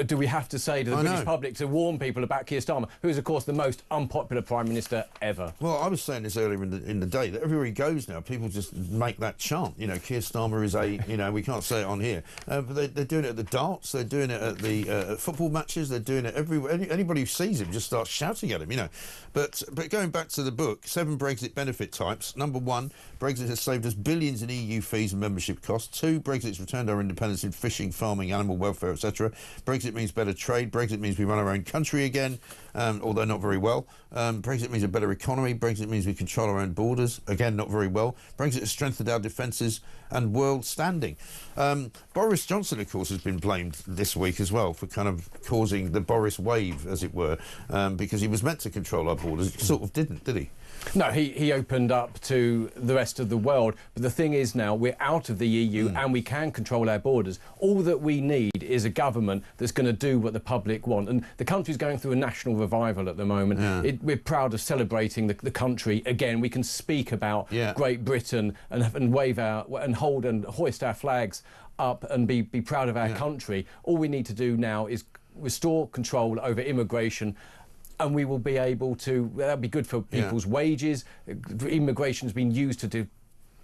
do we have to say to the British public to warn people about Keir Starmer, who is of course the most unpopular Prime Minister ever? Well, I was saying this earlier in the day, that everywhere he goes now, people just make that chant. You know, Keir Starmer is a, you know, we can't say it on here, but they're doing it at the darts, they're doing it at the at football matches, they're doing it everywhere. Anybody who sees him just starts shouting at him, you know. But going back to the book, 7 Brexit benefit types. Number 1, Brexit has saved us billions in EU fees and membership costs. 2, Brexit's returned our independence in fishing, farming, animal welfare, etc. Brexit means better trade. Brexit means we run our own country again, although not very well. Brexit means a better economy. Brexit means we control our own borders, again not very well. Brexit has strengthened our defences and world standing. Boris Johnson, of course, has been blamed this week as well for kind of causing the Boris wave, as it were, because he was meant to control our borders. He sort of didn't, did he? No, he opened up to the rest of the world. But the thing is now we're out of the EU and we can control our borders. All that we need is a government that's going to do what the public want. And the country's going through a national revival at the moment. We're proud of celebrating the country again. We can speak about Great Britain and wave our and hold and hoist our flags up and be proud of our country. All we need to do now is restore control over immigration, and we will be able to, that'll be good for people's wages. Immigration's been used to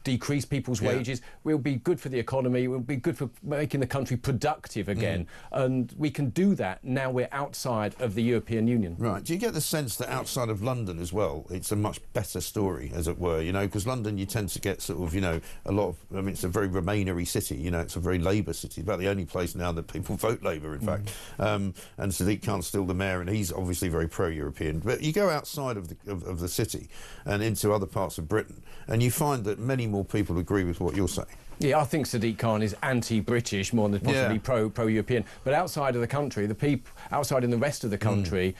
decrease people's wages. We'll be good for the economy. We'll be good for making the country productive again. And we can do that now we're outside of the European Union. Right. Do you get the sense that outside of London as well, it's a much better story, as it were, you know, because London you tend to get sort of, you know, a lot of, I mean, it's a very Remainery city, you know, it's a very Labour city. It's about the only place now that people vote Labour, in fact. And Sadiq Khan's still the mayor, and he's obviously very pro-European. But you go outside of the city and into other parts of Britain, and you find that many more people agree with what you're saying. Yeah, I think Sadiq Khan is anti-British more than possibly pro-European. But outside of the country, the people outside in the rest of the country,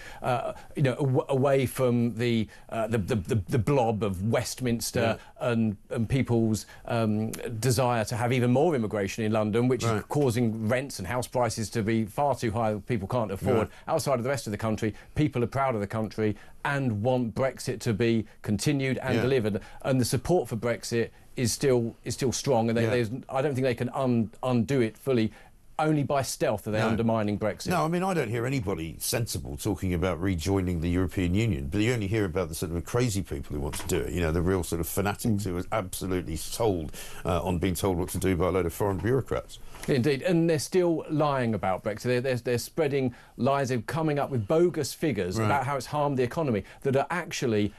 you know, away from the blob of Westminster and people's desire to have even more immigration in London, which is causing rents and house prices to be far too high that people can't afford. Outside of the rest of the country, people are proud of the country and want Brexit to be continued and delivered. And the support for Brexit is still strong, and I don't think they can undo it fully. Only by stealth are they undermining Brexit. No, I mean, I don't hear anybody sensible talking about rejoining the European Union, but you only hear about the sort of crazy people who want to do it, you know, the real sort of fanatics who are absolutely sold on being told what to do by a load of foreign bureaucrats. Indeed, and they're still lying about Brexit. They're spreading lies, they're coming up with bogus figures about how it's harmed the economy that are actually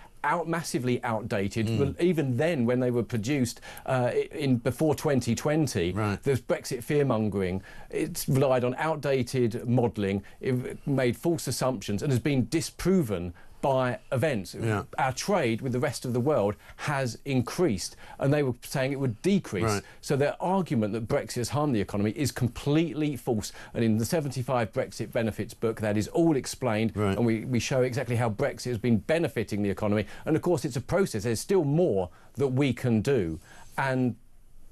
massively outdated. But even then, when they were produced before 2020, there's Brexit fear-mongering. It's relied on outdated modelling, it made false assumptions, and has been disproven by events. Our trade with the rest of the world has increased, and they were saying it would decrease. So their argument that Brexit has harmed the economy is completely false. And in the 75 Brexit benefits book, that is all explained, and we show exactly how Brexit has been benefiting the economy. And of course, it's a process. There's still more that we can do, and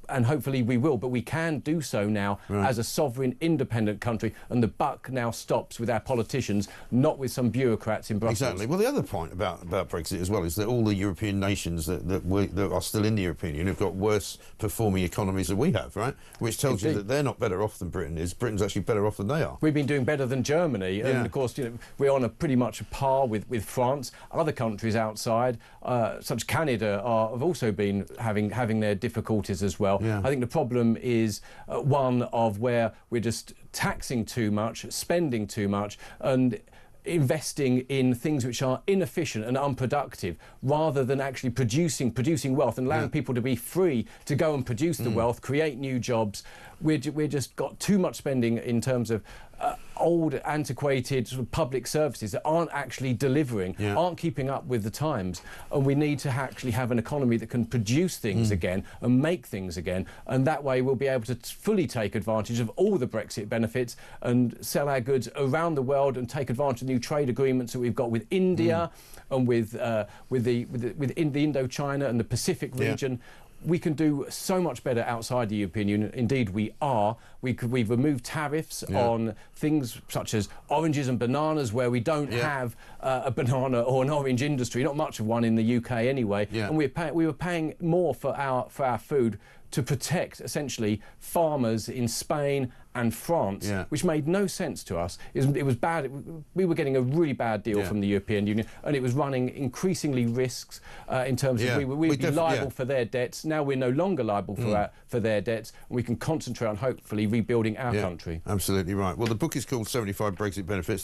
and hopefully we will, but we can do so now as a sovereign, independent country, and the buck now stops with our politicians, not with some bureaucrats in Brussels. Exactly. Well, the other point about Brexit as well is that all the European nations that are still in the European Union have got worse performing economies than we have, right? Which tells you that they're not better off than Britain is. Britain's actually better off than they are. We've been doing better than Germany, and of course, we're on a pretty much a par with France. Other countries outside, such as Canada, have also been having their difficulties as well. I think the problem is one of where we're just taxing too much, spending too much, and investing in things which are inefficient and unproductive, rather than actually producing wealth and allowing people to be free to go and produce the wealth, create new jobs. We're just got too much spending in terms of old, antiquated sort of public services that aren't actually delivering, aren't keeping up with the times. And we need to actually have an economy that can produce things again and make things again. And that way we'll be able to fully take advantage of all the Brexit benefits and sell our goods around the world and take advantage of new trade agreements that we've got with India and with Indochina and the Pacific region. We can do so much better outside the European Union. Indeed, we are. We've removed tariffs on things such as oranges and bananas, where we don't have a banana or an orange industry, not much of one in the UK anyway. And we were paying more for our food to protect, essentially, farmers in Spain and France, which made no sense to us. It was bad. We were getting a really bad deal from the European Union, and it was running increasingly risks in terms of we would be liable for their debts. Now we're no longer liable for their debts, and we can concentrate on hopefully rebuilding our country. Absolutely right. Well, the book is called 75 Brexit Benefits.